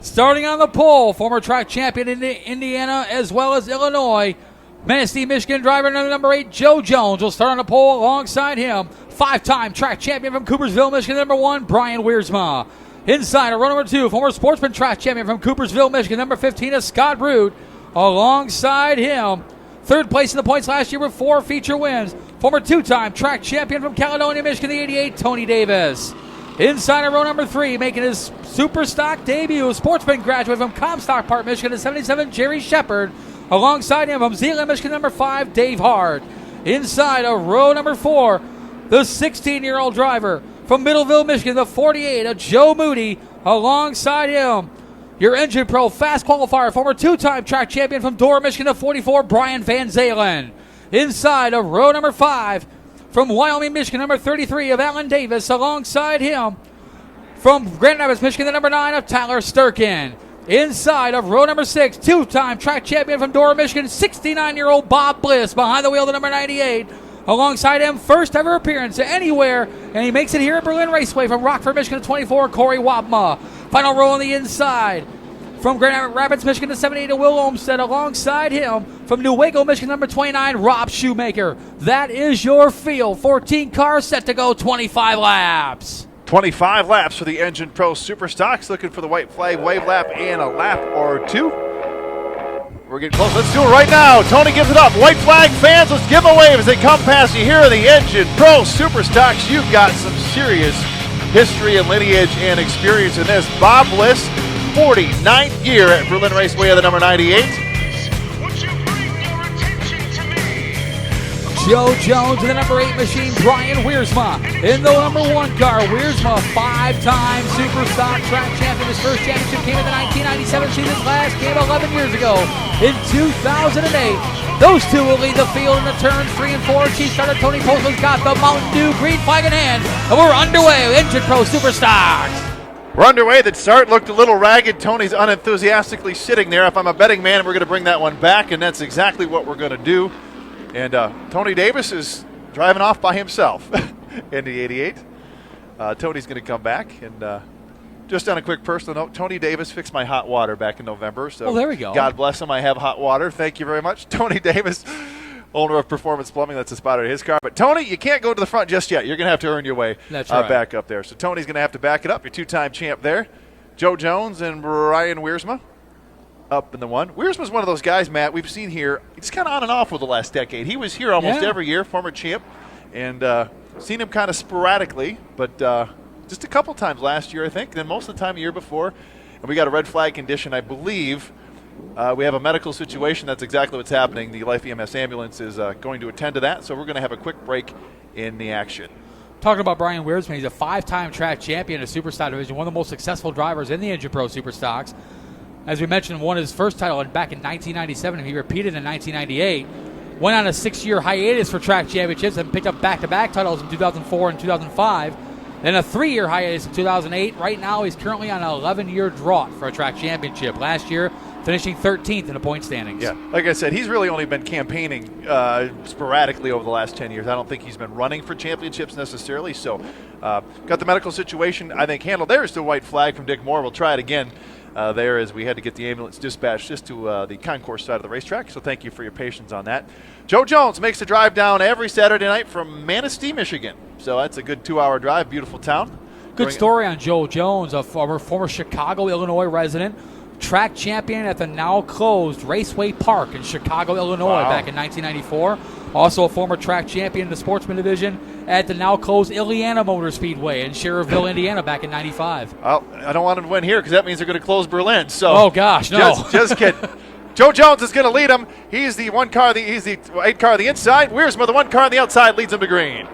Starting on the pole, former track champion in Indiana as well as Illinois, Manistee, Michigan driver number 8, Joe Jones, will start on the pole alongside him. 5-time track champion from Coopersville, Michigan, number 1, Brian Wiersma. Inside, row number 2, former sportsman track champion from Coopersville, Michigan, number 15, is Scott Root. Alongside him, third place in the points last year with 4 feature wins, former 2-time track champion from Caledonia, Michigan, the 88, Tony Davis. Inside of row number 3, making his super stock debut, sportsman graduate from Comstock Park, Michigan, the 77, Jerry Shepard. Alongside him from Zeeland, Michigan, number 5, Dave Hart. Inside of row number 4, the 16-year-old driver from Middleville, Michigan, the 48, of Joe Moody. Alongside him, your Engine Pro fast qualifier, former 2-time track champion from Dora, Michigan, the 44, Brian Van Zalen. Inside of row number 5, from Wyoming, Michigan, number 33, of Alan Davis. Alongside him, from Grand Rapids, Michigan, the number 9, of Tyler Sturkin. Inside of row number 6, 2-time track champion from Dora, Michigan, 69-year-old Bob Bliss. Behind the wheel, the number 98. Alongside him, first ever appearance anywhere, and he makes it here at Berlin Raceway from Rockford, Michigan, 24, Corey Wapma. Final row on the inside. From Grand Rapids, Michigan, to 78, to Will Olmstead. Alongside him, from Newaygo, Michigan, number 29, Rob Shoemaker. That is your field. 14 cars set to go 25 laps. 25 laps for the Engine Pro Superstocks. Looking for the white flag wave lap and a lap or 2. We're getting close. Let's do it right now. Tony gives it up. White flag fans, let's give them a wave as they come past you here in the Engine Pro Superstocks. You've got some serious history and lineage and experience in this. Bob Bliss, 49th year at Berlin Raceway of the number 98. Joe Jones in the number 8 machine, Brian Wiersma. In the number 1 car, Wiersma, 5-time Superstock track champion. His first championship came in the 1997 season. His last came 11 years ago in 2008. Those two will lead the field in the turns 3 and 4. Chief starter Tony Postman's got the Mountain Dew green flag in hand. And we're underway with Engine Pro Superstocks. We're underway. The start looked a little ragged. Tony's unenthusiastically sitting there. If I'm a betting man, we're going to bring that one back, and that's exactly what we're going to do. And Tony Davis is driving off by himself in the 88. Tony's going to come back. And just on a quick personal note, Tony Davis fixed my hot water back in November. So there we go. God bless him. I have hot water. Thank you very much. Tony Davis, owner of Performance Plumbing. That's a spotter of his car. But Tony, you can't go to the front just yet. You're going to have to earn your way back up there. So Tony's going to have to back it up. Your 2-time champ there. Joe Jones and Brian Wiersma up in the 1. Wiersma's one of those guys, Matt, we've seen here. He's kind of on and off with the last decade. He was here almost every year, former champ, and seen him kind of sporadically, but just a couple times last year, I think, and then most of the time the year before. And we got a red flag condition, I believe. We have a medical situation. That's exactly what's happening. The Life EMS ambulance is going to attend to that, so we're going to have a quick break in the action. Talking about Brian Wiersma, he's a 5-time track champion in the Superstock division, one of the most successful drivers in the Engine Pro Superstocks. As we mentioned, won his first title back in 1997, and he repeated in 1998. Went on a 6-year hiatus for track championships and picked up back-to-back titles in 2004 and 2005. Then a 3-year hiatus in 2008. Right now, he's currently on an 11-year drought for a track championship. Last year, finishing 13th in the point standings. Yeah, like I said, he's really only been campaigning sporadically over the last 10 years. I don't think he's been running for championships necessarily. So, got the medical situation, I think, handled. There's the white flag from Dick Moore. We'll try it again. There as we had to get the ambulance dispatched just to the concourse side of the racetrack. So thank you for your patience on that. Joe Jones makes the drive down every Saturday night from Manistee, Michigan. So that's a good 2-hour drive. Beautiful town. Good story on Joe Jones, a former Chicago, Illinois resident. Track champion at the now closed Raceway Park in Chicago, Illinois back in 1994. Also a former track champion in the sportsman division at the now closed Indiana Motor Speedway in Schererville, Indiana back in 95. Well, I don't want him to win here because that means they're going to close Berlin. So oh, gosh, no. Just kidding. Joe Jones is going to lead him. He's the 8 car on the inside. Wiersma, the 1 car on the outside, leads him to green.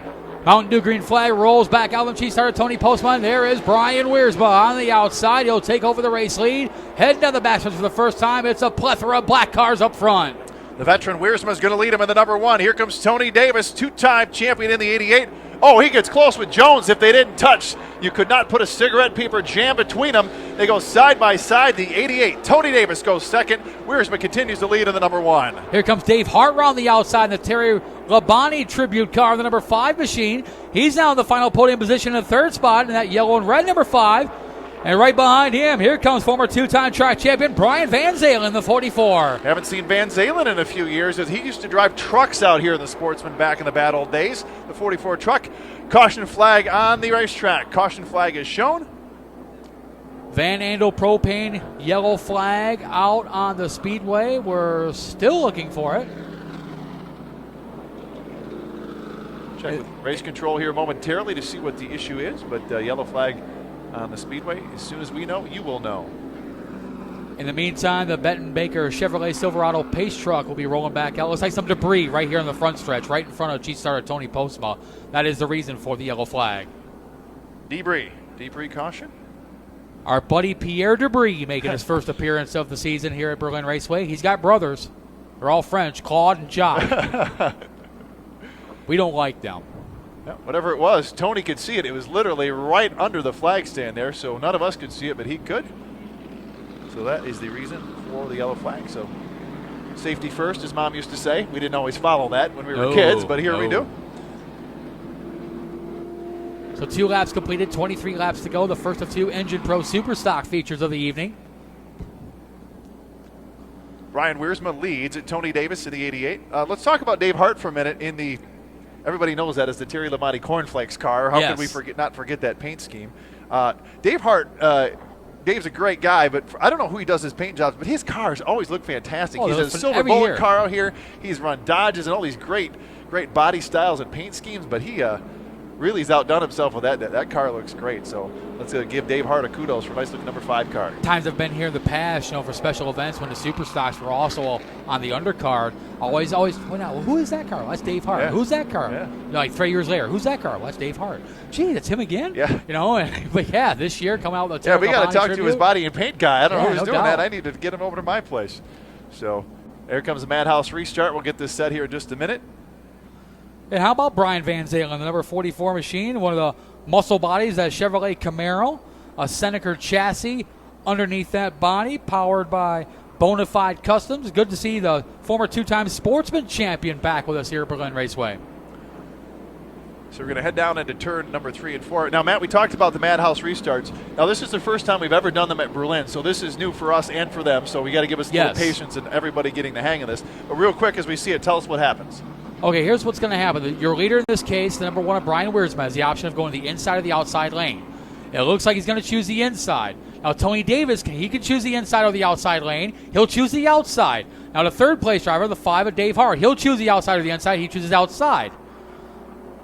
Mountain Dew green flag rolls back out. Chief starter Tony Postman. There is Brian Wiersma on the outside. He'll take over the race lead. Heading down the backstretch for the first time. It's a plethora of black cars up front. The veteran Wiersma is going to lead him in the number 1. Here comes Tony Davis, 2-time champion in the 88. Oh, he gets close with Jones. If they didn't touch, you could not put a cigarette paper jam between them. They go side by side, the 88. Tony Davis goes second. Wiersma continues to lead in the number 1. Here comes Dave Hart around the outside in the Terry Labonte tribute car in the number 5 machine. He's now in the final podium position in the 3rd spot in that yellow and red number 5. And right behind him, here comes former two-time track champion Brian Van Zalen, the 44. Haven't seen Van Zalen in a few years, as he used to drive trucks out here in the Sportsman back in the bad old days. The 44 truck. Caution flag on the racetrack. Caution flag is shown. Van Andel Propane yellow flag out on the speedway. We're still looking for it. Check with race control here momentarily to see what the issue is, but yellow flag on the speedway. As soon as we know, you will know. In the meantime, the Benton Baker Chevrolet Silverado pace truck will be rolling back out. Looks like some debris right here in the front stretch, right in front of Chief Starter Tony Postma. That is the reason for the yellow flag. Debris caution. Our buddy Pierre Debris making his first appearance of the season here at Berlin Raceway. He's got brothers. They're all French, Claude and Jacques. We don't like them. Yeah, whatever it was, Tony could see it. It was literally right under the flag stand there, so none of us could see it, but he could. So that is the reason for the yellow flag. So safety first, as Mom used to say. We didn't always follow that when we were kids, but here we do. So 2 laps completed, 23 laps to go. The first of 2 Engine Pro Superstock features of the evening. Brian Wiersma leads at Tony Davis in the 88. Let's talk about Dave Hart for a minute in the, everybody knows that as the Terry Labonte Cornflakes car. How could we not forget that paint scheme? Dave Hart, Dave's a great guy, but I don't know who he does his paint jobs, but his cars always look fantastic. He's a silver bullet car out here. He's run Dodges and all these great body styles and paint schemes, but he really has outdone himself with that. That car looks great. So let's give Dave Hart a kudos for a nice looking number 5 car. Times I've been here in the past, for special events when the super stocks were also on the undercard. Always point out, well, who is that car? Well, that's Dave Hart. Yeah. Who's that car? Yeah. Like 3 years later, who's that car? Well, that's Dave Hart. Gee, that's him again. Yeah. But this year coming out with a we got to talk to his body and paint guy. I don't know who's doing that. I need to get him over to my place. So there comes the Madhouse restart. We'll get this set here in just a minute. And how about Brian Van Zalen, the number 44 machine, one of the muscle bodies, that Chevrolet Camaro, a Seneca chassis underneath that body, powered by Bonafide Customs. Good to see the former 2-time Sportsman champion back with us here at Berlin Raceway. So we're going to head down into turn number 3 and 4. Now, Matt, we talked about the Madhouse restarts. Now, this is the first time we've ever done them at Berlin, so this is new for us and for them, so we got to give us a little patience and everybody getting the hang of this. But real quick, as we see it, tell us what happens. Okay, here's what's going to happen. Your leader in this case, the number 1 of Brian Wiersma, has the option of going the inside or the outside lane. It looks like he's going to choose the inside. Now, Tony Davis, he can choose the inside or the outside lane. He'll choose the outside. Now, the third place driver, the 5 of Dave Hart, he'll choose the outside or the inside. He chooses outside.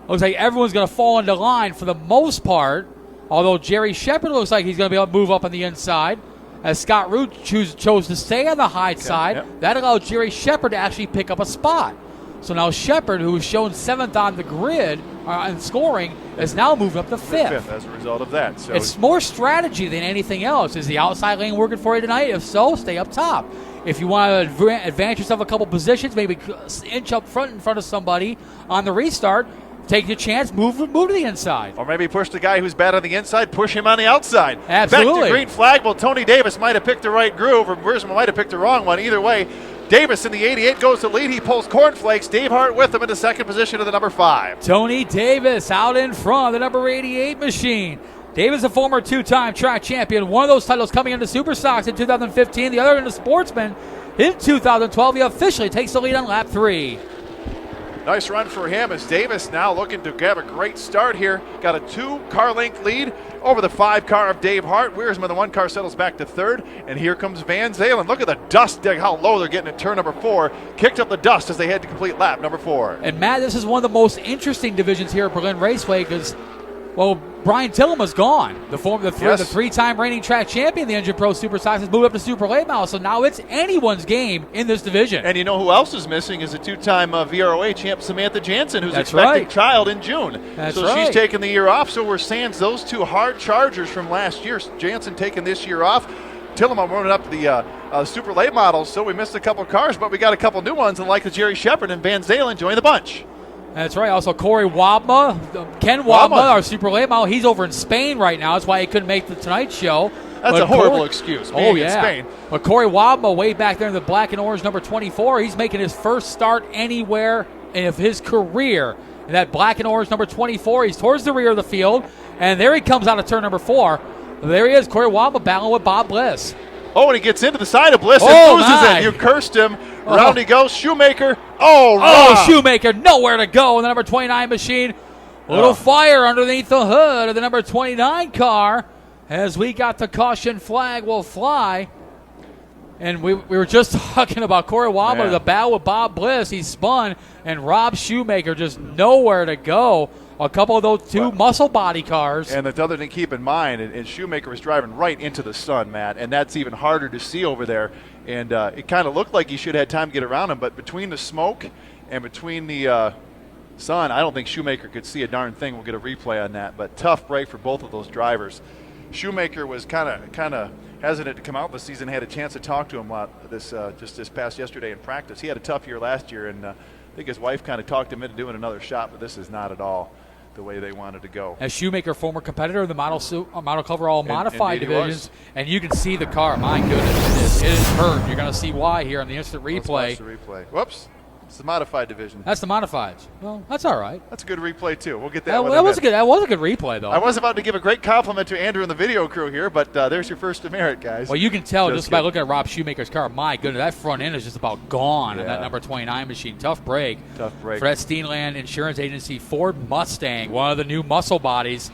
Looks like everyone's going to fall into line for the most part, although Jerry Shepard looks like he's going to be able to move up on the inside. As Scott Root chose to stay on the high side, that allowed Jerry Shepard to actually pick up a spot. So now Shepard, who's shown 7th on the grid in scoring, is now moved up to 5th. As a result of that. So it's more strategy than anything else. Is the outside lane working for you tonight? If so, stay up top. If you want to advance yourself a couple positions, maybe inch up front in front of somebody on the restart, take your chance, move to the inside. Or maybe push the guy who's bad on the inside, push him on the outside. Absolutely. Back to green flag. Well, Tony Davis might have picked the right groove, or Wiersma might have picked the wrong one. Either way, Davis in the 88 goes to lead. He pulls Cornflakes. Dave Hart with him in the second position of the number 5. Tony Davis out in front of the number 88 machine. Davis, a former 2-time track champion. One of those titles coming into Superstocks in 2015. The other in the Sportsman in 2012. He officially takes the lead on lap 3. Nice run for him as Davis now looking to have a great start here. Got a 2-car length lead over the 5 car of Dave Hart. Wiersma, the 1 car, settles back to 3rd. And here comes Van Zalen. Look at the dust, how low they're getting at turn number 4. Kicked up the dust as they head to complete lap number 4. And Matt, this is one of the most interesting divisions here at Berlin Raceway because, well, Brian Tillman's gone. The 3-time reigning track champion, the Engine Pro Superstocks, has moved up to Super Late Model, so now it's anyone's game in this division. And you know who else is missing is a 2-time VROA champ, Samantha Jansen, who's expecting child in June. She's taking the year off, so we're sans those 2 hard chargers from last year. Jansen taking this year off. Tillman running up the Super Late Models, so we missed a couple cars, but we got a couple new ones, and like the Jerry Shepard and Van Zalen join the bunch. That's right. Also, Corey Wabma, Ken Wabma, our Super Late Model, he's over in Spain right now. That's why he couldn't make the Tonight Show. That's a horrible excuse. In Spain. But Corey Wabma, way back there in the black and orange number 24, he's making his first start anywhere of his career. In that black and orange number 24, he's towards the rear of the field, and there he comes out of turn number 4. There he is, Corey Waba battling with Bob Bliss. Oh, and he gets into the side of Bliss Oh, and loses my. it. You cursed him. Round he goes. Shoemaker. Oh, Rob. Shoemaker, nowhere to go in the number 29 machine. A little fire underneath the hood of the number 29 car as we got the caution flag will fly. And we were just talking about Corey Waba, the battle with Bob Bliss. He spun, and Rob Shoemaker just nowhere to go. A couple of those two muscle body cars. And the other thing to keep in mind, and Shoemaker was driving right into the sun, Matt, and that's even harder to see over there. And it kind of looked like he should have had time to get around him, but between the smoke and between the sun, I don't think Shoemaker could see a darn thing. We'll get a replay on that, but tough break for both of those drivers. Shoemaker was kind of hesitant to come out this season. Had a chance to talk to him just this past yesterday in practice. He had a tough year last year, and I think his wife kind of talked him into doing another shot, but this is not at all the way they wanted to go. As Shoemaker, former competitor in the model coverall modified divisions, and you can see the car. My goodness, it is hurt. You're going to see why here on the instant replay. Let's watch the replay. Whoops. It's the modified division. That's the modifieds. Well, that's all right. That's a good replay, too. We'll get that That was a good replay, though. I was about to give a great compliment to Andrew and the video crew here, but there's your first demerit, guys. Well, you can tell just by looking at Rob Shoemaker's car. My goodness, that front end is just about gone in that number 29 machine. Tough break. Tough break. For that Steenland Insurance Agency Ford Mustang, one of the new muscle bodies.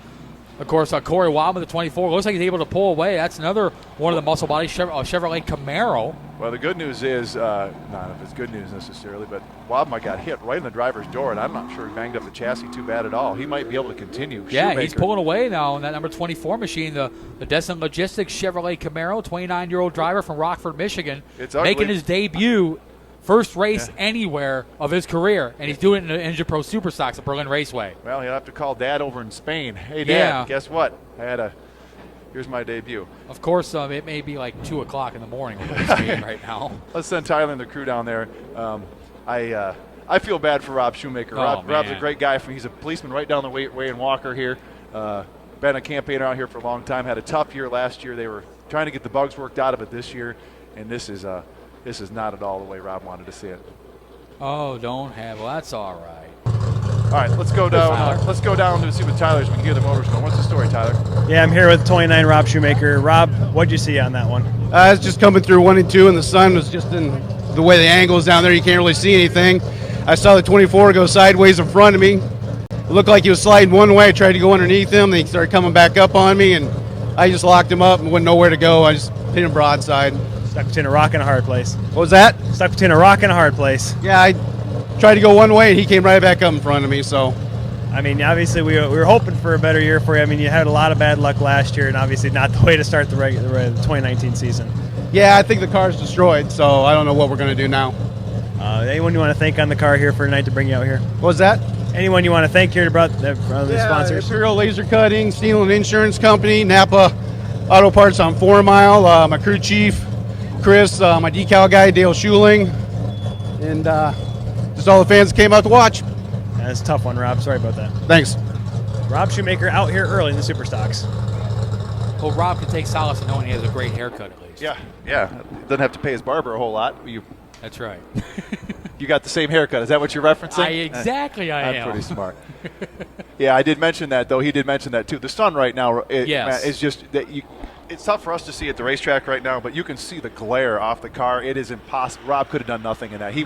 Of course, Corey Waba, the 24, looks like he's able to pull away. That's another one of the muscle bodies, Chevrolet Camaro. Well, the good news is, not if it's good news necessarily, but Waba got hit right in the driver's door, and I'm not sure he banged up the chassis too bad at all. He might be able to continue. Yeah, Shoemaker. He's pulling away now in that number 24 machine, the Destin Logistics Chevrolet Camaro, 29-year-old driver from Rockford, Michigan, making his debut. First race anywhere of his career, and he's doing it in the Engine Pro Superstocks at Berlin Raceway. Well, he'll have to call Dad over in Spain. Hey, Dad, guess what? Here's my debut. Of course, it may be like 2 o'clock in the morning over in Spain right now. Let's send Tyler and the crew down there. I feel bad for Rob Shoemaker. Rob's a great guy. He's a policeman right down the way in Walker here. Been a campaigner out here for a long time. Had a tough year last year. They were trying to get the bugs worked out of it this year, and this is not at all the way Rob wanted to see it. Oh, don't have. Well, that's all right. All right, let's go down. Let's go down to see what Tyler's. We can hear the motors going. What's the story, Tyler? Yeah, I'm here with 29 Rob Shoemaker. Rob, what'd you see on that one? It's just coming through 1 and 2, and the sun was just in the way the angle is down there. You can't really see anything. I saw the 24 go sideways in front of me. It looked like he was sliding one way. I tried to go underneath him. Then he started coming back up on me, and I just locked him up and went nowhere to go. I just hit him broadside. Stuck between a rock and a hard place. What was that? Stuck between a rock and a hard place. Yeah, I tried to go one way, and he came right back up in front of me. So, I mean, obviously we were hoping for a better year for you. I mean, you had a lot of bad luck last year, and obviously not the way to start the 2019 season. Yeah, I think the car's destroyed, so I don't know what we're going to do now. Anyone you want to thank on the car here for tonight to bring you out here? What was that? Anyone you want to thank here to the sponsors? Imperial Laser Cutting, Steenland Insurance Company, Napa Auto Parts on 4 Mile, my crew chief, Chris, my decal guy, Dale Schuling, and just all the fans that came out to watch. That's a tough one, Rob. Sorry about that. Thanks. Rob Shoemaker out here early in the Superstocks. Well, Rob can take solace in knowing he has a great haircut at least. Yeah. Doesn't have to pay his barber a whole lot. That's right. You got the same haircut. Is that what you're referencing? I am. That's pretty smart. Yeah, I did mention that, though. He did mention that, too. The sun right now is just that it's tough for us to see at the racetrack right now, but you can see the glare off the car. It is impossible. Rob could have done nothing in that. He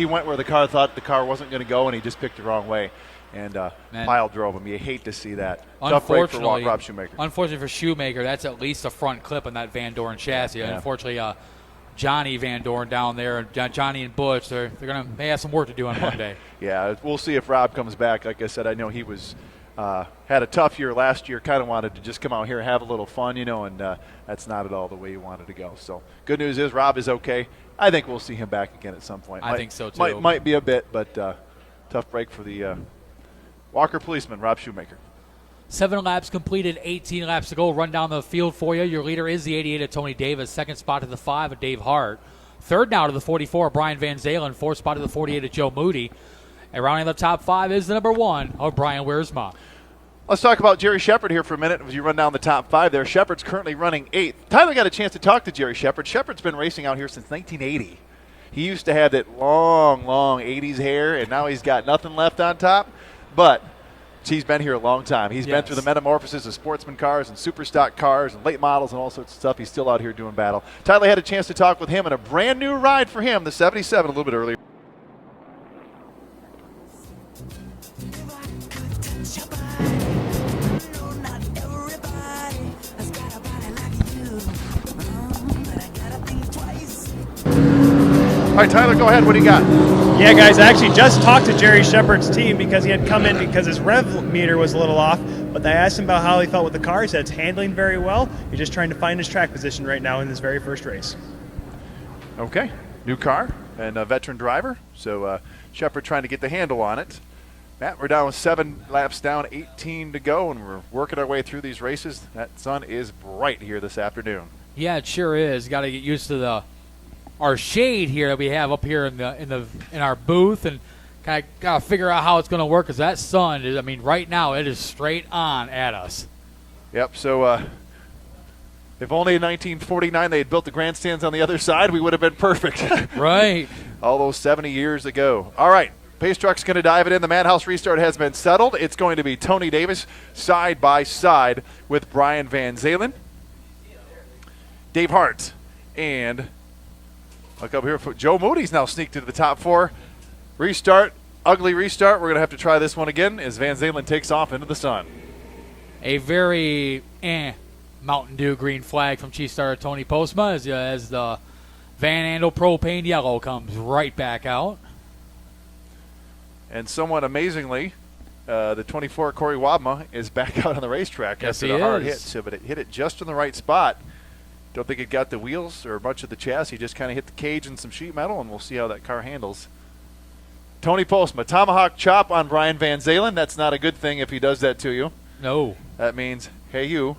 went where the car thought the car wasn't going to go, and he just picked the wrong way. And pile drove him. You hate to see that. Tough break for Rob Shoemaker. Unfortunately for Shoemaker, that's at least a front clip on that Van Doren chassis. Yeah. Unfortunately, Johnny Van Doren down there, Johnny and Butch, they have some work to do on Monday. Yeah, we'll see if Rob comes back. Like I said, I know he was had a tough year last year, kind of wanted to just come out here and have a little fun, and that's not at all the way he wanted to go. So good news is Rob is okay. I think we'll see him back again at some point. I think so, too. Might be a bit, but tough break for the Walker policeman, Rob Shoemaker. 7 laps completed, 18 laps to go. Run down the field for you. Your leader is the 88 of Tony Davis. Second spot to the 5 of Dave Hart. Third now to the 44 of Brian Van Zalen. Fourth spot to the 48 of Joe Moody. And rounding the top 5 is the number 1 of Brian Wiersma. Let's talk about Jerry Shepard here for a minute as you run down the top 5 there. Shepard's currently running 8th. Tyler got a chance to talk to Jerry Shepard. Shepard's been racing out here since 1980. He used to have that long 80s hair, and now he's got nothing left on top. But he's been here a long time. He's been through the metamorphosis of sportsman cars and super stock cars and late models and all sorts of stuff. He's still out here doing battle. Tyler had a chance to talk with him in a brand new ride for him, the 77, a little bit earlier. All right, Tyler, go ahead. What do you got? Yeah, guys, I actually just talked to Jerry Shepard's team because he had come in because his rev meter was a little off. But I asked him about how he felt with the car. He said it's handling very well. He's just trying to find his track position right now in his very first race. Okay, new car and a veteran driver. So Shepard trying to get the handle on it. Matt, we're down with 7 laps down, 18 to go, and we're working our way through these races. That sun is bright here this afternoon. Yeah, it sure is. Got to get used to our shade here that we have up here in our booth, and kind of got to figure out how it's going to work because that sun is. I mean, right now it is straight on at us. Yep. So if only in 1949 they had built the grandstands on the other side, we would have been perfect. Right. All those 70 years ago. All right. Pace Truck's going to dive it in. The Madhouse restart has been settled. It's going to be Tony Davis side by side with Brian Van Zalen, Dave Hart, and look up here. Joe Moody's now sneaked into the top 4. Restart, ugly restart. We're going to have to try this one again as Van Zalen takes off into the sun. A very Mountain Dew green flag from Chief Starter Tony Postma as the Van Andel Propane Yellow comes right back out. And somewhat amazingly, the 24 Corey Wadma is back out on the racetrack after the hard hit. So, but it hit it just in the right spot. Don't think it got the wheels or much of the chassis. Just kind of hit the cage and some sheet metal, and we'll see how that car handles. Tony Postma, tomahawk chop on Brian Van Zalen. That's not a good thing if he does that to you. No. That means, hey, you,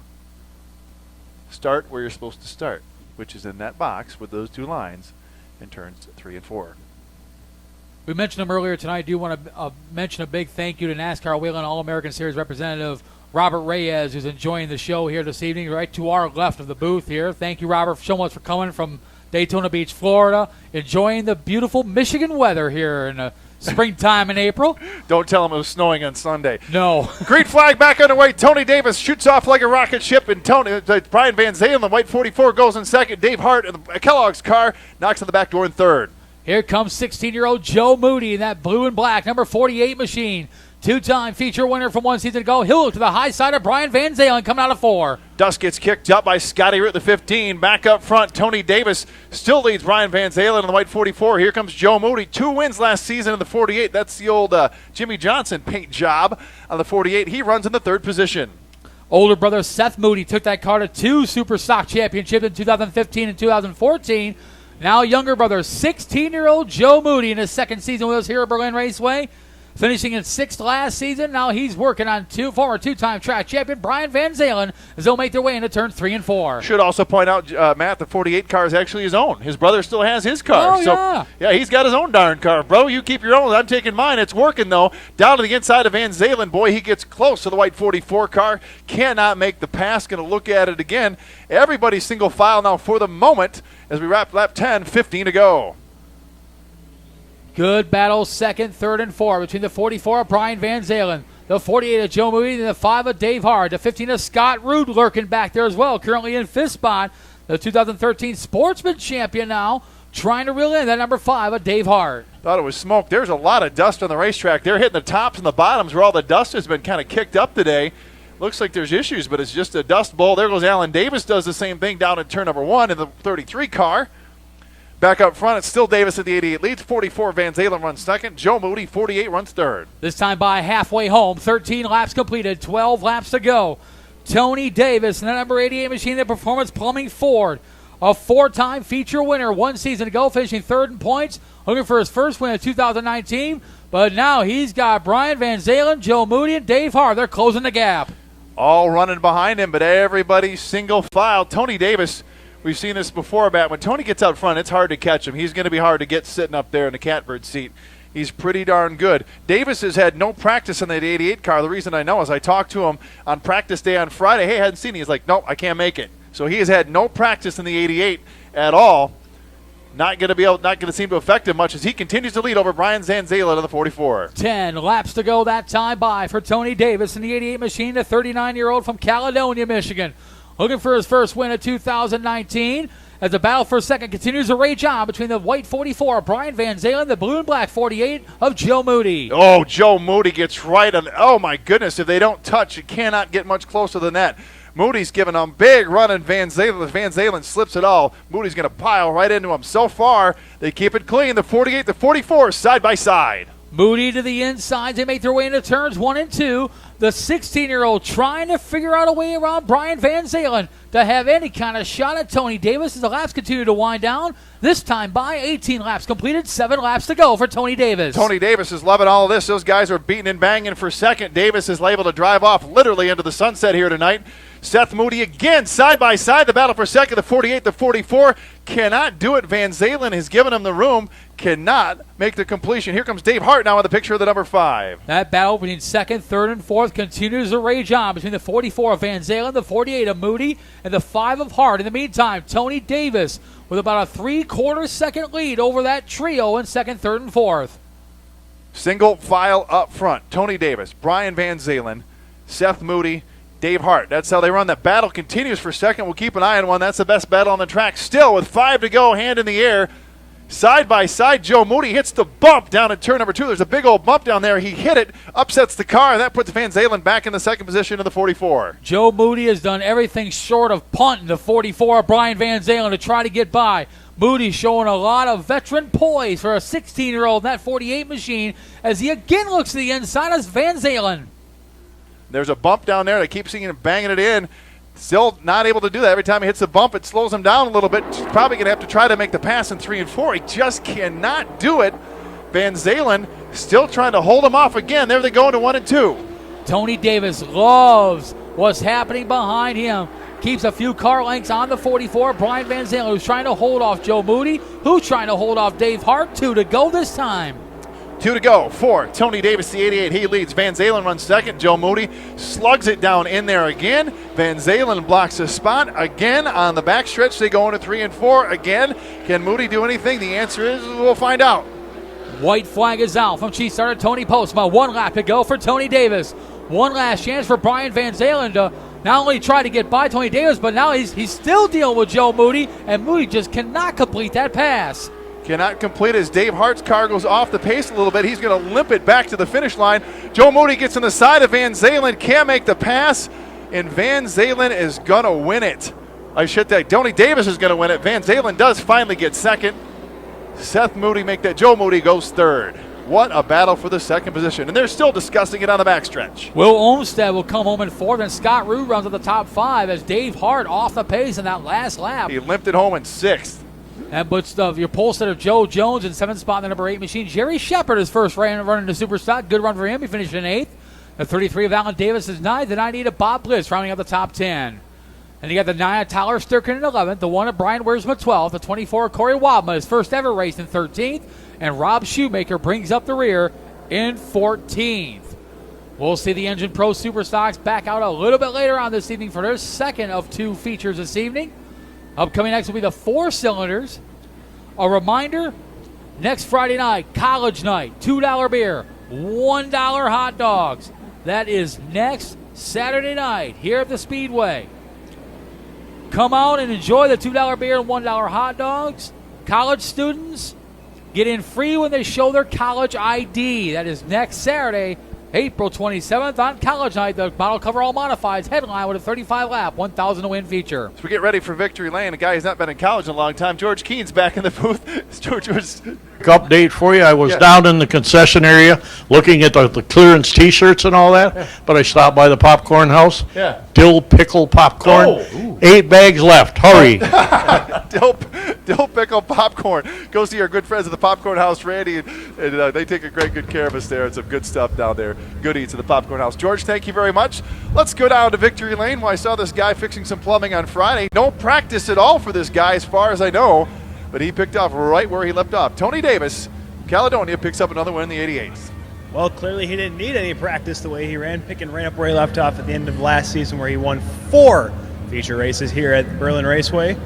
start where you're supposed to start, which is in that box with those 2 lines in turns 3 and 4. We mentioned him earlier tonight. I do want to mention a big thank you to NASCAR Whelen All-American Series representative Robert Reyes, who's enjoying the show here this evening, right to our left of the booth here. Thank you, Robert, so much for coming from Daytona Beach, Florida, enjoying the beautiful Michigan weather here in the springtime in April. Don't tell him it was snowing on Sunday. No. Green flag back underway. Tony Davis shoots off like a rocket ship, and Brian Van Zalen, the white 44, goes in second. Dave Hart in the Kellogg's car knocks on the back door in third. Here comes 16-year-old Joe Moody in that blue and black number 48 machine. 2-time feature winner from 1 season ago. He'll look to the high side of Brian Van Zalen coming out of 4. Dust gets kicked up by Scotty Root, the 15. Back up front, Tony Davis still leads Brian Van Zalen in the white 44. Here comes Joe Moody. 2 wins last season in the 48. That's the old Jimmy Johnson paint job on the 48. He runs in the 3rd position. Older brother Seth Moody took that car to 2 Super Stock championships in 2015 and 2014. Now younger brother, 16-year-old Joe Moody in his 2nd season with us here at Berlin Raceway. Finishing in 6th last season, now he's working on former 2-time track champion Brian Van Zalen as they'll make their way into turn 3 and 4. Should also point out, Matt, the 48 car is actually his own. His brother still has his car. Oh, yeah. Yeah, he's got his own darn car. Bro, you keep your own. I'm taking mine. It's working, though. Down to the inside of Van Zalen. Boy, he gets close to the white 44 car. Cannot make the pass. Going to look at it again. Everybody's single file now for the moment as we wrap lap 10, 15 to go. Good battle, 2nd, 3rd, and 4 between the 44 of Brian Van Zalen, the 48 of Joe Moody, and the 5 of Dave Hart. The 15 of Scott Root lurking back there as well, currently in 5th spot. The 2013 Sportsman champion now, trying to reel in that number 5 of Dave Hart. Thought it was smoke. There's a lot of dust on the racetrack. They're hitting the tops and the bottoms where all the dust has been kind of kicked up today. Looks like there's issues, but it's just a dust bowl. There goes Alan Davis, does the same thing down in turn number 1 in the 33 car. Back up front, it's still Davis at the 88 leads. 44 Van Zalen runs 2nd. Joe Moody, 48, runs 3rd. This time by halfway home. 13 laps completed, 12 laps to go. Tony Davis in the number 88 machine at Performance Plumbing Ford. A 4-time feature winner 1 season ago, finishing 3rd in points. Looking for his first win of 2019. But now he's got Brian Van Zalen, Joe Moody, and Dave Hart. They're closing the gap. All running behind him, but everybody's single file. Tony Davis, we've seen this before, Matt. When Tony gets out front, it's hard to catch him. He's going to be hard to get sitting up there in the catbird seat. He's pretty darn good. Davis has had no practice in that 88 car. The reason I know is I talked to him on practice day on Friday. Hey, I hadn't seen it. He's like, nope, I can't make it. So he has had no practice in the 88 at all. not going to seem to affect him much as he continues to lead over Brian Van Zelen in the 44. 10 laps to go that time by for Tony Davis in the 88 machine, the 39-year-old from Caledonia, Michigan. Looking for his first win of 2019. As the battle for second continues to rage on between the white 44 of Brian Van Zelen, the blue and black 48 of Joe Moody. Oh, Joe Moody gets right on. Oh, my goodness. If they don't touch, it cannot get much closer than that. Moody's giving him a big run, and Van Zelen slips it all. Moody's going to pile right into him. So far, they keep it clean. The 48, the 44, side by side. Moody to the inside. They make their way into turns 1 and 2. The 16-year-old trying to figure out a way around Brian Van Zelen to have any kind of shot at Tony Davis as the laps continue to wind down. This time by 18 laps completed, 7 laps to go for Tony Davis. Tony Davis is loving all of this. Those guys are beating and banging for second. Davis is able to drive off literally into the sunset here tonight. Seth Moody again, side by side, the battle for second, the 48, the 44. Cannot do it. Van Zelen has given him the room. Cannot make the completion. Here comes Dave Hart now in the picture of the number 5. That battle between second, third, and fourth continues to rage on between the 44 of Van Zelen, the 48 of Moody, and the 5 of Hart. In the meantime, Tony Davis with about a 3/4 second lead over that trio in second, third, and fourth. Single file up front. Tony Davis, Brian Van Zelen, Seth Moody, Dave Hart. That's how they run. That battle continues for second. We'll keep an eye on one. That's the best battle on the track. Still with 5 to go, hand in the air. Side by side, Joe Moody hits the bump down at turn number 2. There's a big old bump down there. He hit it, upsets the car, and that puts Van Zelen back in the second position of the 44. Joe Moody has done everything short of punting the 44 of Brian Van Zelen to try to get by. Moody showing a lot of veteran poise for a 16-year-old in that 48 machine as he again looks to the inside as Van Zelen. There's a bump down there. They keep seeing him banging it in. Still not able to do that. Every time he hits the bump, it slows him down a little bit. He's probably going to have to try to make the pass in 3 and 4. He just cannot do it. Van Zelen still trying to hold him off again. There they go into 1 and 2. Tony Davis loves what's happening behind him. Keeps a few car lengths on the 44. Brian Van Zelen, who's trying to hold off Joe Moody, who's trying to hold off Dave Hart. 2 to go this time. 2 to go for Tony Davis, the 88. He leads. Van Zelen runs second. Joe Moody slugs it down in there again. Van Zelen blocks a spot again on the backstretch. They go into 3 and 4 again. Can Moody do anything? The answer is we'll find out. White flag is out from chief starter Tony Postma. 1 lap to go for Tony Davis. One last chance for Brian Van Zelen to not only try to get by Tony Davis, but now he's still dealing with Joe Moody, and Moody just cannot complete that pass. Cannot complete as Dave Hart's car goes off the pace a little bit. He's going to limp it back to the finish line. Joe Moody gets on the side of Van Zelen, can't make the pass, and Van Zelen is going to win it. I should say Tony Davis is going to win it. Van Zelen does finally get second. Seth Moody make that. Joe Moody goes third. What a battle for the second position, and they're still discussing it on the backstretch. Will Olmstead will come home in fourth, and Scott Root runs at the top 5 as Dave Hart off the pace in that last lap. He limped it home in 6th. That puts your pole set of Joe Jones in 7th spot in the number 8 machine. Jerry Shepard is first run into Superstock. Good run for him. He finished in 8th. The 33 of Alan Davis is 9th. The 98 of Bob Bliss rounding up the top 10. And you got the 9 of Tyler Sturkin in 11th. The 1 of Brian Wiersma 12th. The 24 of Corey Wadma, his first ever race in 13th. And Rob Shoemaker brings up the rear in 14th. We'll see the Engine Pro Superstocks back out a little bit later on this evening for their second of 2 features this evening. Upcoming next will be the 4 cylinders. A reminder, next Friday night, college night, $2 beer, $1 hot dogs. That is next Saturday night here at the Speedway. Come out and enjoy the $2 beer and $1 hot dogs. College students get in free when they show their college ID. That is next Saturday, April 27th on College Night. The model cover all modifieds headline with a 35-lap, 1,000 to win feature. So we get ready for Victory Lane. A guy who's not been in college in a long time. George Keene's back in the booth. George was... Update for you. I was down in the concession area looking at the clearance T-shirts and all that, but I stopped by the popcorn house. Yeah. Dill pickle popcorn. 8 bags left. Hurry. Dill pickle popcorn. Go see our good friends at the Popcorn House, Randy, and they take a great good care of us there. It's some good stuff down there. Good eats at the Popcorn House. George, thank you very much. Let's go down to Victory Lane where I saw this guy fixing some plumbing on Friday. No practice at all for this guy as far as I know, but he picked off right where he left off. Tony Davis, Caledonia, picks up another win in the 88th. Well, clearly he didn't need any practice the way he ran, picking right up where he left off at the end of last season where he won 4 feature races here at Berlin Raceway.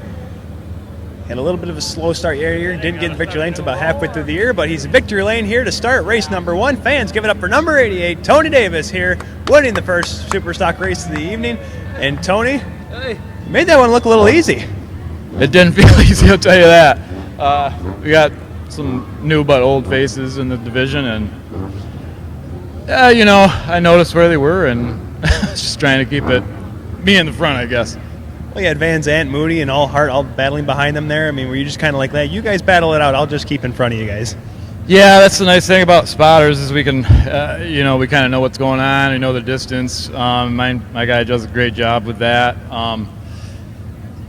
Had a little bit of a slow start here. Didn't get in victory lane until about halfway through the year, but he's in victory lane here to start race number 1. Fans, give it up for number 88, Tony Davis here, winning the first Superstock race of the evening. And Tony, you made that one look a little easy. It didn't feel easy, I'll tell you that. We got some new but old faces in the division, and I noticed where they were, and just trying to keep me in the front, I guess. Well, you had Van Zandt, Moody, and Allhart all battling behind them there. I mean, were you just kind of like that? You guys battle it out. I'll just keep in front of you guys. Yeah, that's the nice thing about spotters is we can, we kind of know what's going on. We know the distance. My guy does a great job with that.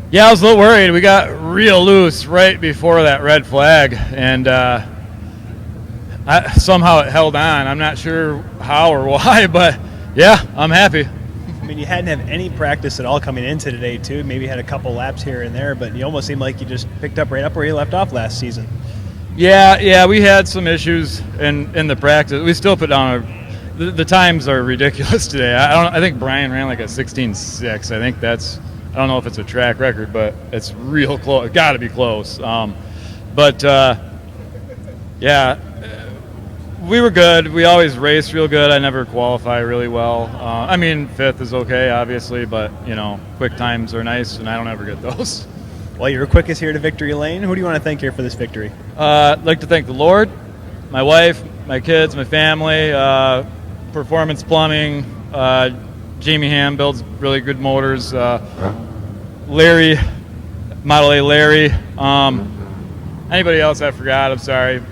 Yeah, I was a little worried. We got real loose right before that red flag, and somehow it held on. I'm not sure how or why, but yeah, I'm happy. I mean, you hadn't had any practice at all coming into today, too. Maybe had a couple laps here and there, but you almost seemed like you just picked up right up where you left off last season. Yeah, we had some issues in the practice. We still put down the times are ridiculous today. I think Brian ran like a 16.6. I think I don't know if it's a track record, but it's real close. Got to be close. We were good. We always race real good. I never qualify really well. Fifth is okay, obviously, but, quick times are nice, and I don't ever get those. Well, you were quickest here to victory lane. Who do you want to thank here for this victory? I'd like to thank the Lord, my wife, my kids, my family, Performance Plumbing, Jamie Ham builds really good motors, Larry, Model A Larry, anybody else I forgot, I'm sorry.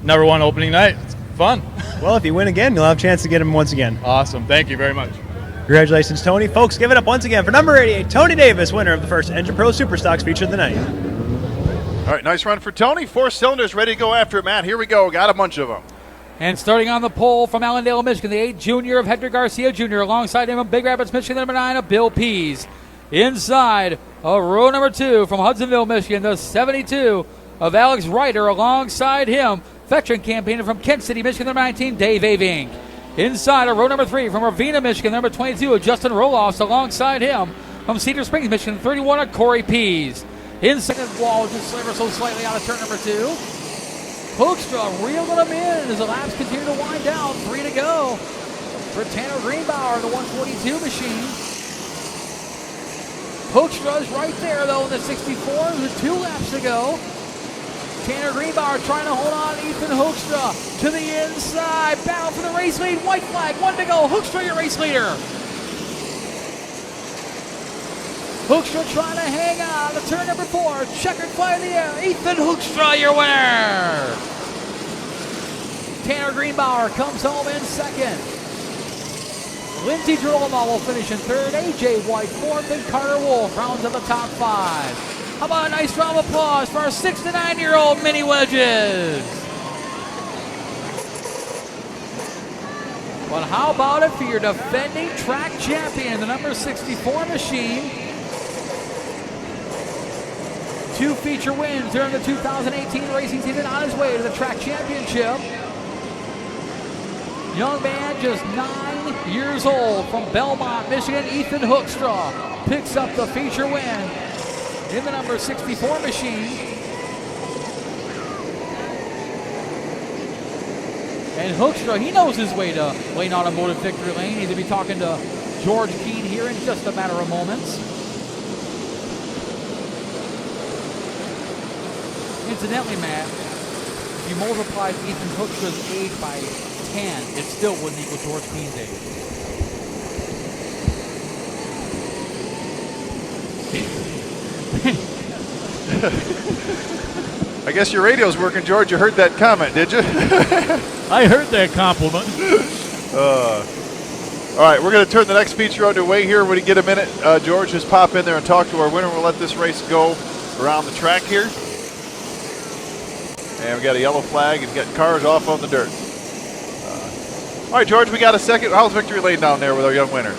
Never won opening night. It's fun. Well, if you win again, you'll have a chance to get him once again. Awesome. Thank you very much. Congratulations, Tony. Folks, give it up once again for number 88, Tony Davis, winner of the first Engine Pro Superstocks feature of the night. All right, nice run for Tony. 4 cylinders ready to go after it, Matt. Here we go. Got a bunch of them. And starting on the pole from Allendale, Michigan, the 8 junior of Hector Garcia Jr. Alongside him from Big Rapids, Michigan, the number 9 of Bill Pease. Inside of row number 2 from Hudsonville, Michigan, the 72 of Alex Ryder. Alongside him, veteran campaigner from Kent City, Michigan, number 19, Dave Avink. Inside of row number 3 from Ravenna, Michigan, number 22 of Justin Roloffs. Alongside him from Cedar Springs, Michigan, 31 of Corey Pease. In second wall, just ever so slightly out of turn number 2. Hoekstra reeling them in as the laps continue to wind down. 3 to go for Tanner Greenbauer, the 142 machine. Hoekstra is right there, though, in the 64 with 2 laps to go. Tanner Greenbauer trying to hold on. Ethan Hoekstra to the inside. Battle for the race lead. White flag, 1 to go. Hoekstra, your race leader. Hoekstra trying to hang on to turn number 4. Checkered flag in the air. Ethan Hoekstra, your winner. Tanner Greenbauer comes home in second. Lindsey Girolamo will finish in third. AJ White fourth, and Carter Wolf rounds up the top 5. How about a nice round of applause for our 6 to 9-year-old mini wedges? But how about it for your defending track champion, the number 64 machine? 2 feature wins during the 2018 racing season, on his way to the track championship. Young man, just 9 years old, from Belmont, Michigan, Ethan Hoekstra picks up the feature win in the number 64 machine. And Hoekstra, he knows his way to Lane Automotive victory lane. He's going to be talking to George Keane here in just a matter of moments. Incidentally, Matt, if you multiplied Ethan Hoekstra's age by 10, it still wouldn't equal George Keane's age. I guess your radio's working, George. You heard that comment, did you? I heard that compliment. All right, we're going to turn the next feature underway here. When you get a minute, George, just pop in there and talk to our winner. We'll let this race go around the track here. And we got a yellow flag and got cars off on the dirt. All right, George, we got a second. How's victory lane down there with our young winner?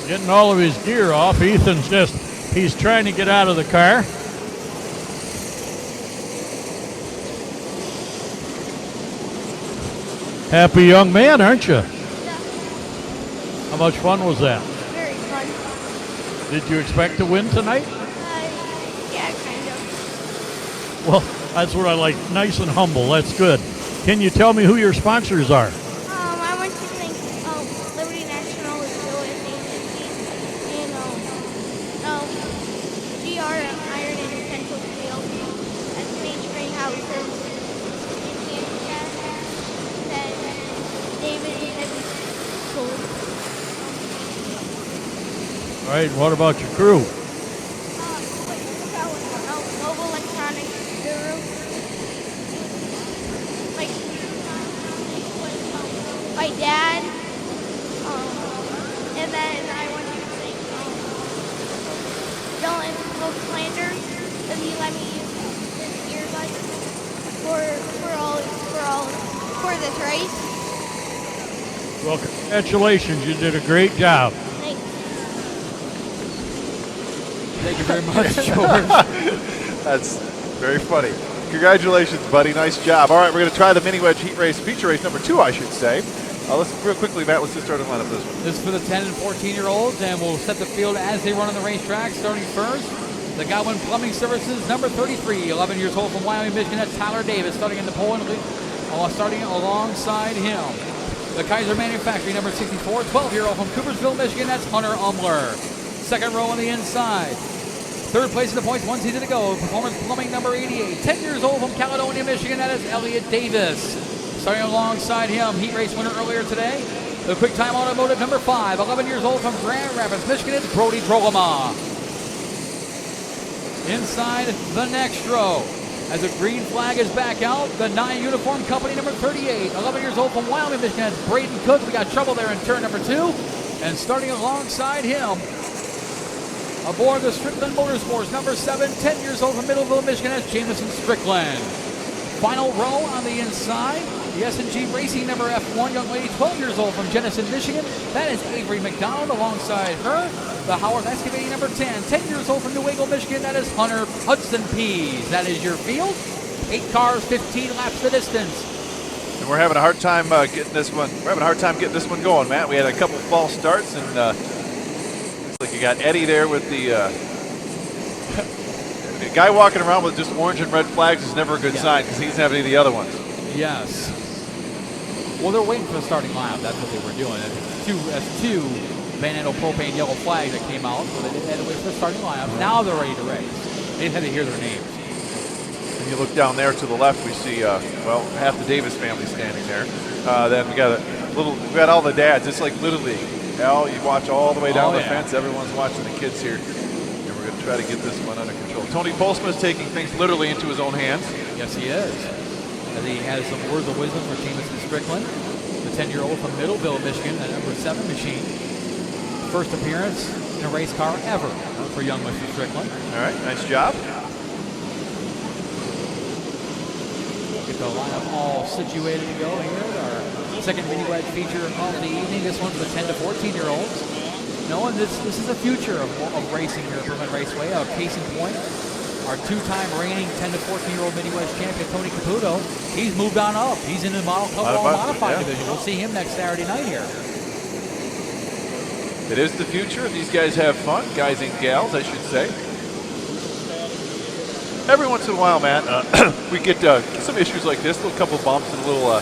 Getting all of his gear off. He's trying to get out of the car. Happy young man, aren't you? Yeah. How much fun was that? Very fun. Did you expect to win tonight? Yeah, kind of. Well, that's what I like. Nice and humble. That's good. Can you tell me who your sponsors are? I want to thank Liberty National is still with me, and GR Iron and Central Steel, and Main Train Houses, and David and School. All right, what about your crew? Mobile Electronics Guru. Like, my dad. And then I want to thank Dylan Flanders, because he let me use his earbuds for this race. Well, congratulations. You did a great job. Thanks. Thank you very much, George. That's very funny. Congratulations, buddy. Nice job. All right, we're going to try the mini wedge heat race, feature race number 2, I should say. Let's real quickly, Matt. Let's just start the lineup this one. This is for the 10 and 14-year-olds, and we'll set the field as they run on the racetrack. Starting first, the Godwin Plumbing Services, number 33, 11 years old from Wyoming, Michigan. That's Tyler Davis, starting in the pole and starting alongside him. The Kaiser Manufacturing, number 64, 12-year-old from Coopersville, Michigan. That's Hunter Umler. Second row on the inside. Third place in the points, 1 season to go. Performance Plumbing, number 88, 10 years old from Caledonia, Michigan. That is Elliott Davis. Starting alongside him, heat race winner earlier today. The Quick Time Automotive, number 5, 11 years old from Grand Rapids, Michigan. It's Brody Drogama. Inside the next row, as the green flag is back out, the 9 Uniform Company, number 38, 11 years old from Wyoming, Michigan. It's Braden Cook. We got trouble there in turn number 2. And starting alongside him, aboard the Strickland Motorsports, number 7, 10 years old from Middleville, Michigan. That's Jamison Strickland. Final row on the inside, the S&G Racing number F1 young lady, 12 years old from Jenison, Michigan. That is Avery McDonald alongside her. The Howard Excavating number 10 years old from New Wago, Michigan. That is Hunter Hudson Pease. That is your field. 8 cars, 15 laps the distance. And we're having a hard time getting this one. We're having a hard time getting this one going, Matt. We had a couple false starts, and looks like you got Eddie there with the guy walking around with just orange and red flags is never a good sign because he doesn't have any of the other ones. Yes. Well, they're waiting for the starting lineup. That's what they were doing. That's two Van Andel propane yellow flags that came out, so they had to wait for the starting lineup. Now they're ready to race. They had to hear their names. And you look down there to the left, we see half the Davis family standing there. Then we got we got all the dads. It's like Little League. Al, you watch all the way down the fence. Everyone's watching the kids here. And we're going to try to get this one under control. Tony Polsma is taking things literally into his own hands. Yes, he is. As he has some words of wisdom for Jamison Strickland, the 10-year-old from Middleville, Michigan, that number 7 machine. First appearance in a race car ever for young Mr. Strickland. All right, nice job. Get the lineup all situated to go here. Our second mini wedge feature of the evening. This one's the 10 to 14-year-olds. No, and this is the future of racing here at Berman Raceway. Case in point, our 2-time reigning 10 to 14-year-old mini wedge champion Tony Caputo. He's moved on up. he's in the Model Club Modified division. We'll see him next Saturday night here. It is the future. These guys have fun, guys and gals, I should say. Every once in a while, Matt, we get some issues like this, a couple bumps and a little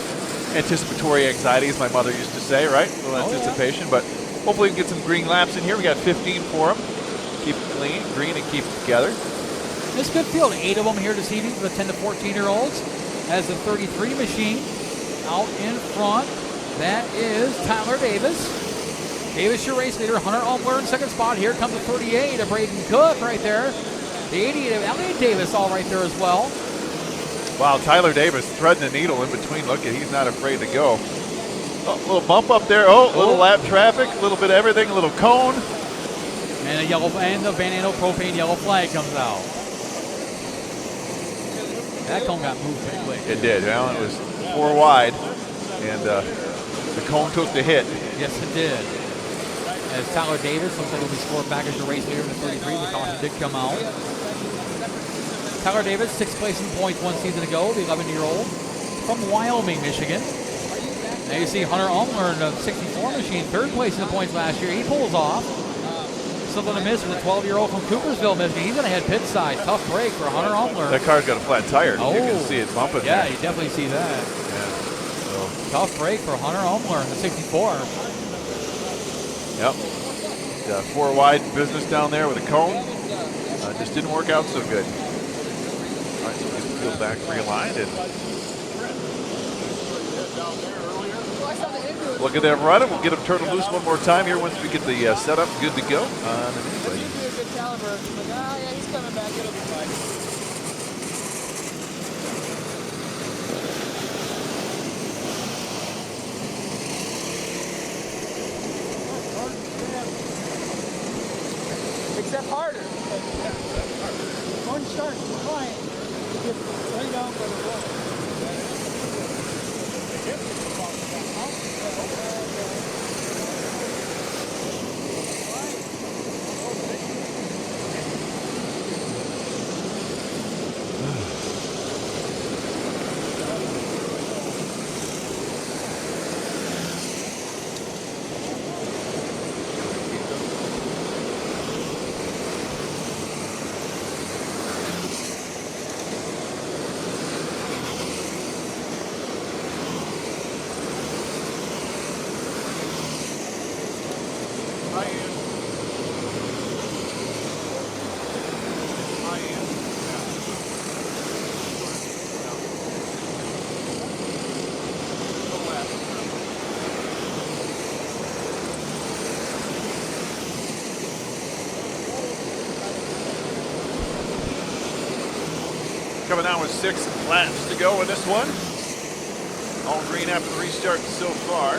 anticipatory anxiety, as my mother used to say, right? A little anticipation, but hopefully we can get some green laps in here. We got 15 for them. Keep it clean, green, and keep it together. This good field, 8 of them here this evening for the 10 to 14-year-olds. As the 33 machine out in front, that is Tyler Davis. Davis, your race leader. Hunter Umler in second spot. Here comes the 38 of Braden Cook right there. The 88 of Elliott Davis all right there as well. Wow, Tyler Davis threading the needle in between. Look at, he's not afraid to go. Oh, a little bump up there. Oh, a little lap traffic, a little bit of everything, a little cone. And the Van Andel propane yellow flag comes out. That cone got moved pretty quick. It did. Well, it was 4 wide, and the cone took the hit. Yes, it did. As Tyler Davis looks like he'll be scored back as your race leader in the 33. The caution did come out. Tyler Davis, 6th place in points 1 season ago, the 11-year-old from Wyoming, Michigan. Now you see Hunter Umler in the 64 machine, 3rd place in the points last year. He pulls off. something to miss with the 12-year-old from Coopersville, Michigan. He's going to head pit side. Tough break for Hunter Umler. That car's got a flat tire. Oh. You can see it bumping. Yeah, there. you definitely see that. Yeah. So. Tough break for Hunter Umler in the 64. Yep. 4 wide business down there with a cone. Just didn't work out so good. All right, so we get the field back realigned and look at that run, and we'll get him turned loose one more time here once we get the setup good to go. Except harder. One start flying, just lay down for the wall. Coming down with 6 laps to go in this one. All green after the restart so far.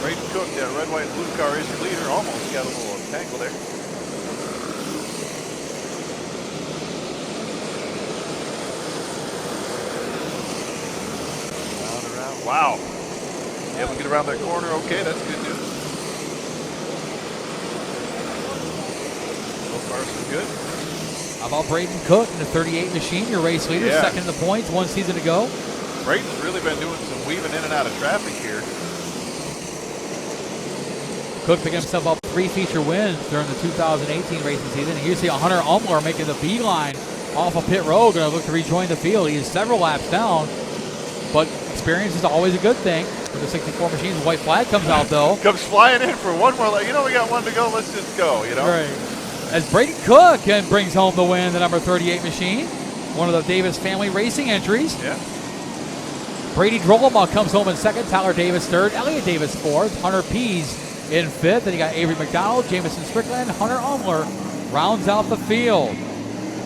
Braden Cook, that red, white, and blue car is your leader. Almost got a little tangle there. Round and round. Wow. Able to get around that corner. Okay, that's good news. So far, so good. How about Braden Cook in the 38 machine, your race leader, second in the points, 1 season to go. Braden's really been doing some weaving in and out of traffic here. Cook picking himself up 3 feature wins during the 2018 racing season. And you see Hunter Umler making the beeline off of pit road, going to look to rejoin the field. He is several laps down, but experience is always a good thing. For the 64 machines, white flag comes out though. Comes flying in for one more lap. You know, we got 1 to go. Let's just go. You know. Right. As Braden Cook brings home the win, the number 38 machine, one of the Davis family racing entries. Yeah. Brady Drolema comes home in second, Tyler Davis third, Elliott Davis fourth, Hunter Pease in fifth. Then you got Avery McDonald, Jamison Strickland, Hunter Umler rounds out the field.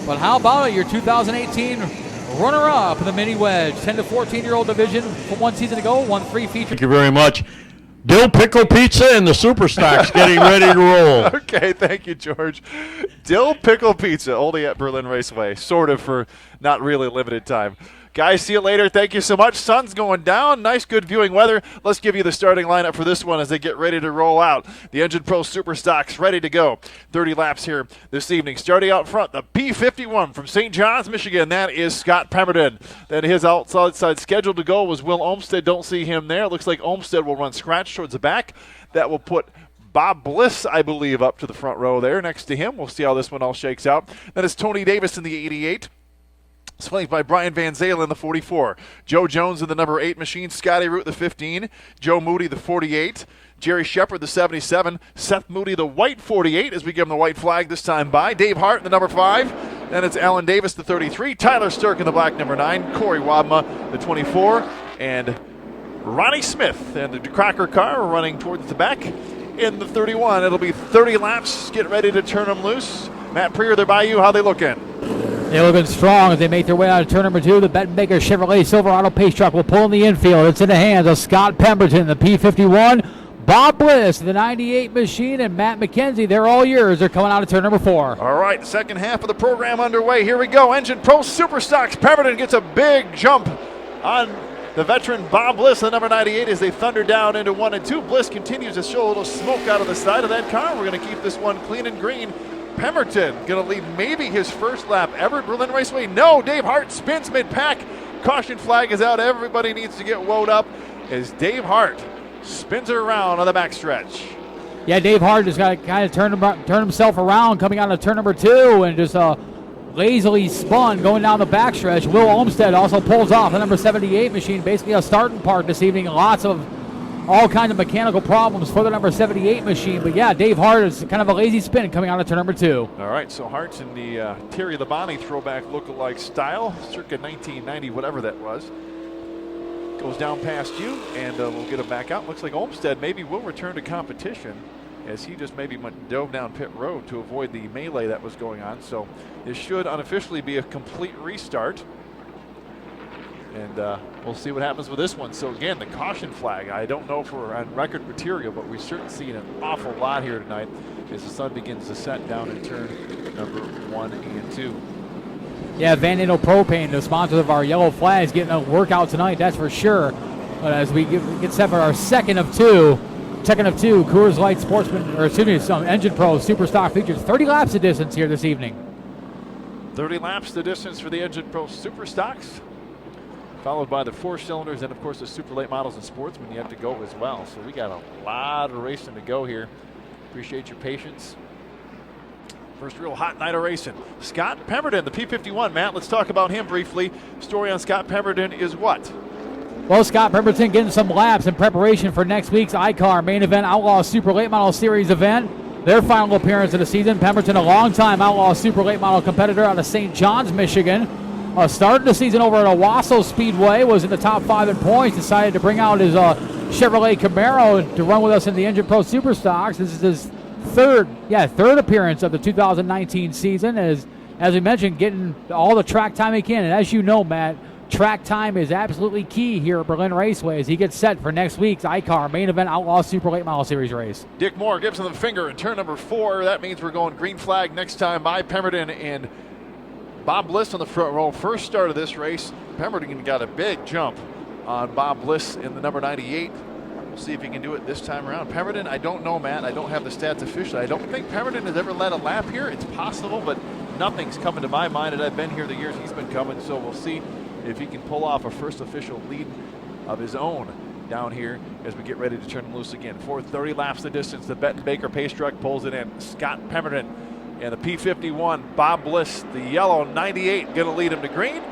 But how about it, your 2018 runner-up in the mini wedge, 10 to 14-year-old division from 1 season ago, won 3 features. Thank you very much. Dill Pickle Pizza and the Super Stocks getting ready to roll. Okay, thank you, George. Dill Pickle Pizza, only at Berlin Raceway, sort of for not really limited time. Guys, see you later. Thank you so much. Sun's going down. Nice, good viewing weather. Let's give you the starting lineup for this one as they get ready to roll out. The Engine Pro Super Stocks ready to go. 30 laps here this evening. Starting out front, the P51 from St. John's, Michigan. That is Scott Pemberton. Then his outside scheduled to go was Will Olmsted. Don't see him there. Looks like Olmsted will run scratch towards the back. That will put Bob Bliss, I believe, up to the front row there next to him. We'll see how this one all shakes out. Then it's Tony Davis in the 88. Flanked by Brian Van Zalen in the 44. Joe Jones in the number 8 machine. Scotty Root the 15. Joe Moody the 48. Jerry Shepard the 77. Seth Moody the white 48 as we give him the white flag this time by. Dave Hart in the number 5. Then it's Alan Davis the 33. Tyler Stirk in the black number 9. Corey Wadma the 24. And Ronnie Smith and the Crocker car running towards the back in the 31. It'll be 30 laps. Get ready to turn them loose. Matt Preer, they're by you. How they looking? They're looking strong as they make their way out of turn number 2. The Bettenbaker Chevrolet Silverado pace truck will pull in the infield. It's in the hands of Scott Pemberton, the P51. Bob Bliss, the 98 machine, and Matt McKenzie. They're all yours. They're coming out of turn number 4. All right, second half of the program underway. Here we go. Engine Pro Super Stocks. Pemberton gets a big jump on the veteran Bob Bliss, the number 98, as they thunder down into 1 and 2. Bliss continues to show a little smoke out of the side of that car. We're going to keep this one clean and green. Pemberton going to lead maybe his first lap ever at Berlin Raceway. No, Dave Hart spins mid-pack. Caution flag is out. Everybody needs to get woed up as Dave Hart spins it around on the backstretch. Yeah, Dave Hart just got to kind of turn himself around coming out of turn number 2 and just lazily spun going down the backstretch. Will Olmstead also pulls off the number 78 machine, basically a starting part this evening. Lots of all kinds of mechanical problems for the number 78 machine. But yeah, Dave Hart is kind of a lazy spin coming out of turn number 2. All right, so Hart's in the Terry Labonte throwback look-alike style, circa 1990, whatever that was. Goes down past you, and we'll get him back out. Looks like Olmstead maybe will return to competition, as he just maybe dove down pit road to avoid the melee that was going on. So this should unofficially be a complete restart. And we'll see what happens with this one. So again, the caution flag, I don't know if we're on record material, but we've certainly seen an awful lot here tonight as the sun begins to set down in turn number 1 and 2. Yeah, Van Andel Propane, the sponsors of our yellow flags, getting a workout tonight, that's for sure. But as we get set for our second of two, Coors Light Sportsman, or excuse me, some Engine Pro Super Stock features 30 laps of distance here this evening. 30 laps the distance for the Engine Pro Super Stocks, followed by the 4 cylinders and of course the super late models and Sportsman yet to go as well. So we got a lot of racing to go here. Appreciate your patience. First real hot night of racing. Scott Pemberton, the P51. Matt, let's talk about him briefly. Story on Scott Pemberton is what? Well, Scott Pemberton getting some laps in preparation for next week's ICAR Main Event Outlaw Super Late Model Series event. Their final appearance of the season. Pemberton, a longtime Outlaw Super Late Model competitor out of St. John's, Michigan. Started the season over at Owasso Speedway, was in the top 5 in points, decided to bring out his Chevrolet Camaro to run with us in the Engine Pro Super Stocks. This is his third appearance of the 2019 season. As we mentioned, getting all the track time he can. And as you know, Matt, track time is absolutely key here at Berlin Raceway as he gets set for next week's ICAR Main Event Outlaw Super Late Model Series race. Dick Moore gives him the finger in turn number 4. That means we're going green flag next time by Pemberton and Bob Bliss on the front row. First start of this race, Pemberton got a big jump on Bob Bliss in the number 98. We'll see if he can do it this time around. Pemberton, I don't know, Matt. I don't have the stats officially. I don't think Pemberton has ever led a lap here. It's possible, but nothing's coming to my mind, and I've been here the years he's been coming, so we'll see if he can pull off a first official lead of his own down here as we get ready to turn him loose again. 4:30 laps the distance. The Benton Baker pace truck pulls it in. Scott Pemberton and the P51, Bob Bliss, the yellow 98, going to lead him to green.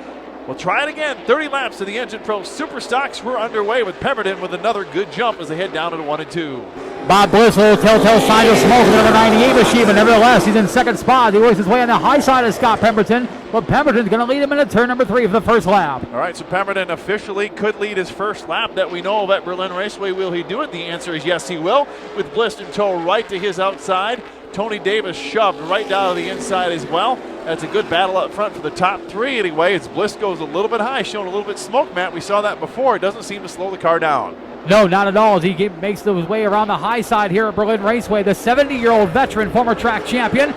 We'll try it again. 30 laps of the Engine Pro Super Stocks. We're underway with Pemberton with another good jump as they head down to 1 and 2. Bob Bliss, a little telltale sign of smoke with number 98 machine, but nevertheless, he's in second spot. He works his way on the high side of Scott Pemberton, but Pemberton's going to lead him into turn number 3 for the first lap. All right, so Pemberton officially could lead his first lap that we know of at Berlin Raceway. Will he do it? The answer is yes, he will, with Bliss in tow right to his outside. Tony Davis shoved right down to the inside as well. That's a good battle up front for the top 3 anyway, as Bliss goes a little bit high, showing a little bit smoke, Matt. We saw that before. It doesn't seem to slow the car down. No, not at all, as he makes his way around the high side here at Berlin Raceway. The 70-year-old veteran, former track champion,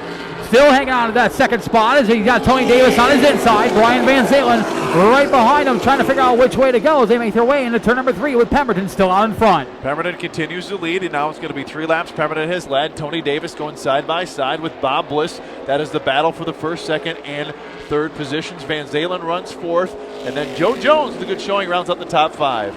still hanging on to that second spot as he's got Tony Davis on his inside. Brian Van Zalen right behind him, trying to figure out which way to go as they make their way into turn number 3 with Pemberton still out in front. Pemberton continues to lead, and now it's going to be 3 laps. Pemberton has led. Tony Davis going side by side with Bob Bliss. That is the battle for the first, second, and third positions. Van Zalen runs 4th, and then Joe Jones, the good showing, rounds up the top 5.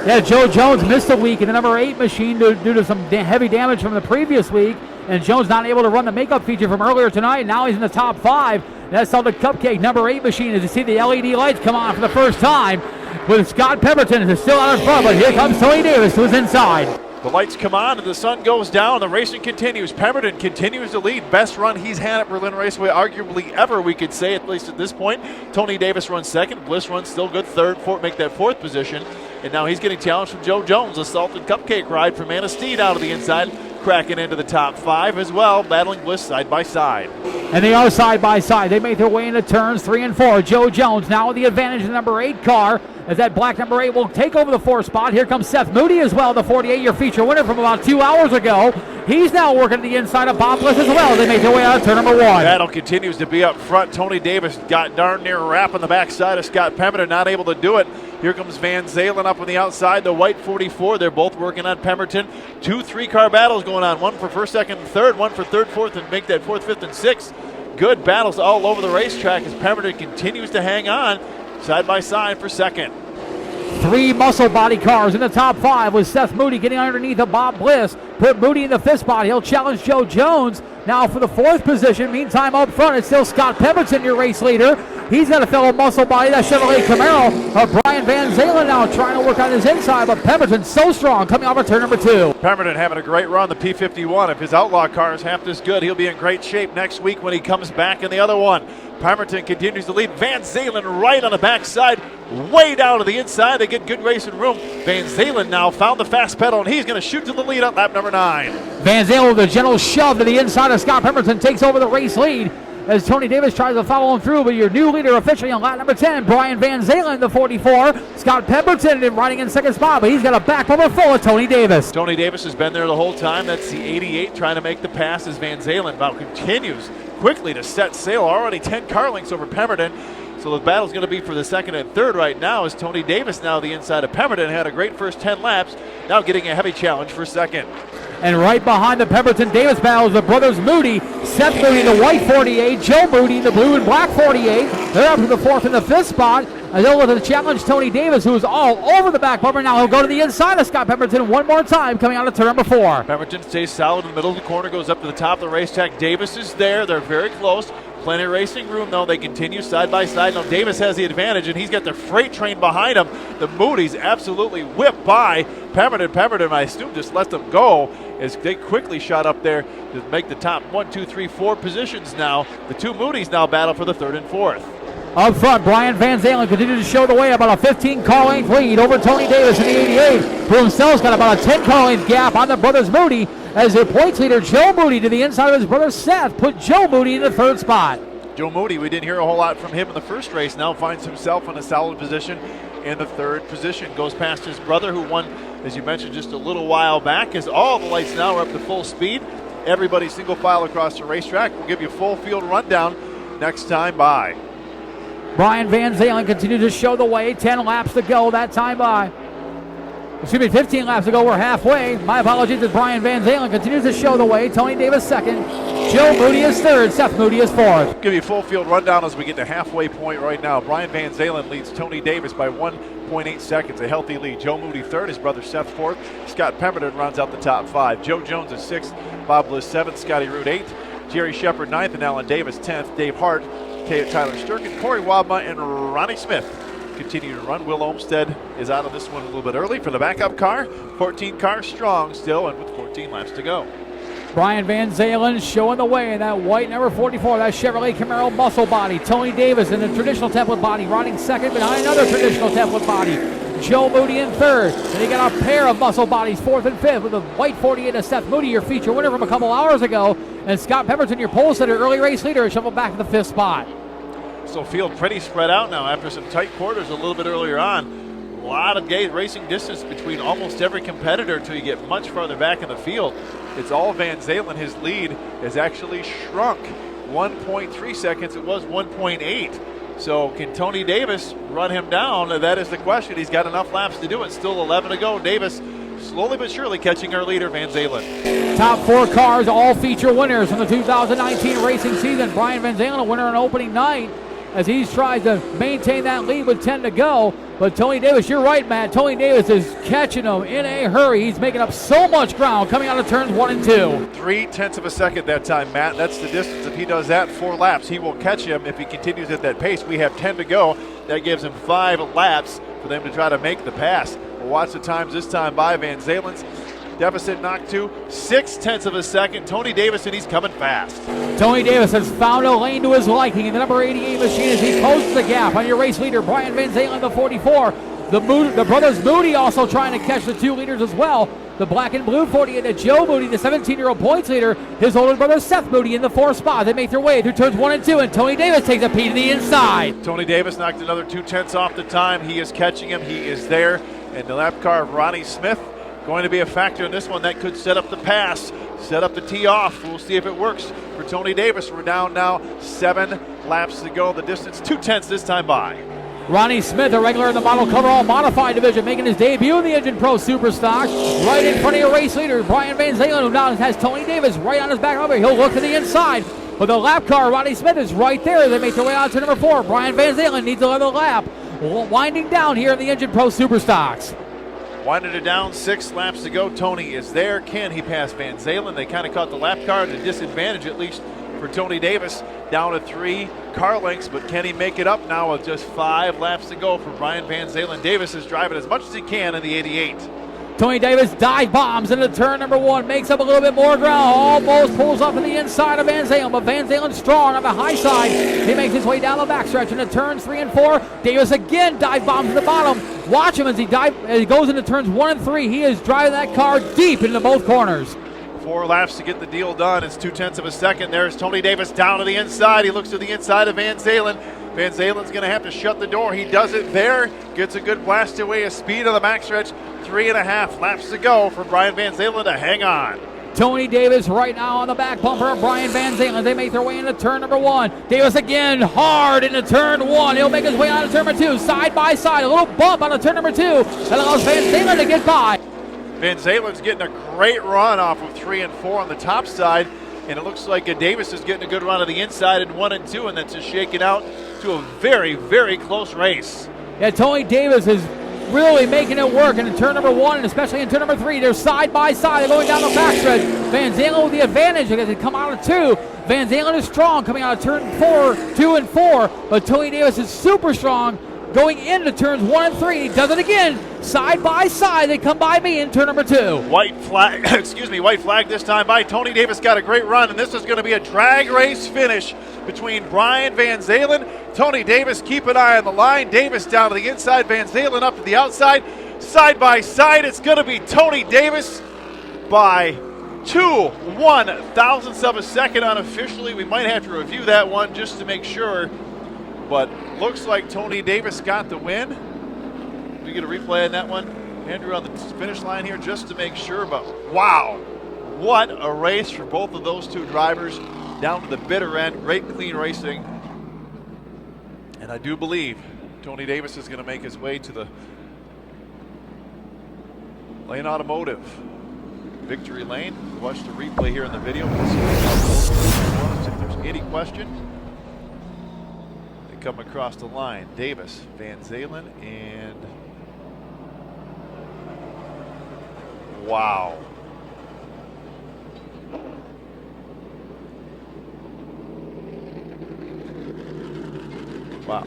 Yeah, Joe Jones missed a week in the number 8 machine due to some heavy damage from the previous week, and Jones not able to run the makeup feature from earlier tonight. Now he's in the top 5. That's all the Cupcake number 8 machine as you see the LED lights come on for the first time with Scott Pemberton is still out in front, but here comes Tony Davis to his inside. The lights come on and the sun goes down. The racing continues. Pemberton continues to lead. Best run he's had at Berlin Raceway arguably ever, we could say, at least at this point. Tony Davis runs 2nd. Bliss runs still good 3rd, make that 4th position. And now he's getting challenged from Joe Jones. A salted Cupcake ride from Manistee out of the inside, cracking into the top 5 as well, battling Bliss side by side. And they are side by side. They make their way into turns 3 and 4. Joe Jones now with the advantage of the number 8 car as that black number 8 will take over the 4th spot. Here comes Seth Moody as well, the 48-year feature winner from about 2 hours ago. He's now working the inside of Bob Bliss as well. They make their way out of turn number 1. Battle continues to be up front. Tony Davis got darn near wrapping the backside of Scott Pemberton, not able to do it. Here comes Van Zalen up on the outside, the white 44. They're both working on Pemberton. 2 3-car battles going on, one for 1st, 2nd, and 3rd, one for 3rd, 4th, and make that 4th, 5th, and 6th. Good battles all over the racetrack as Pemberton continues to hang on side by side for 2nd. Three muscle body cars in the top 5 with Seth Moody getting underneath of Bob Bliss. Put Moody in the 5th spot. He'll challenge Joe Jones now for the 4th position. Meantime, up front, it's still Scott Pemberton, your race leader. He's got a fellow muscle body, that Chevrolet Camaro. Brian Van Zalen now trying to work on his inside, but Pemberton's so strong coming off of turn number 2. Pemberton having a great run, the P51. If his Outlaw car is half this good, he'll be in great shape next week when he comes back in the other one. Pemberton continues to lead. Van Zalen right on the backside, way down to the inside. They get good racing room. Van Zalen now found the fast pedal, and he's going to shoot to the lead on lap number 9. Van Zalen with a gentle shove to the inside of Scott Pemberton takes over the race lead as Tony Davis tries to follow him through, but your new leader officially on lap number 10, Brian Van Zalen, the 44. Scott Pemberton riding in 2nd spot, but he's got a back bumper full of Tony Davis. Tony Davis has been there the whole time. That's the 88 trying to make the pass as Van Zalen now continues quickly to set sail. Already 10 car lengths over Pemberton. So the battle's going to be for the 2nd and 3rd right now as Tony Davis now the inside of Pemberton. Had a great first 10 laps, now getting a heavy challenge for 2nd. And right behind the Pemberton-Davis battle is the brothers Moody. Seth Moody in the white 48, Joe Moody in the blue and black 48. They're up to the 4th and the 5th spot. And they'll look to challenge Tony Davis, who is all over the back bumper. Now he'll go to the inside of Scott Pemberton one more time, coming out of turn number 4. Pemberton stays solid in the middle of the corner, goes up to the top of the racetrack. Davis is there. They're very close. Plenty of racing room, though. They continue side by side. Now Davis has the advantage, and he's got the freight train behind him. The Moody's absolutely whipped by Pemberton. Pemberton, I assume, just let them go as they quickly shot up there to make the top 1, 2, 3, 4 positions now. The two Moody's now battle for the 3rd and 4th. Up front, Brian Van Zalen continues to show the way, about a 15-car length lead over Tony Davis in the 88, who himself's got about a 10-car length gap on the brothers Moody, as their points leader Joe Moody to the inside of his brother Seth put Joe Moody in the 3rd spot. Joe Moody, we didn't hear a whole lot from him in the first race, now finds himself in a solid position in the 3rd position. Goes past his brother, who won, as you mentioned, just a little while back, as all the lights now are up to full speed. Everybody single file across the racetrack. We'll give you a full field rundown next time by. Brian Van Zalen continues to show the way. 10 laps to go that time by. 15 laps to go. We're halfway. My apologies as Brian Van Zalen continues to show the way. Tony Davis 2nd. Joe Moody is 3rd. Seth Moody is 4th. Give you a full field rundown as we get to halfway point right now. Brian Van Zalen leads Tony Davis by 1.8 seconds. A healthy lead. Joe Moody 3rd. His brother Seth 4th. Scott Pemberton rounds out the top 5. Joe Jones is 6th. Bob Bliss 7th. Scotty Root 8th. Jerry Shepard 9th. And Alan Davis 10th. Dave Hart, Tyler Sturkin, Corey Wadma, and Ronnie Smith continue to run. Will Olmstead is out of this one a little bit early for the backup car. 14 cars strong still, and with 14 laps to go. Brian Van Zalen showing the way in that white number 44, that Chevrolet Camaro muscle body. Tony Davis in the traditional template body, riding 2nd behind another traditional template body. Joe Moody in 3rd. And you got a pair of muscle bodies, 4th and 5th, with the white 48 of Seth Moody, your feature winner from a couple hours ago. And Scott Pemberton, your pole sitter, early race leader, shoveled back to the 5th spot. So field pretty spread out now after some tight quarters a little bit earlier on. A lot of racing distance between almost every competitor until you get much farther back in the field. It's all Van Zalen. His lead has actually shrunk 1.3 seconds. It was 1.8. So can Tony Davis run him down? That is the question. He's got enough laps to do it. Still 11 to go. Davis slowly but surely catching our leader, Van Zalen. Top 4 cars, all feature winners from the 2019 racing season. Brian Van Zalen, a winner on opening night, as he's tried to maintain that lead with 10 to go. But Tony Davis, you're right, Matt. Tony Davis is catching him in a hurry. He's making up so much ground coming out of turns 1 and 2. 0.3 of a second that time, Matt. That's the distance. If he does that 4 laps, he will catch him if he continues at that pace. We have 10 to go. That gives him 5 laps for them to try to make the pass. We'll watch the times this time by Van Zalen's. Deficit knocked to 0.6 of a second. Tony Davis, and he's coming fast. Tony Davis has found a lane to his liking in the number 88 machine as he closes the gap on your race leader, Brian Van Zalen, the 44. The brothers Moody also trying to catch the 2 leaders as well. The black and blue 48 of Joe Moody, the 17-year-old points leader. His older brother Seth Moody in the 4th spot. They make their way through turns 1 and 2, and Tony Davis takes a peek to the inside. Tony Davis knocked another 0.2 off the time. He is catching him. He is there. And the lap car of Ronnie Smith going to be a factor in this one. That could set up the pass, set up the tee off. We'll see if it works for Tony Davis. We're down now 7 laps to go. The distance 0.2 this time by. Ronnie Smith, a regular in the model coverall modified division, making his debut in the Engine Pro Superstock. Right in front of your race leader, Brian Van Zalen, who now has Tony Davis right on his back rubber. He'll look to the inside. But the lap car, Ronnie Smith, is right there. They make their way out to number 4. Brian Van Zalen needs another lap. winding down here in the Engine Pro Superstocks. Winding it down, 6 laps to go. Tony is there. Can he pass Van Zalen? They kind of caught the lap car at a disadvantage, at least for Tony Davis. Down to 3 car lengths, but can he make it up now with just 5 laps to go for Brian Van Zalen? Davis is driving as much as he can in the 88. Tony Davis dive bombs into turn number 1, makes up a little bit more ground, almost pulls up to the inside of Van Zalen, but Van Zalen's strong on the high side. He makes his way down the backstretch into turns 3 and 4. Davis again dive bombs to the bottom. Watch him as he goes into turns 1 and 3. He is driving that car deep into both corners. 4 laps to get the deal done. It's 0.2 of a second. There's Tony Davis down to the inside. He looks to the inside of Van Zalen. Van Zalen's going to have to shut the door. He does it there. Gets a good blast away of speed on the backstretch. 3.5 laps to go for Brian Van Zalen to hang on. Tony Davis right now on the back bumper of Brian Van Zalen. They make their way into turn number 1. Davis again hard into turn 1. He'll make his way out of turn number 2. Side by side. A little bump on turn number 2. That allows Van Zalen to get by. Van Zalen's getting a great run off of 3 and 4 on the top side. And it looks like Davis is getting a good run on the inside in 1 and 2. And that's just shaking out to a very, very close race. Yeah, Tony Davis is really making it work in turn number 1 and especially in turn number 3. They're side by side. They're going down the backstretch. Van Zalen with the advantage because they come out of 2. Van Zalen is strong coming out of turn 2 and 4. But Tony Davis is super strong going into turns 1 and 3. He does it again. Side by side. They come by me in turn number 2. White flag, white flag this time by Tony Davis. Got a great run, and this is going to be a drag race finish between Brian Van Zalen. Tony Davis, keep an eye on the line. Davis down to the inside, Van Zalen up to the outside. Side by side, it's going to be Tony Davis by 2/1,000ths of a second unofficially. We might have to review that one just to make sure. But looks like Tony Davis got the win. We get a replay on that one. Andrew on the finish line here just to make sure. But wow, what a race for both of those two drivers down to the bitter end. Great clean racing. And I do believe Tony Davis is going to make his way to the Lane Automotive victory lane. Watch the replay here in the video. If there's any question, they come across the line. Davis, Van Zalen, and wow. Wow.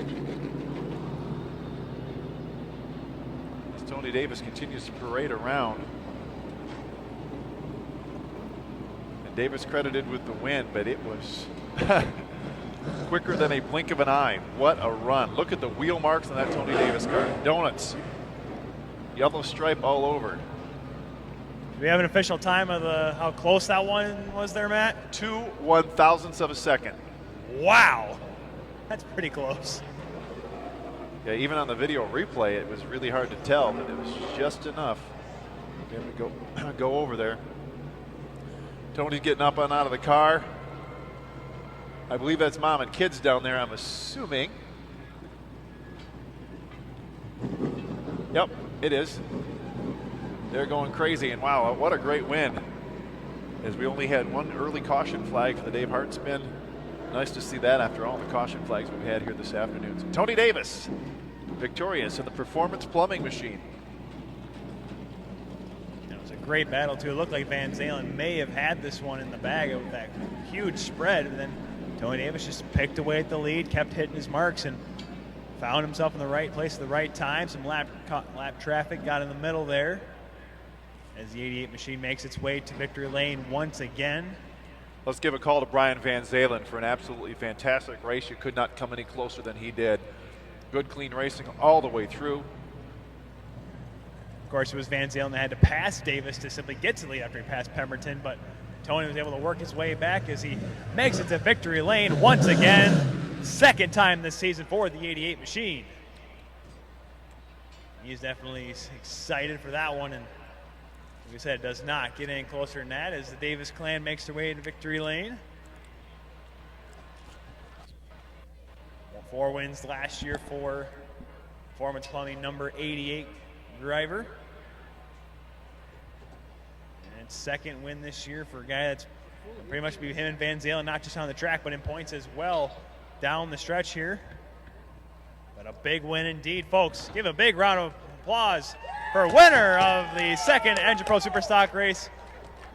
As Tony Davis continues to parade around. And Davis credited with the win, but it was quicker than a blink of an eye. What a run. Look at the wheel marks on that Tony Davis car. Donuts. Yellow stripe all over. Do we have an official time of how close that one was there, Matt? 2/1,000ths of a second. Wow. That's pretty close. Yeah, even on the video replay, it was really hard to tell, but it was just enough. There we go over there. Tony's getting up and out of the car. I believe that's mom and kids down there, I'm assuming. Yep, it is. They're going crazy, and wow, what a great win. As we only had one early caution flag for the Dave Hart spin. Nice to see that after all the caution flags we've had here this afternoon. So Tony Davis, victorious in the Performance Plumbing Machine. It was a great battle, too. It looked like Van Zalen may have had this one in the bag with that huge spread, and then Tony Davis just picked away at the lead, kept hitting his marks, and found himself in the right place at the right time. Some lap traffic got in the middle there as the 88 machine makes its way to victory lane once again. Let's give a call to Brian Van Zalen for an absolutely fantastic race. You could not come any closer than he did. Good, clean racing all the way through. Of course, it was Van Zalen that had to pass Davis to simply get to the lead after he passed Pemberton, but Tony was able to work his way back as he makes it to victory lane once again. Second time this season for the 88 machine. He's definitely excited for that one, and like we said, it does not get any closer than that as the Davis clan makes their way into victory lane. 4 wins last year for Performance Plumbing number 88 driver. And second win this year for a guy that's pretty much be him and Van Zalen, not just on the track, but in points as well down the stretch here. But a big win indeed, folks. Give a big round of applause for winner of the second Engine Pro Superstock race,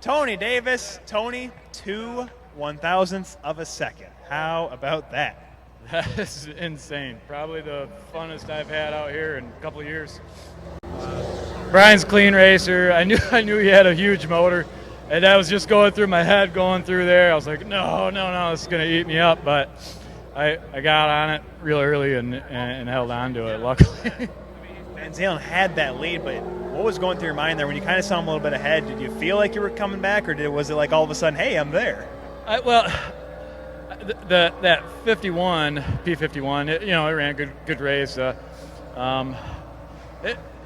Tony Davis. Tony, 2 1,000ths of a second. How about that? That is insane. Probably the funnest I've had out here in a couple of years. Brian's clean racer. I knew he had a huge motor, and that was just going through my head going through there. I was like, no, this is going to eat me up. But I got on it real early and held on to it, luckily. Van Zalen had that lead, but what was going through your mind there when you kind of saw him a little bit ahead? Did you feel like you were coming back, or was it like all of a sudden, hey, I'm there? That 51 P51, it ran good race. It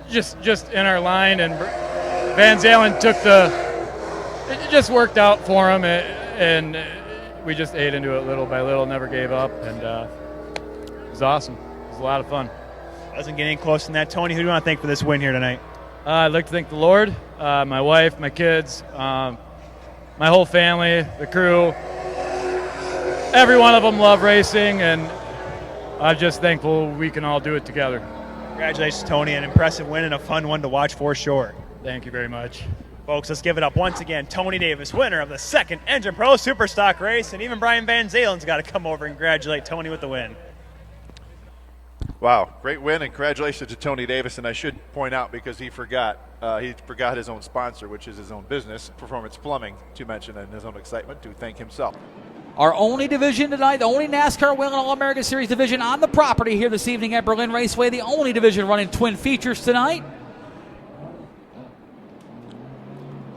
just in our line, and Van Zalen it just worked out for him, and we just ate into it little by little, never gave up, and it was awesome. It was a lot of fun. Doesn't get any closer than that. Tony, who do you want to thank for this win here tonight? I'd like to thank the Lord, my wife, my kids, my whole family, the crew. Every one of them love racing, and I'm just thankful we can all do it together. Congratulations, Tony. An impressive win and a fun one to watch for sure. Thank you very much. Folks, let's give it up once again. Tony Davis, winner of the second Engine Pro Superstock race, and even Brian Van Zalen's got to come over and congratulate Tony with the win. Wow, great win, and congratulations to Tony Davis. And I should point out, because he forgot his own sponsor, which is his own business, Performance Plumbing, to mention in his own excitement, to thank himself. Our only division tonight, the only NASCAR Whelen All-American Series division on the property here this evening at Berlin Raceway, the only division running twin features tonight.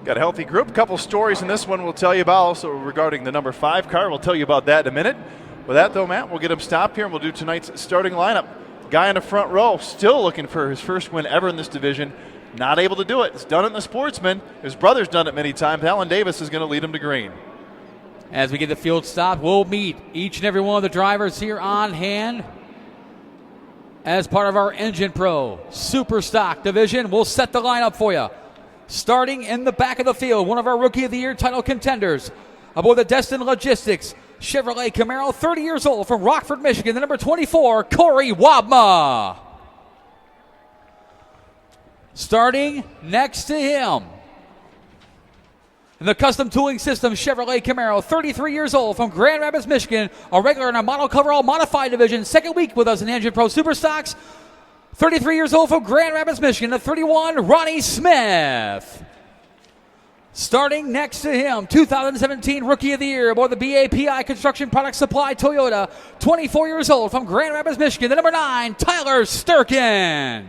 Got a healthy group. A couple stories in this one we'll tell you about, also regarding the number 5 car. We'll tell you about that in a minute. With that, though, Matt, we'll get him stopped here, and we'll do tonight's starting lineup. Guy in the front row, still looking for his first win ever in this division. Not able to do it. He's done it in the Sportsman. His brother's done it many times. Alan Davis is going to lead him to green. As we get the field stopped, we'll meet each and every one of the drivers here on hand as part of our Engine Pro Superstock division. We'll set the lineup for you. Starting in the back of the field, one of our Rookie of the Year title contenders aboard the Destin Logistics Chevrolet Camaro, 30 years old, from Rockford, Michigan, the number 24, Corey Wabma. Starting next to him, in the Custom Tooling System Chevrolet Camaro, 33 years old, from Grand Rapids, Michigan, a regular in our Model Coverall Modified division, second week with us in Engine Pro Superstocks. 33 years old, from Grand Rapids, Michigan, the 31, Ronnie Smith. Starting next to him, 2017 Rookie of the Year aboard the BAPI Construction Product Supply Toyota, 24 years old, from Grand Rapids, Michigan, the number 9, Tyler Sturkin.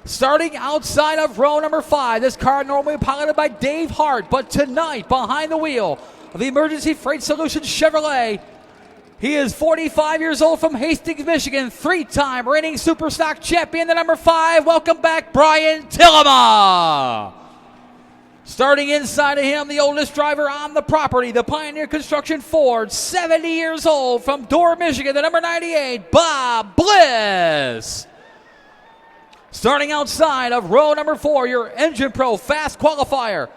Starting outside of row number 5, this car normally piloted by Dave Hart, but tonight behind the wheel of the Emergency Freight Solutions Chevrolet, he is 45 years old, from Hastings, Michigan, 3-time reigning Superstock champion, the number 5. Welcome back, Brian Tillema. Starting inside of him, the oldest driver on the property, the Pioneer Construction Ford, 70 years old, from Dorr, Michigan, the number 98, Bob Bliss. Starting outside of row number 4, your Engine Pro Fast Qualifier.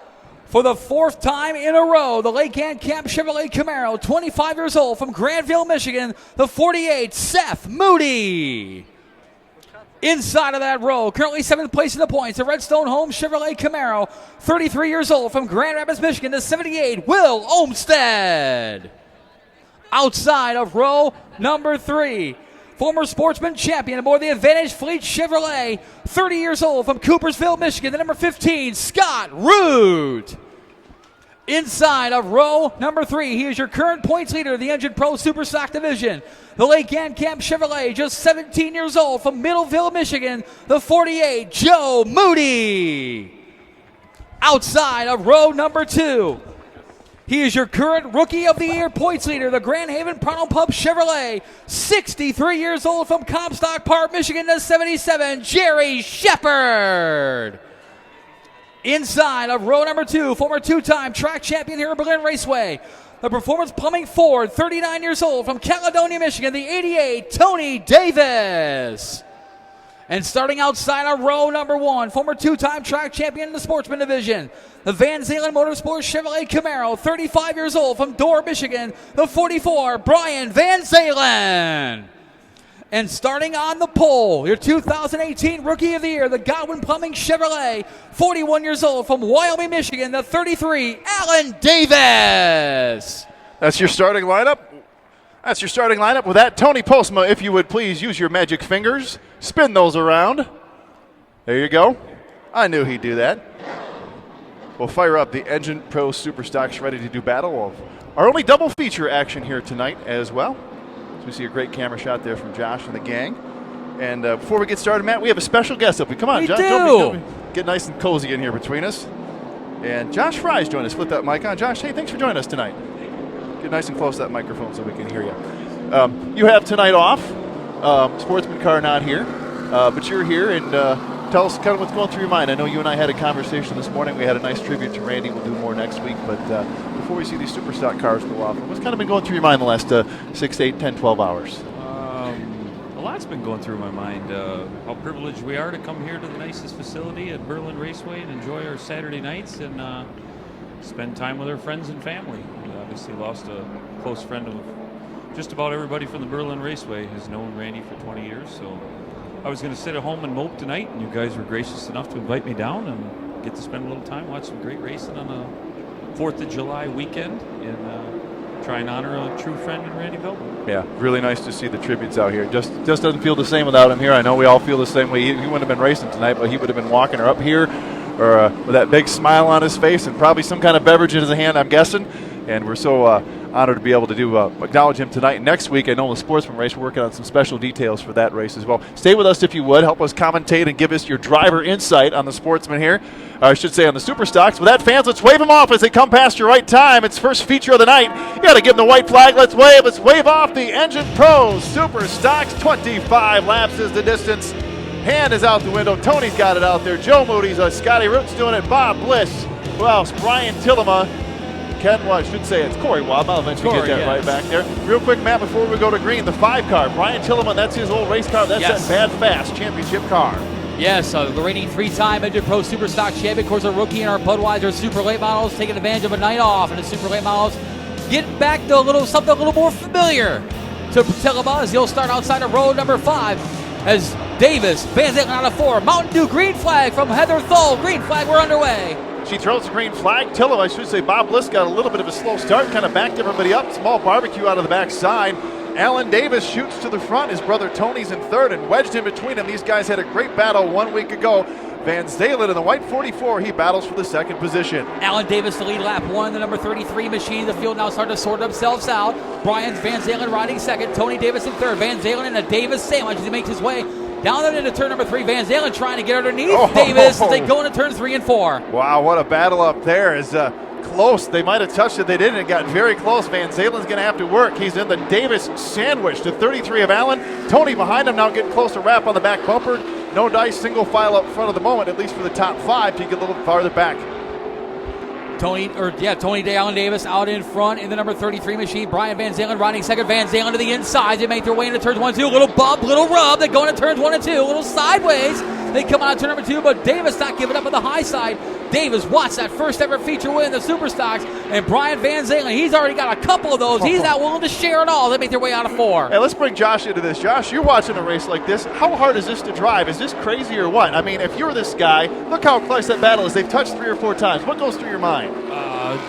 For the 4th time in a row, the Lake Ann Camp Chevrolet Camaro, 25 years old, from Granville, Michigan, the 48, Seth Moody. Inside of that row, currently 7th place in the points, the Redstone Home Chevrolet Camaro, 33 years old, from Grand Rapids, Michigan, the 78, Will Olmstead. Outside of row number 3, former Sportsman champion aboard the Advantage Fleet Chevrolet, 30 years old, from Coopersville, Michigan, the number 15, Scott Root. Inside of row number 3, he is your current points leader of the Engine Pro Superstock division. The Lake Ann Camp Chevrolet, just 17 years old, from Middleville, Michigan, the 48, Joe Moody. Outside of row number 2, he is your current Rookie of the Year points leader, the Grand Haven Pronto Pub Chevrolet, 63 years old, from Comstock Park, Michigan, the 77, Jerry Shepard. Inside of row number 2, former 2-time track champion here at Berlin Raceway, the Performance Plumbing Ford, 39 years old, from Caledonia, Michigan, the 88, Tony Davis. And starting outside of row number 1, former 2-time track champion in the Sportsman division, the Van Zalen Motorsports Chevrolet Camaro, 35 years old, from Dorr, Michigan, the 44, Brian Van Zalen. And starting on the pole, your 2018 Rookie of the Year, the Godwin Plumbing Chevrolet, 41 years old from Wyoming, Michigan, the 33, Alan Davis. That's your starting lineup. With that, Tony Postma, if you would please use your magic fingers. Spin those around. There you go. I knew he'd do that. We'll fire up the Engine Pro Super Stocks ready to do battle of our only double feature action here tonight as well. So we see a great camera shot there from Josh and the gang. And before we get started, Matt, we have a special guest up here. Come on, Josh. Don't be, get nice and cozy in here between us. And Josh Fry's joined us. Flip that mic on. Josh, hey, thanks for joining us tonight. Get nice and close to that microphone so we can hear you. You have tonight off. Sportsman car not here. But you're here, and tell us kind of what's going through your mind. I know you and I had a conversation this morning. We had a nice tribute to Randy. We'll do more next week. But before we see these super stock cars go off, what's kind of been going through your mind the last 6, 8, 10, 12 hours? A lot's been going through my mind. How privileged we are to come here to the nicest facility at Berlin Raceway and enjoy our Saturday nights and spend time with our friends and family. We obviously lost a close friend of just about everybody from the Berlin Raceway has known Randy for 20 years. So I was going to sit at home and mope tonight, and you guys were gracious enough to invite me down and get to spend a little time, watch some great racing on a 4th of July weekend, and try and honor a true friend in Randy Veltman. Yeah, really nice to see the tributes out here. Just doesn't feel the same without him here. I know we all feel the same way. He wouldn't have been racing tonight, but he would have been walking her up here or with that big smile on his face and probably some kind of beverage in his hand, I'm guessing. And we're so honored to be able to acknowledge him tonight. Next week, I know the Sportsman race, we're working on some special details for that race as well. Stay with us if you would. Help us commentate and give us your driver insight on the Sportsman here. Or I should say on the Super Stocks. With that, fans, let's wave them off as they come past your right time. It's first feature of the night. You got to give them the white flag. Let's wave. Let's wave off the Engine Pros Super Stocks. 25 laps is the distance. Hand is out the window. Tony's got it out there. Joe Moody's, Scotty Roots doing it. Bob Bliss. Who else? Brian Tillema. I should say it's Corey Watt. I'll eventually get that right back there. Real quick, Matt, before we go to green, the 5 car. Brian Tillema, that's his old race car. That's that Bad Fast championship car. Yes, the reigning 3-time Engine Pro Super Stock champion, of course, a rookie in our Budweiser Super Late Models, taking advantage of a night off in the Super Late Models. Getting back to something a little more familiar to Tillema as he'll start outside of row number 5 as Davis, Van Zalen out of 4. Mountain Dew green flag from Heather Thole. Green flag, we're underway. She throws the green flag. Tillema, I should say, Bob Bliss got a little bit of a slow start, kind of backed everybody up. Small barbecue out of the backside. Alan Davis shoots to the front. His brother Tony's in third and wedged in between them. These guys had a great battle 1 week ago. Van Zalen in the white 44, he battles for the second position. Alan Davis to lead lap 1, the number 33 machine. The field now starting to sort themselves out. Brian's Van Zalen riding second. Tony Davis in third. Van Zalen in a Davis sandwich as he makes his way down into turn number 3. Van Zalen trying to get underneath Davis as they go into turns 3 and 4. Wow, what a battle up there. Is close. They might have touched it. They didn't. It got very close. Van Zalen's going to have to work. He's in the Davis sandwich to 33 of Allen. Tony behind him now getting close to wrap on the back bumper. No dice, single file up front of the moment, at least for the top 5 to get a little farther back. Tony Alan Davis out in front in the number 33 machine. Brian Van Zalen riding second. Van Zalen to the inside. They make their way into turns 1 and 2. Little bump, little rub. They go into turns 1 and 2. A little sideways. They come out of turn number 2, but Davis not giving up on the high side. Davis wants that first ever feature win in the Super Stocks. And Brian Van Zalen, he's already got a couple of those. He's not willing to share it all. They make their way out of 4. Hey, let's bring Josh into this. Josh, you're watching a race like this. How hard is this to drive? Is this crazy or what? I mean, if you're this guy, look how close that battle is. They've touched 3 or 4 times. What goes through your mind?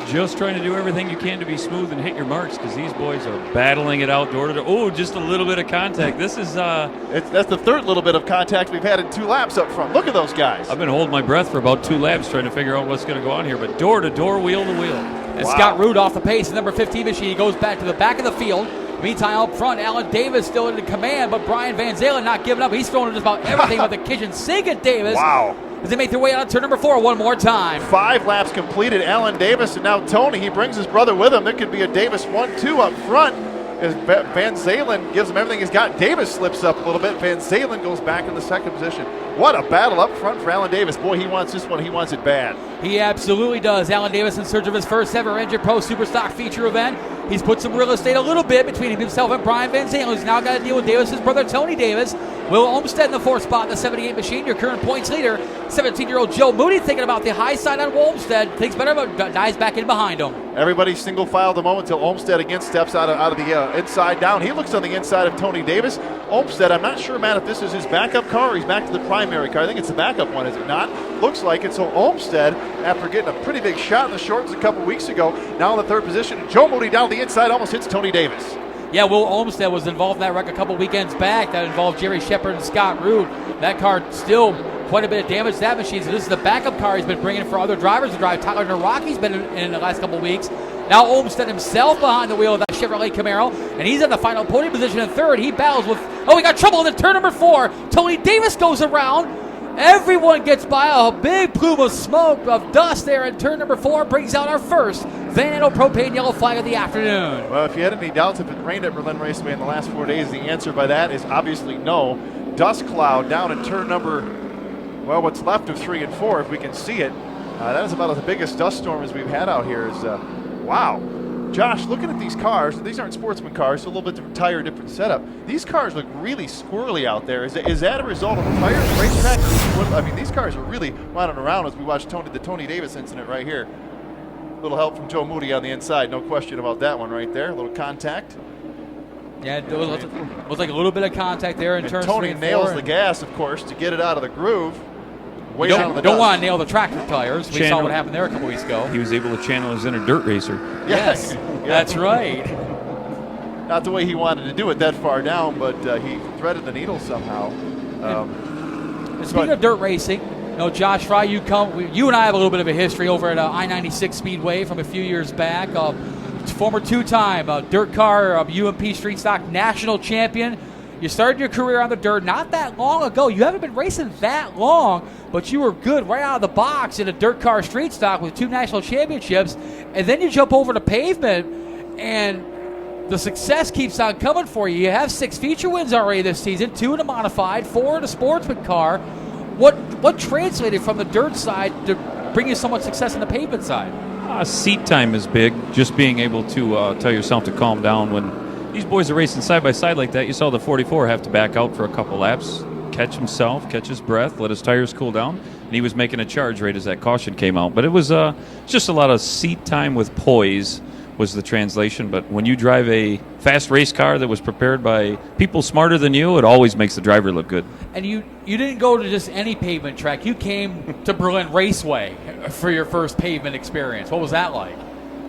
Just trying to do everything you can to be smooth and hit your marks because these boys are battling it out door to door. Oh, just a little bit of contact. This is that's the third little bit of contact we've had in 2 laps up front. Look at those guys. I've been holding my breath for about 2 laps trying to figure out what's going to go on here, but door to door, wheel to wheel. And Scott Root off the pace, the number 15 machine. He goes back to the back of the field. Meantime, up front, Alan Davis still in command, but Brian Van Zalen not giving up. He's throwing just about everything with the kitchen sink at Davis. Wow. As they make their way out of turn number 4 one more time. 5 laps completed. Alan Davis and now Tony. He brings his brother with him. There could be a Davis 1-2 up front. As Van Zalen gives him everything he's got. Davis slips up a little bit. Van Zalen goes back in the second position. What a battle up front for Alan Davis. Boy, he wants this one. He wants it bad. He absolutely does. Alan Davis in search of his first ever Engine Pro Super Stock feature event. He's put some real estate a little bit between himself and Brian Van Zalen, who's now got to deal with Davis's brother Tony Davis. Will Olmstead in the 4th spot in the 78 machine, your current points leader. 17-year-old Joe Moody thinking about the high side on Olmstead. Thinks better, but dives back in behind him. Everybody single file at the moment until Olmstead again steps out of the inside down. He looks on the inside of Tony Davis. Olmstead, I'm not sure, Matt, if this is his backup car or he's back to the primary car. I think it's the backup one, is it not? Looks like it. So Olmstead, after getting a pretty big shot in the shorts a couple weeks ago, now in the third position. Joe Moody down the inside almost hits Tony Davis. Yeah, Will Olmstead was involved in that wreck a couple weekends back. That involved Jerry Shepard and Scott Root. That car still quite a bit of damage to that machine. So this is the backup car he's been bringing for other drivers to drive. Tyler Nowacki's been in the last couple of weeks. Now Olmstead himself behind the wheel of that Chevrolet Camaro, and he's in the final podium position in third. He battles with, we got trouble in the turn number 4. Tony Davis goes around. Everyone gets by. A big plume of smoke, of dust there in turn number 4 brings out our first Van Andel propane yellow flag of the afternoon. Well, if you had any doubts if it rained at Berlin Raceway in the last 4 days, the answer by that is obviously no. Dust cloud down in turn number, what's left of 3 and 4, if we can see it. That is about the biggest dust storm as we've had out here. Wow. Josh, looking at these cars, these aren't sportsman cars, so a little bit different tire, different setup. These cars look really squirrely out there. Is that a result of the tires, the racetrack? I mean, these cars are really running around as we watch the Tony Davis incident right here. A little help from Joe Moody on the inside, no question about that one right there. A little contact. Yeah, it was like a little bit of contact there in turn 3 and 4. Tony nails the gas, of course, to get it out of the groove. You don't want to nail the tractor tires. We saw what happened there a couple weeks ago. He was able to channel his inner dirt racer. Yes, that's right. Not the way he wanted to do it that far down, but he threaded the needle somehow. Speaking of dirt racing, Josh Fry, you and I have a little bit of a history over at I-96 Speedway from a few years back. Former 2-time dirt car UMP Street Stock national champion. You started your career on the dirt not that long ago. You haven't been racing that long, but you were good right out of the box in a dirt car street stock with 2 national championships. And then you jump over to pavement, and the success keeps on coming for you. You have 6 feature wins already this season, 2 in a modified, 4 in a sportsman car. What translated from the dirt side to bring you so much success on the pavement side? Seat time is big. Just being able to tell yourself to calm down when these boys are racing side by side like that. You saw the 44 have to back out for a couple laps, catch his breath, let his tires cool down, and he was making a charge right as that caution came out. But it was just a lot of seat time with poise was the translation. But when you drive a fast race car that was prepared by people smarter than you, it always makes the driver look good. And you didn't go to just any pavement track. You came to Berlin Raceway for your first pavement experience. What was that like?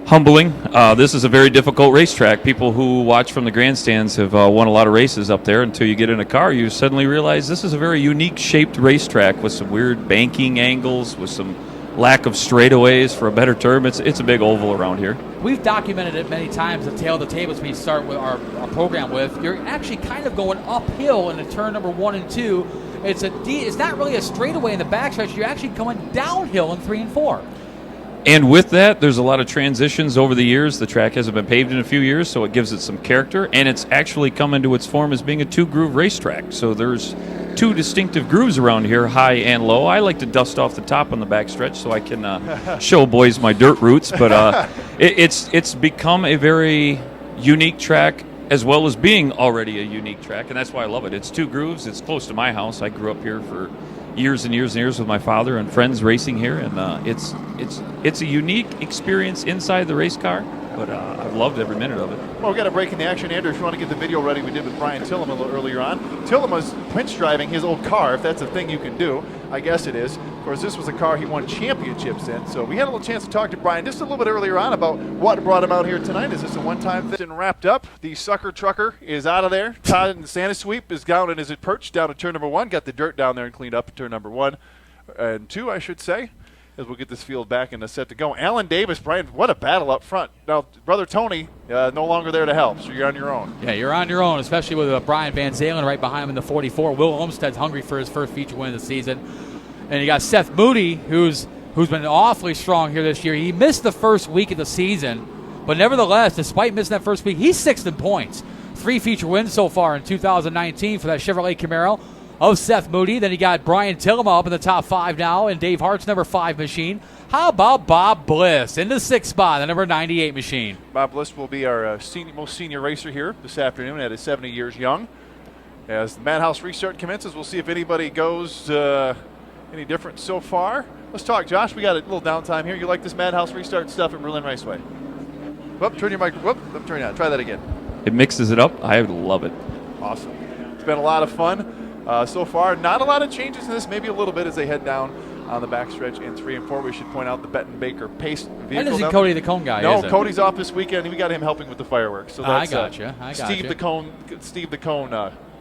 Humbling. This is a very difficult racetrack. People who watch from the grandstands have won a lot of races up there. Until you get in a car, you suddenly realize this is a very unique shaped racetrack with some weird banking angles, with some lack of straightaways, for a better term. It's a big oval around here. We've documented it many times. The tail of the tape as we start with our program with. You're actually kind of going uphill in the turn number 1 and 2. It's not really a straightaway in the backstretch. You're actually going downhill in 3 and 4. And with that, there's a lot of transitions over the years. The track hasn't been paved in a few years, so it gives it some character. And it's actually come into its form as being a 2-groove racetrack. So there's 2 distinctive grooves around here, high and low. I like to dust off the top on the backstretch so I can show boys my dirt roots. But it's become a very unique track, as well as being already a unique track. And that's why I love it. It's 2 grooves. It's close to my house. I grew up here for years and years and years with my father and friends racing here, and it's a unique experience inside the race car, but I've loved every minute of it. Well, we've got a break in the action. Andrew, if you want to get the video ready, we did with Brian Tillum a little earlier on. Tillum was pinch driving his old car, if that's a thing you can do. I guess it is. Of course, this was a car he won championships in, so we had a little chance to talk to Brian just a little bit earlier on about what brought him out here tonight. Is this a one-time thing? Wrapped up. The sucker trucker is out of there. Todd and Santa Sweep is down and is it perched down at turn number 1. Got the dirt down there and cleaned up at turn number 1 and 2, I should say, as we'll get this field back and set to go. Alan Davis, Brian, what a battle up front. Now, Brother Tony, no longer there to help, so you're on your own. Yeah, you're on your own, especially with Brian Van Zalen right behind him in the 44. Will Olmstead's hungry for his first feature win of the season. And you got Seth Moody, who's been awfully strong here this year. He missed the first week of the season, but nevertheless, despite missing that first week, he's 6th in points. 3 feature wins so far in 2019 for that Chevrolet Camaro of Seth Moody. Then you got Brian Tillum up in the top 5 now, and Dave Hart's number 5 machine. How about Bob Bliss in the 6th spot, the number 98 machine? Bob Bliss will be our most senior racer here this afternoon at his 70 years young. As the Madhouse restart commences, we'll see if anybody goes any different so far. Let's talk, Josh. We got a little downtime here. You like this Madhouse restart stuff at Berlin Raceway? Whoop, turn your mic. Whoop, I'm turning on. Try that again. It mixes it up. I love it. Awesome. It's been a lot of fun so far. Not a lot of changes in this. Maybe a little bit as they head down on the backstretch in 3 and 4. We should point out the Benton Baker pace vehicle. That isn't Cody the Cone guy, No, is it? Cody's off this weekend. We got him helping with the fireworks. So that's, I gotcha. Steve the Cone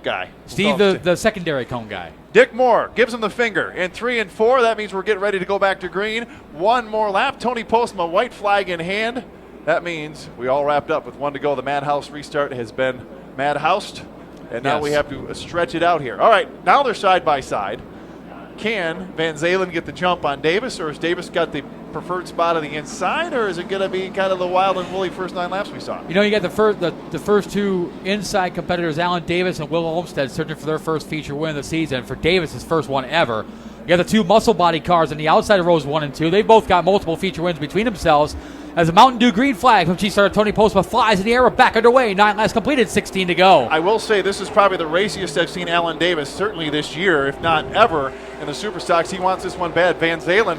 guy. Steve the secondary cone guy. Dick Moore gives him the finger in 3 and 4. That means we're getting ready to go back to green. One more lap. Tony Postma, white flag in hand. That means we all wrapped up with 1 to go. The Madhouse restart has been madhoused, and now we have to stretch it out here. All right, now they're side by side. Can Van Zalen get the jump on Davis, or has Davis got the preferred spot on the inside, or is it going to be kind of the wild and woolly first 9 laps we saw? You know, you got the first 2 inside competitors, Alan Davis and Will Olmstead, searching for their first feature win of the season. For Davis, his first one ever. You got the 2 muscle body cars on the outside of rows 1 and 2. They both got multiple feature wins between themselves. As a Mountain Dew green flag from Chief Starter Tony Postma flies in the air, we're back underway. 9 laps completed, 16 to go. I will say this is probably the raciest I've seen Alan Davis, certainly this year, if not ever, in the Super Stocks. He wants this one bad. Van Zalen,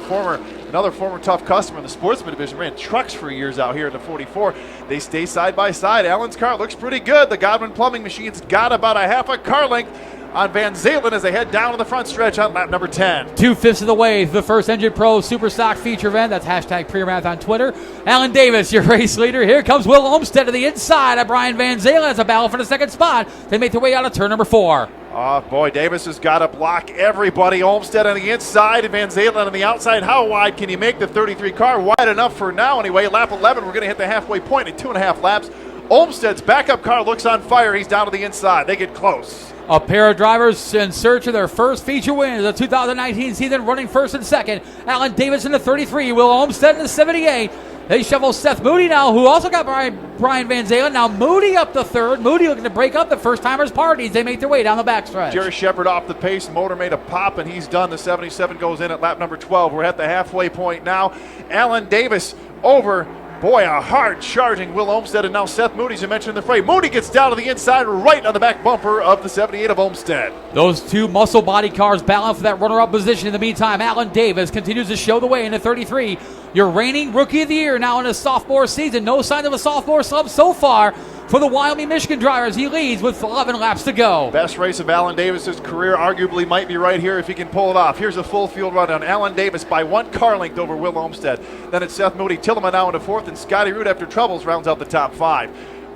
another former tough customer in the Sportsman division, ran trucks for years out here in the 44. They stay side by side. Alan's car looks pretty good. The Godwin Plumbing Machine's got about a half a car length on Van Zalen as they head down to the front stretch on lap number 10. 2/5 of the way through the first Engine Pro Super Stock feature event. That's hashtag Pre-Marathon on Twitter. Alan Davis, your race leader. Here comes Will Olmstead to the inside of Brian Van Zalen. It's a battle for the second spot. They make their way out of turn number 4. Oh, boy, Davis has got to block everybody. Olmstead on the inside and Van Zalen on the outside. How wide can he make the 33 car? Wide enough for now anyway. Lap 11, we're going to hit the halfway point in 2.5 laps. Olmstead's backup car looks on fire. He's down to the inside. They get close. A pair of drivers in search of their first feature win of the 2019 season, running first and second. Alan Davis in the 33, Will Olmstead in the 78. They shuffle Seth Moody now, who also got Brian Van Zalen. Now Moody up the third. Moody looking to break up the first-timers' parties. They make their way down the backstretch. Jerry Shepard off the pace. Motor made a pop, and he's done. The 77 goes in at lap number 12. We're at the halfway point now. Alan Davis over. Boy, a hard-charging Will Olmstead, and now Seth Moody's you mentioned in the fray. Moody gets down to the inside right on the back bumper of the 78 of Olmstead. Those 2 muscle body cars battling for that runner-up position. In the meantime, Alan Davis continues to show the way in the 33. Your reigning Rookie of the Year now in his sophomore season. No sign of a sophomore slump so far for the Wyoming, Michigan drivers. He leads with 11 laps to go. Best race of Alan Davis's career arguably might be right here if he can pull it off. Here's a full field run on Alan Davis by 1 car length over Will Olmstead. Then it's Seth Moody, Tillman now into 4th, and Scotty Root after troubles rounds out the top 5.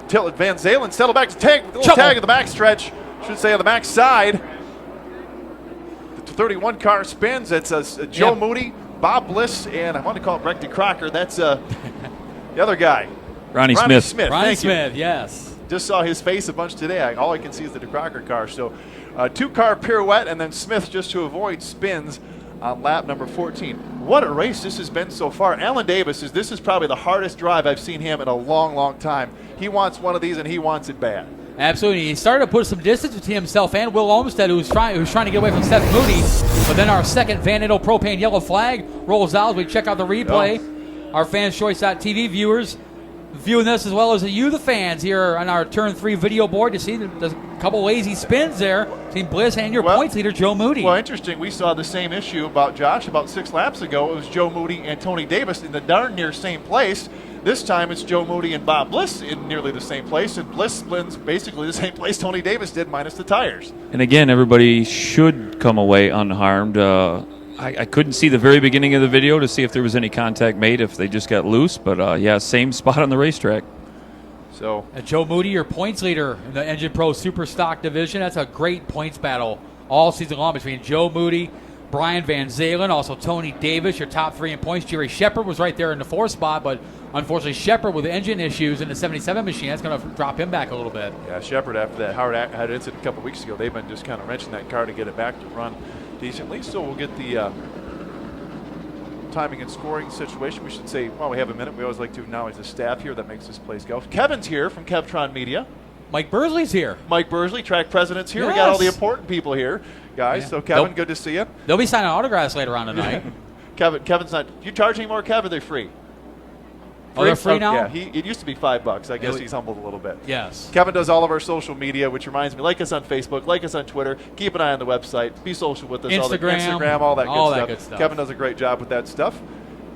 Van Zalen settle back to tag, tag at the backstretch. Should say on the back side. The 31 car spins. It's Joe Moody, Bob Bliss, and I want to call it Breck DeCrocker. That's the other guy. Ronnie Smith. Ronnie Smith, yes. Just saw his face a bunch today. All I can see is the DeCrocker car. So 2-car pirouette, and then Smith just to avoid spins on lap number 14. What a race this has been so far. Alan Davis, this is probably the hardest drive I've seen him in a long, long time. He wants one of these, and he wants it bad. Absolutely. He started to put some distance between himself and Will Olmstead, who's trying to get away from Seth Moody. But then our second Van Andel propane yellow flag rolls out as we check out the replay. Our FansChoice.tv viewers viewing this, as well as you, the fans, here on our Turn 3 video board. You see there's a couple lazy spins there between Bliss and your points leader, Joe Moody. Well, interesting. We saw the same issue about 6 laps ago. It was Joe Moody and Tony Davis in the darn near same place. This time it's Joe Moody and Bob Bliss in nearly the same place, and Bliss spins basically the same place Tony Davis did, minus the tires. And again, everybody should come away unharmed. I couldn't see the very beginning of the video to see if there was any contact made, if they just got loose. But, yeah, same spot on the racetrack. So Joe Moody, your points leader in the Engine Pro Super Stock division. That's a great points battle all season long between Joe Moody, Brian Van Zalen, also Tony Davis, your top 3 in points. Jerry Shepard was right there in the 4th spot, but unfortunately Shepard with engine issues in the 77 machine, that's going to drop him back a little bit. Yeah, Shepard, after that hard incident a couple weeks ago, they've been just kind of wrenching that car to get it back to run decently. So we'll get the timing and scoring situation. We should say, while we have a minute, we always like to acknowledge the staff here that makes this place go. Kevin's here from Kevtron Media. Mike Bursley's here. Mike Bursley, track president's here. Yes. We got all the important people here, guys. Yeah. So Kevin, good to see you. They'll be signing autographs later on tonight. Kevin's not. You charge any more, Kev, or they're free? Oh, they're free now? Yeah, it used to be $5. I guess he's humbled a little bit. Yes. Kevin does all of our social media, which reminds me, like us on Facebook, like us on Twitter, keep an eye on the website, be social with us, Instagram, all that good stuff. stuff. Kevin does a great job with that stuff.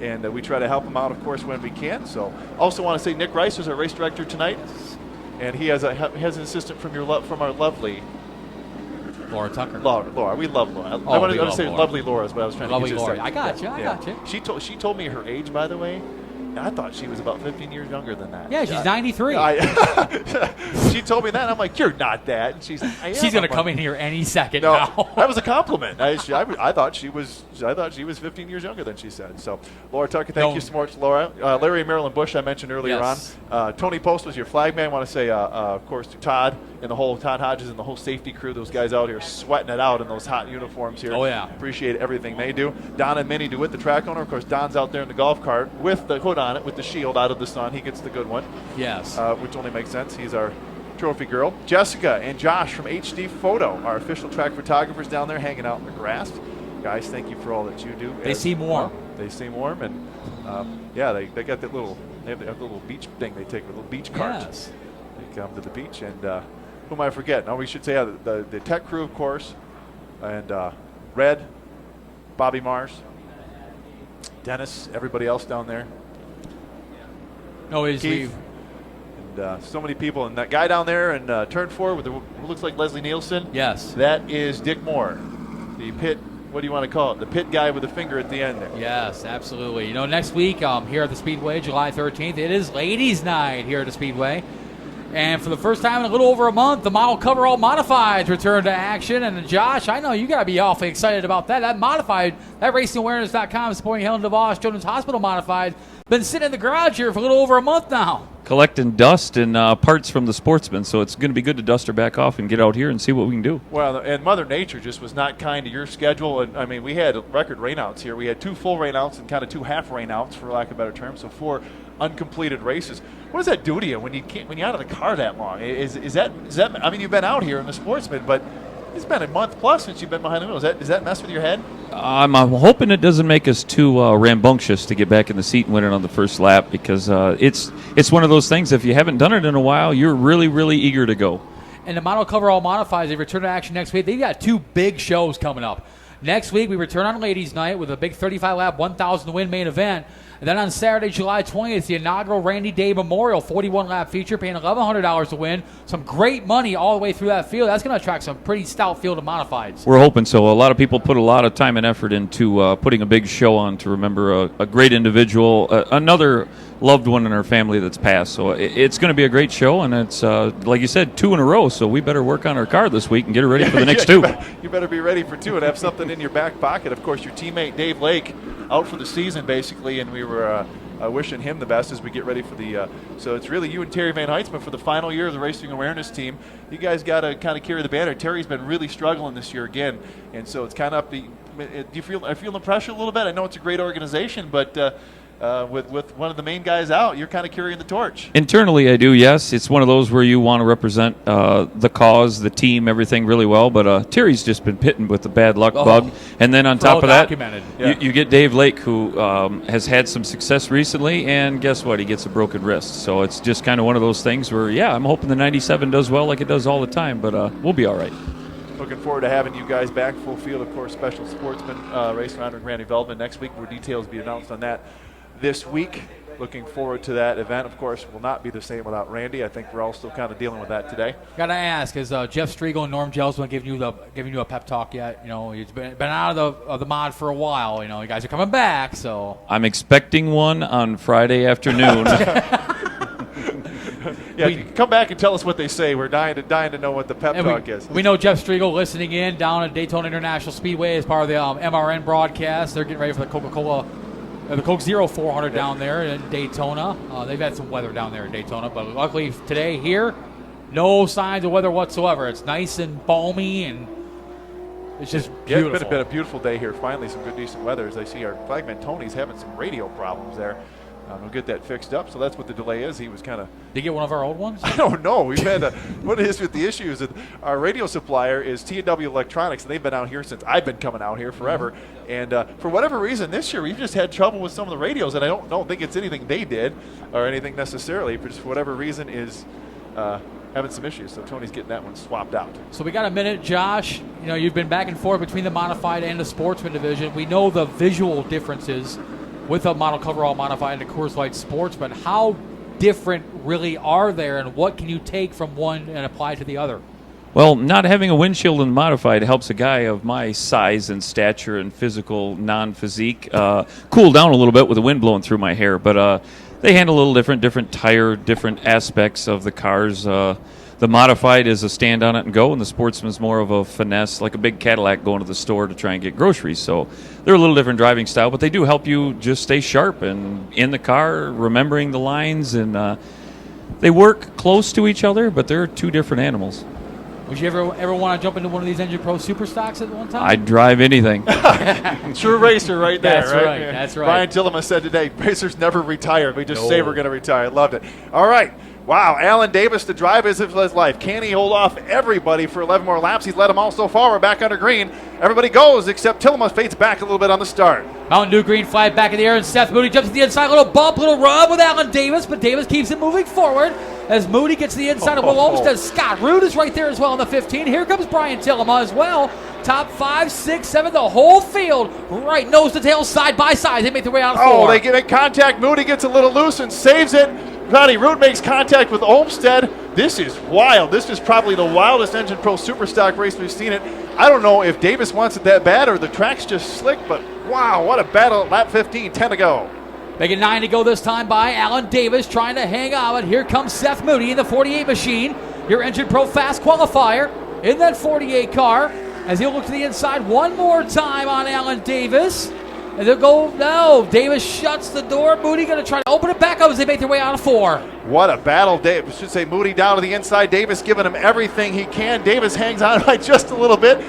and we try to help them out, of course, when we can. So also want to say Nick Rice is our race director tonight, and he has an assistant from our lovely Laura Tucker. Laura. We love Laura. Oh, I wanted to say Laura. Lovely Laura is what I was trying Lovely to get you Laura. to say. I got you. I got you. She told me her age, by the way. And I thought she was about 15 years younger than that. Yeah, she's 93. She told me that. And I'm like, you're not that. And she's going to come in here any second no, now. That was a compliment. I thought she was 15 years younger than she said. So, Laura Tucker, thank you so much, Laura. Larry and Marilyn Bush, I mentioned earlier on. Tony Post was your flag man. I want to say, of course, to Todd and Todd Hodges and the whole safety crew. Those guys out here sweating it out in those hot uniforms here. Oh, yeah. Appreciate everything they do. Don and Minnie DeWitt, the track owner. Of course, Don's out there in the golf cart with the hood on it, with the shield out of the sun. He gets the good one. Yes. Which only makes sense. He's our trophy girl. Jessica and Josh from HD Photo, our official track photographers down there hanging out in the grass. Guys, thank you for all that you do. They seem warm. They seem warm, and they got that little beach thing they take, a little beach cart. Yes. They come to the beach, and who am I forgetting? Oh, we should say the tech crew, of course, and Red, Bobby Mars, Dennis, everybody else down there. No, Keith, and so many people. And that guy down there in turn 4 with who looks like Leslie Nielsen. Yes. That is Dick Moore, the pit. What do you want to call it? The pit guy with the finger at the end there. Yes, absolutely. You know, next week here at the Speedway, July 13th, it is Ladies' Night here at the Speedway. And for the first time in a little over a month, the model coverall modifieds return to action. And Josh, I know you got to be awfully excited about that. That modified, that RacingAwareness.com supporting Helen DeVos Children's Hospital modified, been sitting in the garage here for a little over a month now. Collecting dust and parts from the Sportsman, so it's going to be good to dust her back off and get out here and see what we can do. Well, and Mother Nature just was not kind to your schedule. And I mean, we had record rainouts here. We had 2 full rainouts and kind of 2 half rainouts, for lack of a better term. So 4 uncompleted races. What does that do to you when you're out of the car that long? Is that? I mean, you've been out here in the Sportsman, but it's been a month plus since you've been behind the wheel. Does that mess with your head? I'm hoping it doesn't make us too rambunctious to get back in the seat and win it on the first lap, because it's one of those things. If you haven't done it in a while, you're really, really eager to go. And the model coverall modifies, they return to action next week. They've got 2 big shows coming up. Next week, we return on Ladies' Night with a big 35-lap, 1,000-win main event. And then on Saturday, July 20th, the inaugural Randy Day Memorial 41-lap feature, paying $1,100 to win. Some great money all the way through that field. That's going to attract some pretty stout field of modifieds. We're hoping so. A lot of people put a lot of time and effort into putting a big show on to remember a great individual, another loved one in our family that's passed. So it's going to be a great show, and it's, like you said, 2 in a row, so we better work on our car this week and get it ready for the next 2. You better be ready for 2 and have something in your back pocket. Of course, your teammate Dave Lake out for the season, basically, and we were wishing him the best as we get ready for the so it's really you and Terry Van Heitzman for the final year of the Racing Awareness team. You guys got to kind of carry the banner. Terry's been really struggling this year again, and so it's kind of up to do you feel the pressure a little bit? I know it's a great organization, but with one of the main guys out, you're kind of carrying the torch. Internally, I do, yes. It's one of those where you want to represent the cause, the team, everything really well. But Terry's just been bitten with the bad luck bug. And then on top of that, you get Dave Lake, who has had some success recently, and guess what? He gets a broken wrist. So it's just kind of one of those things where, yeah, I'm hoping the 97 does well like it does all the time, but we'll be all right. Looking forward to having you guys back full field. Of course, Special Sportsman race around with Randy Veldman next week. More details will be announced on that this week. Looking forward to that event. Of course, will not be the same without Randy. I think we're all still kind of dealing with that today. Got to ask, has Jeff Striegel and Norm Gelsman giving you a pep talk yet? You know, he's been out of the mod for a while. You know, you guys are coming back, so I'm expecting one on Friday afternoon. Yeah, come back and tell us what they say. We're dying to know what the pep talk is. We know Jeff Striegel listening in down at Daytona International Speedway as part of the MRN broadcast. They're getting ready for the Coca-Cola. The Coke Zero 400 down there in Daytona. They've had some weather down there in Daytona, but luckily today here, no signs of weather whatsoever. It's nice and balmy, and it's just beautiful. Yeah, it's been a beautiful day here. Finally, some good, decent weather. As I see our flagman Tony's having some radio problems there. We'll get that fixed up. So that's what the delay is. He was kind of. Did you get one of our old ones? I don't know. We've had what it is with the issue is that our radio supplier is T&W Electronics, and they've been out here since I've been coming out here forever. Mm-hmm. And for whatever reason, this year we've just had trouble with some of the radios, and I don't think it's anything they did or anything necessarily, but just for whatever reason is having some issues. So Tony's getting that one swapped out. So we got a minute, Josh. You know, you've been back and forth between the modified and the sportsman division. We know the visual differences with a model coverall modified into Coors Light Sports, but how different really are there, and what can you take from one and apply to the other? Well, not having a windshield in the modified helps a guy of my size and stature and physical non-physique cool down a little bit with the wind blowing through my hair. But they handle a little different tire, different aspects of the cars. The modified is a stand on it and go, and the Sportsman's more of a finesse, like a big Cadillac going to the store to try and get groceries. So they're a little different driving style, but they do help you just stay sharp and in the car, remembering the lines, and they work close to each other, but they're two different animals. Would you ever want to jump into one of these Engine Pro Super Stocks at one time? I'd drive anything. True racer right there. That's right. Yeah. That's right. Brian Tillema said today, racers never retire. We just say we're going to retire. I loved it. All right. Wow, Alan Davis to drive as if his life. Can he hold off everybody for 11 more laps? He's led them all so far. We're back under green. Everybody goes except Tillema fades back a little bit on the start. Mountain Dew green flag back in the air, and Seth Moody jumps to the inside. Little bump, little rub with Alan Davis, but Davis keeps it moving forward as Moody gets to the inside of Will Olmsted. Scott Root is right there as well in the 15. Here comes Brian Tillema as well. Top 5, 6, 7, the whole field right nose to tail, side by side. They make their way out of 4. Oh, they get in contact. Moody gets a little loose and saves it. Johnny Root makes contact with Olmsted. This is wild. This is probably the wildest Engine Pro Superstock race we've seen it. I don't know if Davis wants it that bad or the track's just slick, but wow, what a battle at lap 15, 10 to go. Making 9 to go this time by Alan Davis trying to hang on, but here comes Seth Moody in the 48 machine. Your Engine Pro Fast qualifier in that 48 car as he'll look to the inside one more time on Alan Davis. And they'll go, no, Davis shuts the door. Moody going to try to open it back up as they make their way out of 4. What a battle. Davis should say Moody down to the inside. Davis giving him everything he can. Davis hangs on by just a little bit.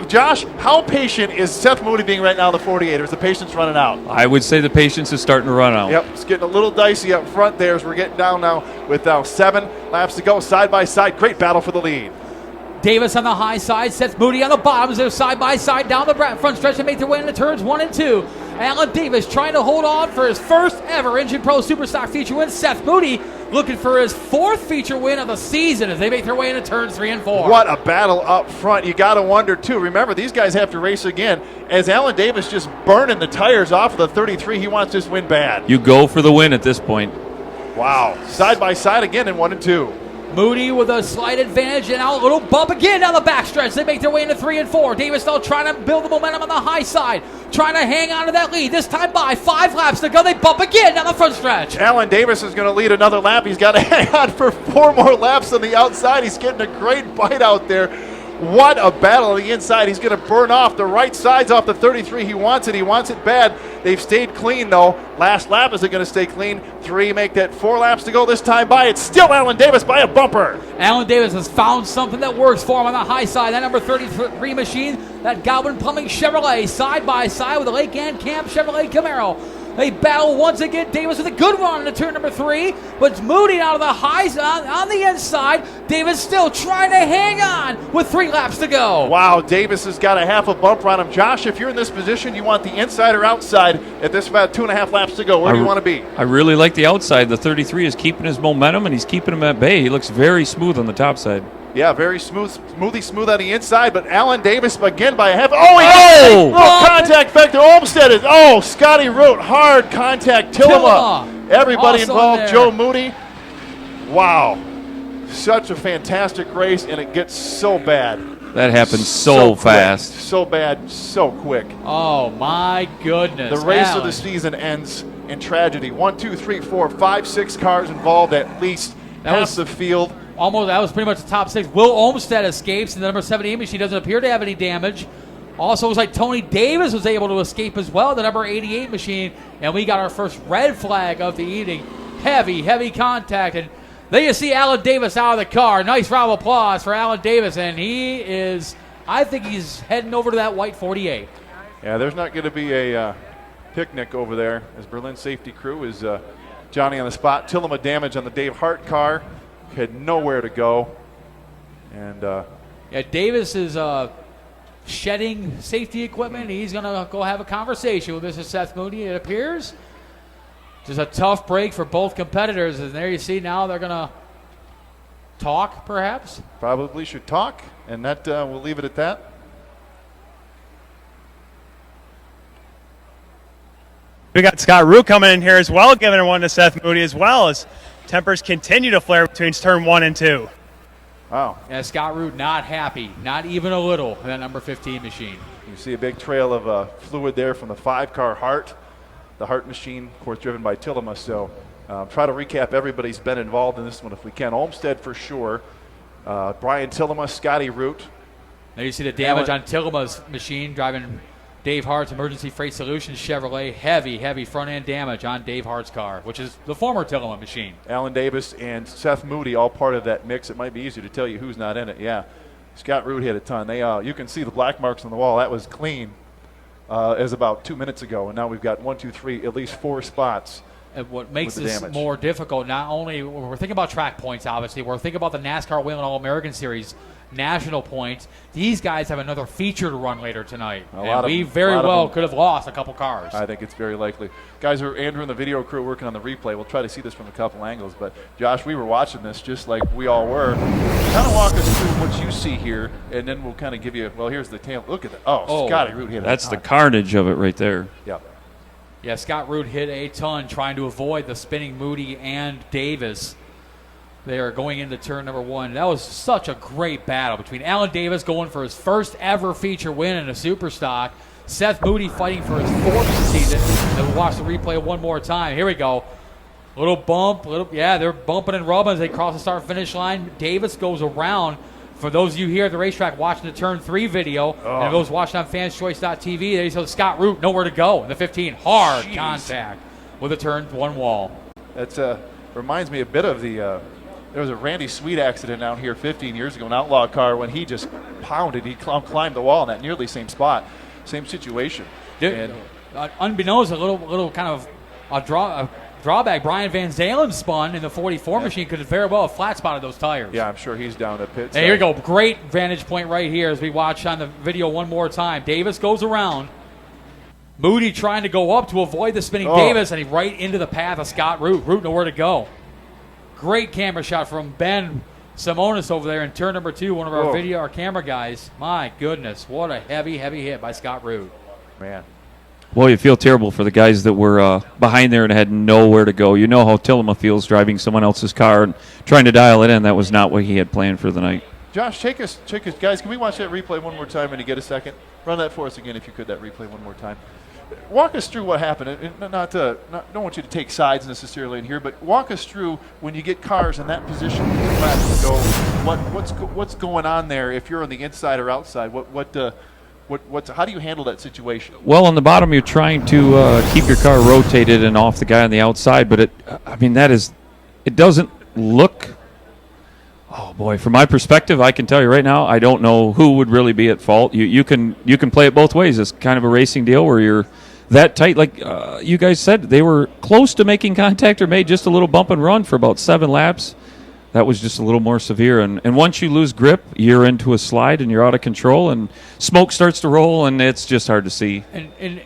Josh, how patient is Seth Moody being right now in the 48, or is the patience running out? I would say the patience is starting to run out. Yep, it's getting a little dicey up front there as we're getting down now with 7 laps to go, side by side. Great battle for the lead. Davis on the high side, Seth Moody on the bottom as they're side by side down the front stretch and make their way into turns 1 and 2. Alan Davis trying to hold on for his first ever Engine Pro Superstock feature win. Seth Moody looking for his 4th feature win of the season as they make their way into turns 3 and 4. What a battle up front. You got to wonder, too. Remember, these guys have to race again. As Alan Davis just burning the tires off of the 33, he wants this win bad. You go for the win at this point. Wow. Side by side again in 1 and 2. Moody with a slight advantage, and now a little bump again down the backstretch. They make their way into 3 and 4. Davis still trying to build the momentum on the high side, trying to hang on to that lead. This time by 5 laps to go. They bump again down the front stretch. Alan Davis is going to lead another lap. He's got to hang on for 4 more laps on the outside. He's getting a great bite out there. What a battle on the inside. He's going to burn off the right sides off the 33. He wants it. He wants it bad. They've stayed clean, though. Last lap, is it going to stay clean? 3, make that 4 laps to go this time by. It's still Alan Davis by a bumper. Alan Davis has found something that works for him on the high side. That number 33 machine, that Godwin Plumbing Chevrolet, side by side with the Lake Ann Camp Chevrolet Camaro. They battle once again. Davis with a good run into turn number 3, but it's Moody out of the highs on the inside. Davis still trying to hang on with 3 laps to go. Wow, Davis has got a half a bumper on him. Josh, if you're in this position, you want the inside or outside at this about 2.5 laps to go. Where do you want to be? I really like the outside. The 33 is keeping his momentum, and he's keeping him at bay. He looks very smooth on the top side. Yeah, very smooth on the inside, but Alan Davis again by a half. Oh, contact back to Olmsted. Scotty Root, hard contact. Tillema. Everybody also involved. there. Joe Moody. Wow. Such a fantastic race, and it gets so bad. That happens so fast. So bad, so quick. Oh, my goodness. The race Alan. of the season ends in tragedy. 1, 2, 3, 4, 5, 6 cars involved at least. Half the field. Almost, that was pretty much the top 6. Will Olmsted escapes, and the number 78 machine doesn't appear to have any damage. Also, it was like Tony Davis was able to escape as well, the number 88 machine, and we got our first red flag of the evening. Heavy contact, and there you see Alan Davis out of the car. Nice round of applause for Alan Davis, and I think he's heading over to that white 48. Yeah, there's not going to be a picnic over there as Berlin Safety Crew is Johnny on the spot. Tillema damage on the Dave Hart car. Had nowhere to go. And Davis is shedding safety equipment. He's going to go have a conversation with Mr. Seth Moody, it appears. Just a tough break for both competitors. And there you see now they're going to talk, perhaps. Probably should talk, and that we'll leave it at that. We got Scott Root coming in here as well, giving one to Seth Moody as well as tempers continue to flare between turn 1 and 2. Wow. Yeah, Scott Root not happy, not even a little, in that number 15 machine. You see a big trail of fluid there from the 5-car Hart. The Hart machine, of course, driven by Tillema. So try to recap everybody's been involved in this one if we can. Olmsted for sure. Brian Tillema, Scotty Root. Now you see the damage on Tillema's machine driving Dave Hart's Emergency Freight Solutions Chevrolet. Heavy front-end damage on Dave Hart's car, which is the former Tillema machine. Alan Davis and Seth Moody all part of that mix. It might be easier to tell you who's not in it. Yeah, Scott Root hit a ton. You can see the black marks on the wall. That was clean as about 2 minutes ago, and now we've got 1, 2, 3, at least 4 spots. And what makes this more difficult, not only we're thinking about track points, obviously, we're thinking about the NASCAR Whelen All-American Series national points. These guys have another feature to run later tonight. And we very well could have lost a couple cars. I think it's very likely. Guys, Andrew and the video crew working on the replay. We'll try to see this from a couple angles. But, Josh, we were watching this just like we all were. Kind of walk us through what you see here, and then we'll kind of give you, well, here's the tail. Look at that. Oh, Scotty Root hit it. That's the carnage of it right there. Yeah. Yeah, Scott Root hit a ton trying to avoid the spinning Moody and Davis. They are going into turn number 1. That was such a great battle between Alan Davis going for his first ever feature win in a super stock, Seth Moody fighting for his 4th season. And we'll watch the replay one more time. Here we go. Little bump. They're bumping and rubbing as they cross the start-finish line. Davis goes around. For those of you here at the racetrack watching the Turn 3 video, and those watching on fanschoice.tv, they saw Scott Root nowhere to go in the 15. Hard contact with a Turn 1 wall. That reminds me a bit of the there was a Randy Sweet accident down here 15 years ago, an outlaw car, when he just pounded. He climbed the wall in that nearly same spot, same situation. And unbeknownst, a little kind of a drawback. Brian Van Zalen spun in the 44 machine, could have very well have flat spotted those tires. Yeah, I'm sure he's down at pits. Hey, here we go. Great vantage point right here as we watch on the video one more time. Davis goes around. Moody trying to go up to avoid the spinning Davis, and he right into the path of Scott Root. Root nowhere to go. Great camera shot from Ben Simonis over there in turn number 2, one of our camera guys. My goodness, what a heavy hit by Scott Root. Man. Well, you feel terrible for the guys that were behind there and had nowhere to go. You know how Tillema feels driving someone else's car and trying to dial it in. That was not what he had planned for the night. Josh, take us, guys, can we watch that replay one more time when you get a second? Run that for us again if you could, that replay one more time. Walk us through what happened. Don't want you to take sides necessarily in here, but walk us through when you get cars in that position to go. What's going on there? If you're on the inside or outside, how do you handle that situation? Well, on the bottom, you're trying to keep your car rotated and off the guy on the outside, but it doesn't look. Oh boy! From my perspective, I can tell you right now, I don't know who would really be at fault. You can play it both ways. It's kind of a racing deal where you're that tight. Like you guys said, they were close to making contact or made just a little bump and run for about 7 laps. That was just a little more severe. And once you lose grip, you're into a slide and you're out of control, and smoke starts to roll, and it's just hard to see. And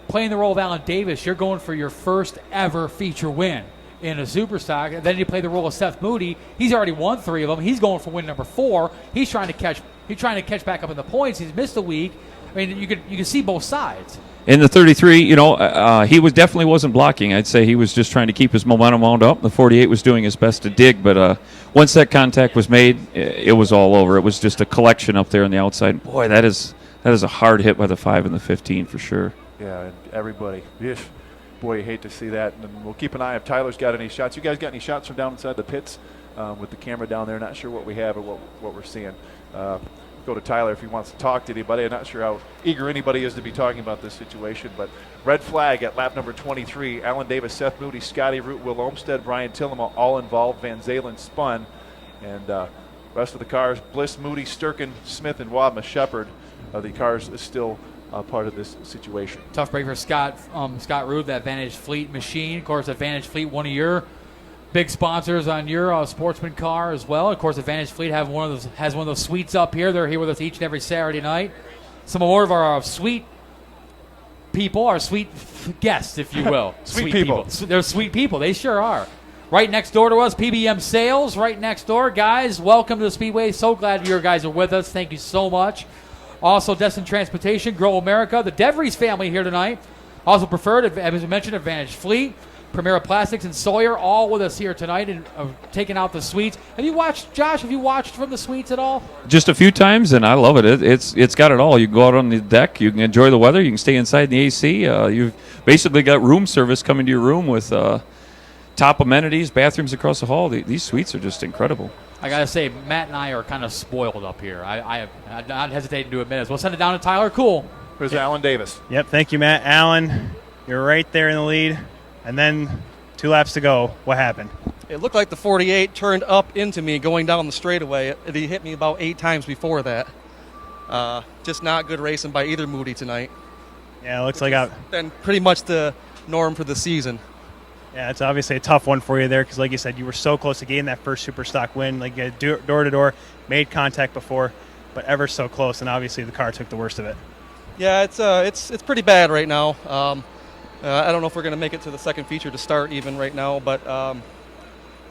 playing the role of Alan Davis, you're going for your first ever feature win in a super stock. And then you play the role of Seth Moody. He's already won 3 of them. He's going for win number 4. He's trying to catch back up in the points. He's missed a week. I mean, you can see both sides. In the 33, he definitely wasn't blocking. I'd say he was just trying to keep his momentum wound up. The 48 was doing his best to dig, but once that contact was made, it was all over. It was just a collection up there on the outside. Boy, that is a hard hit by the 5 and the 15 for sure. Yeah, and everybody. Boy, you hate to see that. And we'll keep an eye if Tyler's got any shots. You guys got any shots from down inside the pits with the camera down there? Not sure what we have or what we're seeing. Go to Tyler if he wants to talk to anybody. I'm not sure how eager anybody is to be talking about this situation, but red flag at lap number 23. Alan Davis, Seth Moody, Scotty Root, Will Olmsted, Brian Tillema all involved. Van Zalen spun, and rest of the cars, Bliss, Moody, Sturkin, Smith, and Wadma Shepard. The cars is still part of this situation. Tough break for Scott Root, that Vantage Fleet machine. Of course, Advantage Fleet, one of your big sponsors on your Sportsman car as well. Of course, Advantage Fleet has one of those suites up here. They're here with us each and every Saturday night. Some more of our sweet people, our sweet guests, if you will. Sweet people. They're sweet people. They sure are. Right next door to us, PBM Sales. Right next door, guys. Welcome to the Speedway. So glad you guys are with us. Thank you so much. Also, Destin Transportation, Grow America, the DeVries family here tonight. Also preferred, as we mentioned, Advantage Fleet, Primera Plastics, and Sawyer, all with us here tonight and taking out the suites. Have you watched, Josh? Have you watched from the suites at all? Just a few times, and I love it. It's got it all. You can go out on the deck. You can enjoy the weather. You can stay inside in the AC. You've basically got room service coming to your room with top amenities, bathrooms across the hall. These suites are just incredible. I got to say, Matt and I are kind of spoiled up here. I'm not hesitating to admit it. We'll send it down to Tyler. Cool. Here's Alan Davis. Yep, thank you, Matt. Alan, you're right there in the lead. And then 2 laps to go. What happened? It looked like the 48 turned up into me going down the straightaway. It hit me about 8 times before that. Just not good racing by either Moody tonight. Yeah, it looks like then pretty much the norm for the season. Yeah, it's obviously a tough one for you there because, like you said, you were so close to getting that first super stock win. Like door to door, made contact before, but ever so close, and obviously the car took the worst of it. Yeah, it's pretty bad right now. I don't know if we're going to make it to the second feature to start even right now, but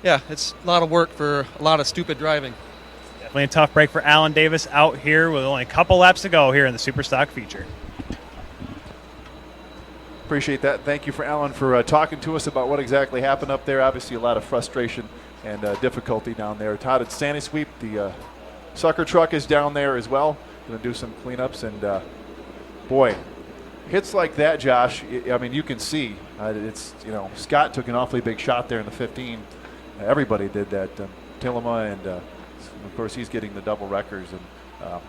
yeah, it's a lot of work for a lot of stupid driving. Definitely a tough break for Alan Davis out here with only a couple laps to go here in the super stock feature. Appreciate that. Thank you for Alan for talking to us about what exactly happened up there. Obviously a lot of frustration and difficulty down there. Todd at Sandy Sweep, the sucker truck is down there as well. Going to do some cleanups, and boy, hits like that, Josh, I mean, you can see it's, Scott took an awfully big shot there in the 15. Everybody did that. Tillema, and of course he's getting the double wreckers. And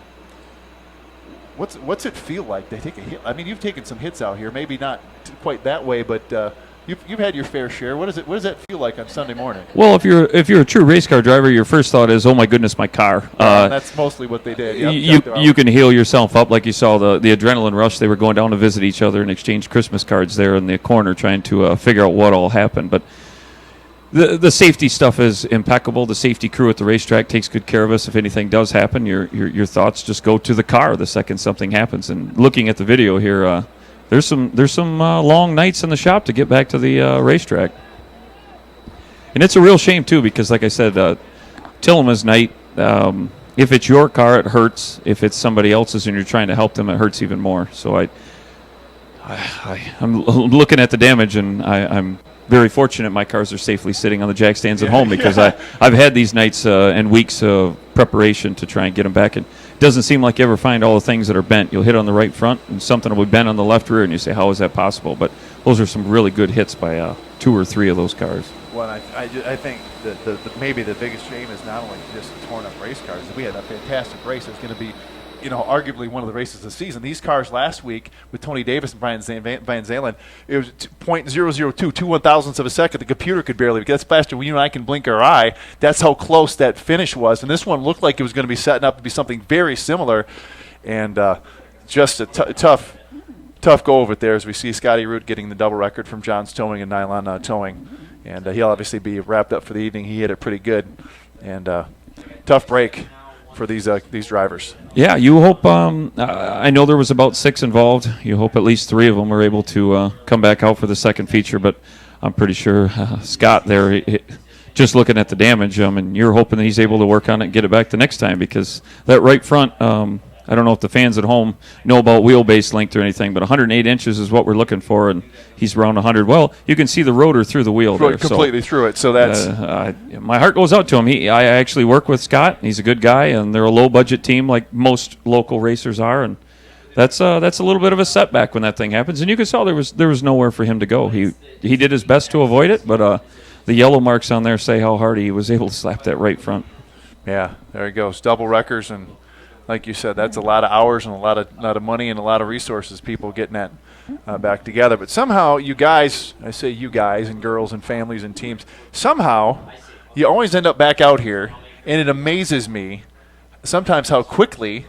what's it feel like? They take a hit. I mean, you've taken some hits out here, maybe not quite that way, but you've had your fair share. What does that feel like on Sunday morning? Well, if you're a true race car driver, your first thought is, oh my goodness, my car. That's mostly what they did. Yep, you can heal yourself up, like you saw the adrenaline rush. They were going down to visit each other and exchange Christmas cards there in the corner, trying to figure out what all happened. But the safety stuff is impeccable. The safety crew at the racetrack takes good care of us. If anything does happen, your thoughts just go to the car the second something happens. And looking at the video here. There's some long nights in the shop to get back to the racetrack. And it's a real shame, too, because, like I said, Tillema's night, if it's your car, it hurts. If it's somebody else's and you're trying to help them, it hurts even more. So I'm looking at the damage, and I'm very fortunate my cars are safely sitting on the jack stands at home because I've had these nights and weeks of preparation to try and get them back. And it doesn't seem like you ever find all the things that are bent. You'll hit on the right front, and something will be bent on the left rear, and you say, how is that possible? But those are some really good hits by 2 or 3 of those cars. Well, I think that maybe the biggest shame is not only just torn up race cars. We had a fantastic race. It's going to be, arguably one of the races of the season. These cars last week with Tony Davis and Brian Van Zalen, it was 0.002, 2/1000ths of a second. The computer could barely, because that's faster when you and I can blink our eye. That's how close that finish was. And this one looked like it was going to be setting up to be something very similar. And just a tough go over it there as we see Scotty Root getting the double record from Johns Towing and Nylon Towing. And he'll obviously be wrapped up for the evening. He hit it pretty good. And tough break for these drivers. Yeah, you hope. I know there was about 6 involved. You hope at least 3 of them were able to come back out for the second feature. But I'm pretty sure Scott there, just looking at the damage, and you're hoping that he's able to work on it and get it back the next time, because that right front. I don't know if the fans at home know about wheelbase length or anything, but 108 inches is what we're looking for, and he's around 100. Well, you can see the rotor through the wheel there. Completely through it, so that's... my heart goes out to him. I actually work with Scott. He's a good guy, and they're a low-budget team like most local racers are, and that's a little bit of a setback when that thing happens. And you can tell there was nowhere for him to go. He did his best to avoid it, but the yellow marks on there say how hard he was able to slap that right front. Yeah, there he goes. Double wreckers, and like you said, that's a lot of hours and a lot of money and a lot of resources, people getting that back together. But somehow you guys, I say you guys and girls and families and teams, somehow you always end up back out here, and it amazes me sometimes how quickly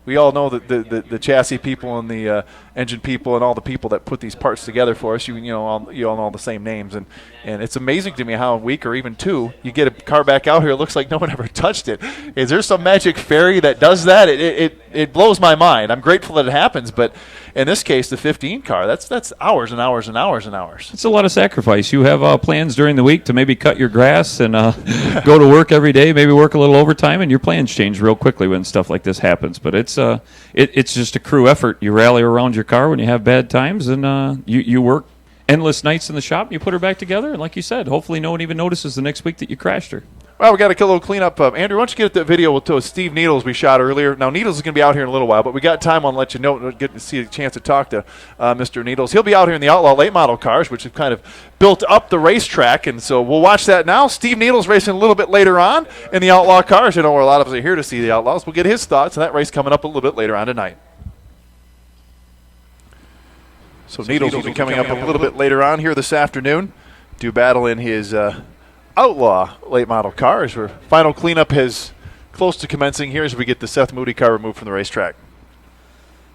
we all know that the chassis people and the engine people and all the people that put these parts together for us, you all know the same names, and it's amazing to me how in a week or even 2 you get a car back out here. It looks like no one ever touched it. Is there some magic fairy that does that? It blows my mind. I'm grateful that it happens, but in this case, the 15 car, that's hours and hours and hours and hours. It's a lot of sacrifice. You have plans during the week to maybe cut your grass and go to work every day, maybe work a little overtime, and your plans change real quickly when stuff like this happens. But it's it's just a crew effort. You rally around your car when you have bad times, and you work endless nights in the shop. And you put her back together, and like you said, hopefully no one even notices the next week that you crashed her. Well, we got a little cleanup. Andrew, why don't you get that video with Steve Needles we shot earlier? Now, Needles is going to be out here in a little while, but we got time on let you know, get to see a chance to talk to Mr. Needles. He'll be out here in the Outlaw late model cars, which have kind of built up the racetrack, and so we'll watch that now. Steve Needles racing a little bit later on in the Outlaw cars. You know, where a lot of us are here to see the Outlaws. We'll get his thoughts on that race coming up a little bit later on tonight. So Needles will be coming up a little bit later on here this afternoon. Do battle in his Outlaw late model cars, where final cleanup is close to commencing here as we get the Seth Moody car removed from the racetrack.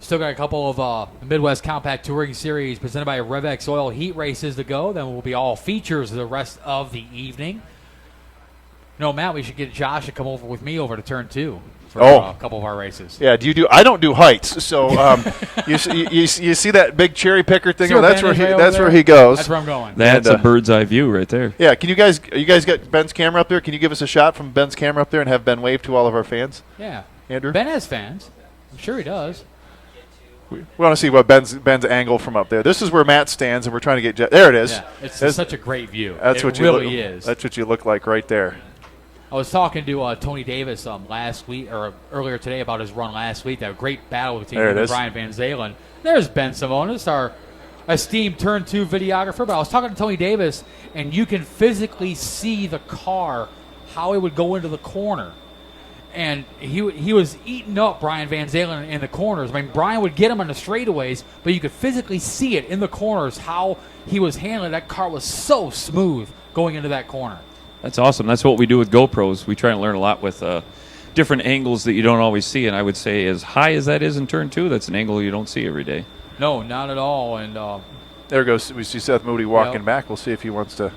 Still got a couple of Midwest Compact Touring Series presented by RevX Oil heat races to go. Then will be all features the rest of the evening. Matt, we should get Josh to come over with me over to turn 2 for a couple of our races. Yeah, I don't do heights, so you see that big cherry picker thing? That's where he goes. That's where I'm going. That's a bird's eye view right there. Yeah, you guys got Ben's camera up there? Can you give us a shot from Ben's camera up there and have Ben wave to all of our fans? Yeah. Andrew? Ben has fans. I'm sure he does. We want to see what Ben's angle from up there. This is where Matt stands, and we're trying to get there. It is. Yeah, it's such a great view. That's what really is. That's what you look like right there. I was talking to Tony Davis last week or earlier today about his run last week. That great battle between him and Brian Van Zalen. There's Ben Simonis, our esteemed Turn 2 videographer. But I was talking to Tony Davis, and you can physically see the car, how it would go into the corner. And he was eating up Brian Van Zalen in the corners. I mean, Brian would get him on the straightaways, but you could physically see it in the corners, how he was handling. That car was so smooth going into that corner. That's awesome. That's what we do with GoPros. We try and learn a lot with different angles that you don't always see. And I would say as high as that is in turn 2, that's an angle you don't see every day. No, not at all. And there goes. We see Seth Moody walking back. We'll see if he wants to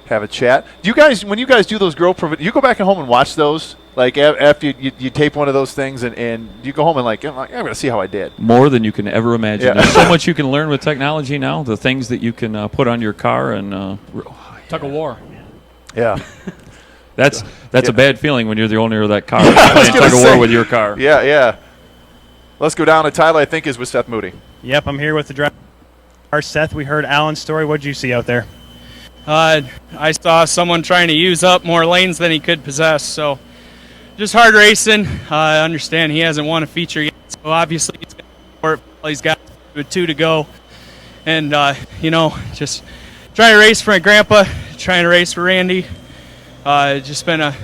have a chat. Do you guys, when you guys do those GoPro, you go back at home and watch those? Like after you tape one of those things and you go home and I'm going to see how I did. More than you can ever imagine. Yeah. There's so much you can learn with technology now. The things that you can put on your car and tug of war. Yeah. That's a bad feeling when you're the owner of that car. Playing tug of war with your car. Yeah. Let's go down to Tyler, I think, is with Seth Moody. Yep, I'm here with the driver. Seth, we heard Alan's story. What did you see out there? I saw someone trying to use up more lanes than he could possess, so just hard racing. I understand he hasn't won a feature yet, so obviously he's got 2 to go. And, just trying to race for my grandpa, trying to race for Randy. Just been an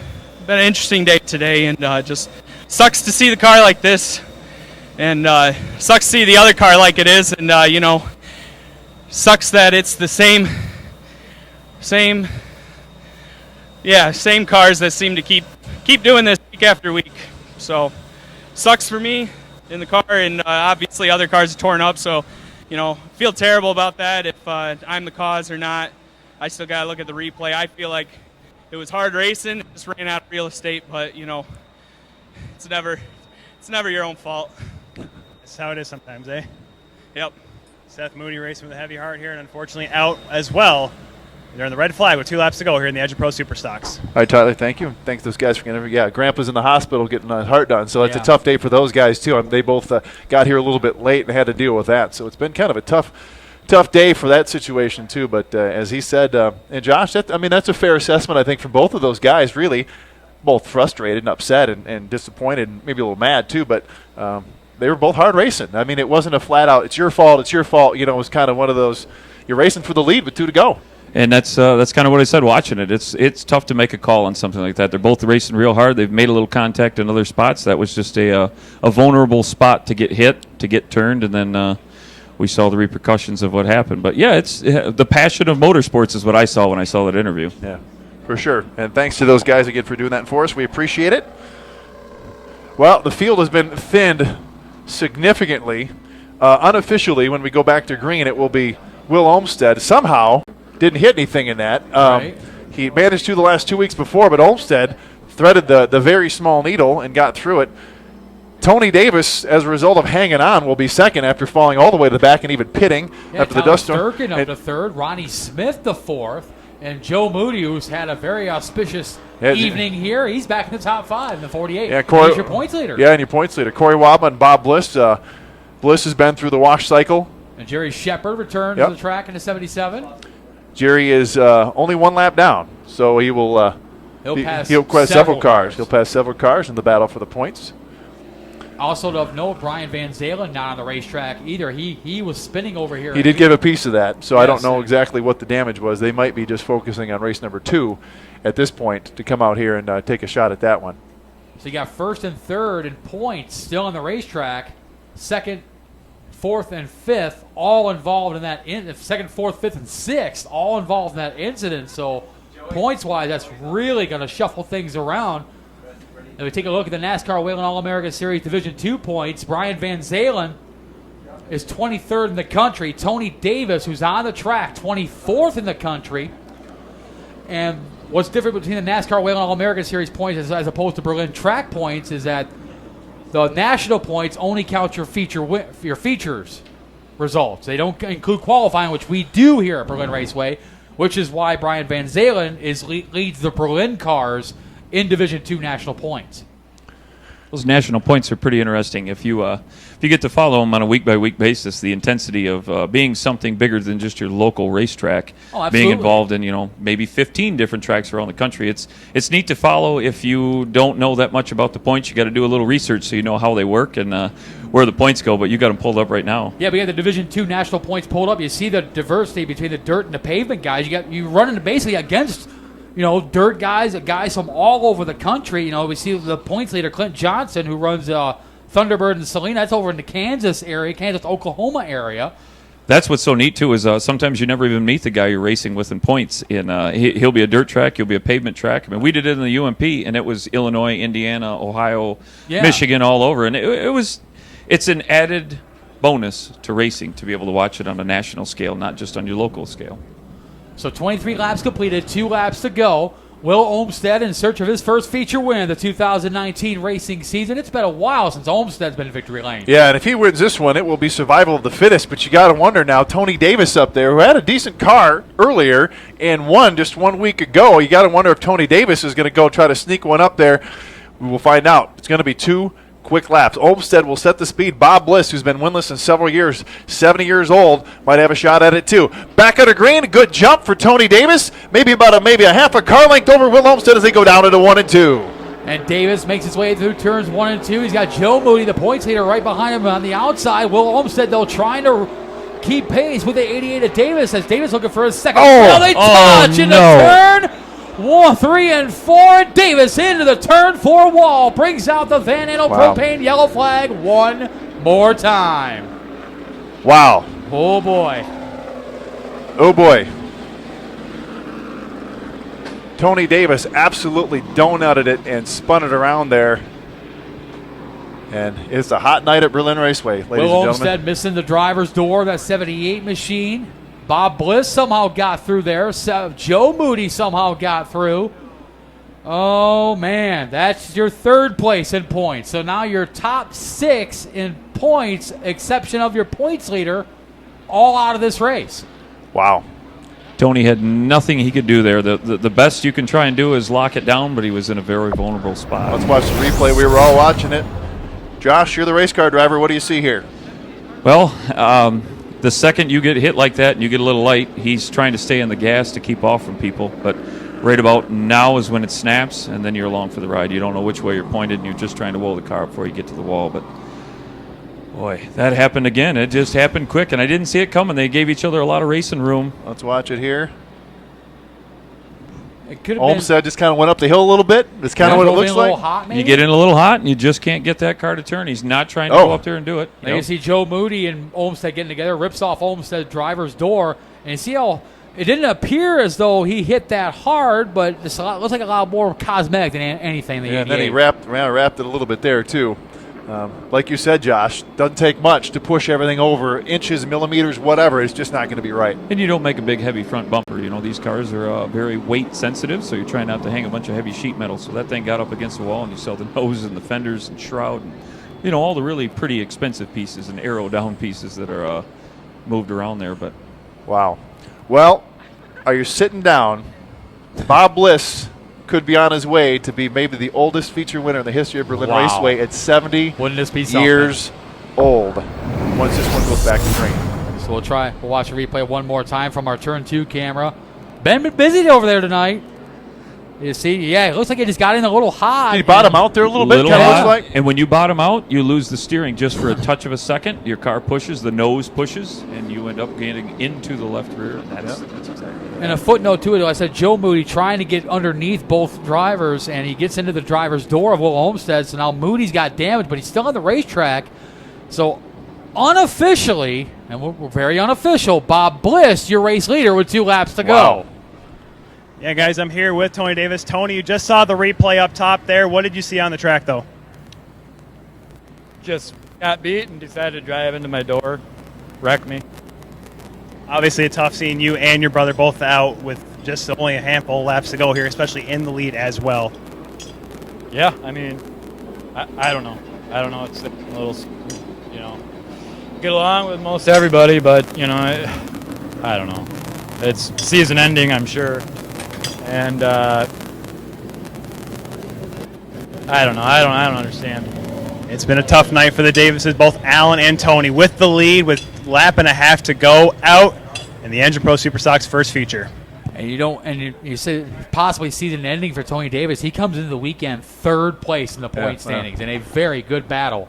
interesting day today, and just sucks to see the car like this, and sucks to see the other car like it is, and sucks that it's the same cars that seem to keep doing this week after week. So sucks for me in the car, and obviously other cars are torn up, so feel terrible about that. If I'm the cause or not, I still got to look at the replay. I feel like it was hard racing, just ran out of real estate, but it's never your own fault. That's how it is sometimes, eh? Yep. Seth Moody racing with a heavy heart here, and unfortunately out as well. They're in the red flag with 2 laps to go here in the Edge of Pro Superstocks. All right, Tyler, thank you. Thanks to those guys for getting. Yeah, Grandpa's in the hospital getting his heart done, so it's a tough day for those guys too. They both got here a little bit late and had to deal with that, so it's been kind of a tough day for that situation too. But as he said, and Josh, that's a fair assessment, I think, from both of those guys. Really, both frustrated and upset and disappointed, and maybe a little mad too. But they were both hard racing. I mean, it wasn't a flat out, it's your fault. It was kind of one of those, you're racing for the lead with 2 to go. And that's kind of what I said watching it. It's tough to make a call on something like that. They're both racing real hard. They've made a little contact in other spots. That was just a vulnerable spot to get hit, to get turned, and then we saw the repercussions of what happened. But, yeah, it's the passion of motorsports is what I saw when I saw that interview. Yeah, for sure. And thanks to those guys again for doing that for us. We appreciate it. Well, the field has been thinned significantly. Unofficially, when we go back to green, it will be Will Olmstead. Somehow didn't hit anything in that. Right. He managed to the last 2 weeks before, but Olmstead threaded the very small needle and got through it. Tony Davis, as a result of hanging on, will be second after falling all the way to the back and even pitting after the dust storm. Durkin up to third, Ronnie Smith to fourth, And Joe Moody, who's had a very auspicious evening here, he's back in the top 5 in the 48. Yeah, Corey, he's your points leader. Yeah, and your points leader. Corey Wabba and Bob Bliss. Bliss has been through the wash cycle. And Jerry Shepard returned to the track in the 77. Jerry is only 1 lap down, so he will he'll pass several cars. He'll pass several cars in the battle for the points. Also, of note, Brian Van Zalen not on the racetrack either. He was spinning over here. He did give a piece of that, so I don't know exactly what the damage was. They might be just focusing on race number 2 at this point to come out here and take a shot at that one. So you got first and third in points still on the racetrack. Second, fourth, and fifth all involved in that. Second, fourth, fifth, and sixth all involved in that incident. So points-wise, that's really going to shuffle things around. And we take a look at the NASCAR Whelen All-America Series Division 2 points. Brian Van Zalen is 23rd in the country. Tony Davis, who's on the track, 24th in the country. And what's different between the NASCAR Whelen All-America Series points as opposed to Berlin track points is that the national points only count your features results. They don't include qualifying, which we do here at Berlin Raceway, which is why Brian Van Zalen leads the Berlin cars in Division 2 national points. Those national points are pretty interesting. If you get to follow them on a week-by-week basis, the intensity of being something bigger than just your local racetrack, being involved in maybe 15 different tracks around the country, it's neat to follow. If you don't know that much about the points, you got to do a little research so you know how they work and where the points go. But you got them pulled up right now. Yeah, we got the Division 2 national points pulled up. You see the diversity between the dirt and the pavement guys. You running basically against dirt guys from all over the country. We see the points leader, Clint Johnson, who runs Thunderbird and Salina. That's over in the Kansas, Oklahoma area. That's what's so neat, too, is sometimes you never even meet the guy you're racing with in points. He'll be a dirt track, he'll be a pavement track. I mean, we did it in the UMP, and it was Illinois, Indiana, Ohio, Michigan, all over. And it's an added bonus to racing to be able to watch it on a national scale, not just on your local scale. So 23 laps completed, 2 laps to go. Will Olmstead in search of his first feature win of the 2019 racing season. It's been a while since Olmstead's been in victory lane. Yeah, and if he wins this one, it will be survival of the fittest. But you got to wonder now, Tony Davis up there, who had a decent car earlier and won just 1 week ago, you got to wonder if Tony Davis is going to go try to sneak one up there. We will find out. It's going to be 2 quick laps. Olmstead will set the speed. Bob Bliss, who's been winless in several years, 70 years old, might have a shot at it too. Back under green, a good jump for Tony Davis. Maybe a half a car length over Will Olmstead as they go down into 1 and 2. And Davis makes his way through turns 1 and 2. He's got Joe Moody, the points leader, right behind him on the outside. Will Olmstead, though, trying to keep pace with the 88 of Davis as Davis looking for his second. They touch in the turn. 1, 3, and 4. Davis into the turn 4 wall. Brings out the Van Andel propane yellow flag one more time. Wow. Oh, boy. Oh, boy. Tony Davis absolutely donutted it and spun it around there. And it's a hot night at Berlin Raceway, ladies and gentlemen. Will Olmstead missing the driver's door of that 78 machine. Bob Bliss somehow got through there. Joe Moody somehow got through. Oh, man. That's your third place in points. So now your top 6 in points, exception of your points leader, all out of this race. Wow. Tony had nothing he could do there. The best you can try and do is lock it down, but he was in a very vulnerable spot. Let's watch the replay. We were all watching it. Josh, you're the race car driver. What do you see here? Well, the second you get hit like that and you get a little light, he's trying to stay on the gas to keep off from people. But right about now is when it snaps, and then you're along for the ride. You don't know which way you're pointed, and you're just trying to roll the car before you get to the wall. But, boy, that happened again. It just happened quick, and I didn't see it coming. They gave each other a lot of racing room. Let's watch it here. It could have Olmstead just kind of went up the hill a little bit. That's kind of what it looks like. Hot, you get in a little hot, and you just can't get that car to turn. He's not trying to go up there and do it. You see Joe Moody and Olmstead getting together, rips off Olmstead's driver's door, and you see how it didn't appear as though he hit that hard, but it looks like a lot more cosmetic than anything. And then he wrapped it a little bit there, too. Like you said, Josh, doesn't take much to push everything over inches, millimeters, whatever. It's just not going to be right. And you don't make a big, heavy front bumper. These cars are very weight sensitive, so you're trying not to hang a bunch of heavy sheet metal. So that thing got up against the wall, and you saw the nose and the fenders and shroud and, all the really pretty expensive pieces and arrow down pieces that are moved around there. But wow. Well, are you sitting down? Bob Bliss could be on his way to be maybe the oldest feature winner in the history of Berlin Raceway at 70 Wouldn't this be years old once this one goes back to green. So we'll watch the replay one more time from our turn 2 camera. Ben been busy over there tonight. You see, yeah, it looks like it just got in a little high. Did he bottom out there a little bit? Kind of looks like. And when you bottom out, you lose the steering just for a touch of a second. Your car pushes, the nose pushes, and you end up getting into the left rear. And that's exactly right. And a footnote to it, I said Joe Moody trying to get underneath both drivers, and he gets into the driver's door of Will Olmstead. So now Moody's got damage, but he's still on the racetrack. So unofficially, and we're very unofficial, Bob Bliss, your race leader with 2 laps to go. Yeah, guys, I'm here with Tony Davis. Tony, you just saw the replay up top there. What did you see on the track, though? Just got beat and decided to drive into my door, wreck me. Obviously, it's tough seeing you and your brother both out with just only a handful of laps to go here, especially in the lead as well. Yeah, I mean, I don't know. I don't know. It's a little, get along with most everybody, but, I don't know. It's season ending, I'm sure. And I don't know. I don't understand. It's been a tough night for the Davises, both Alan and Tony, with the lead, with lap and a half to go out in the Engine Pro Superstocks first feature. And you say possibly season ending for Tony Davis. He comes into the weekend 3rd place in the point standings in a very good battle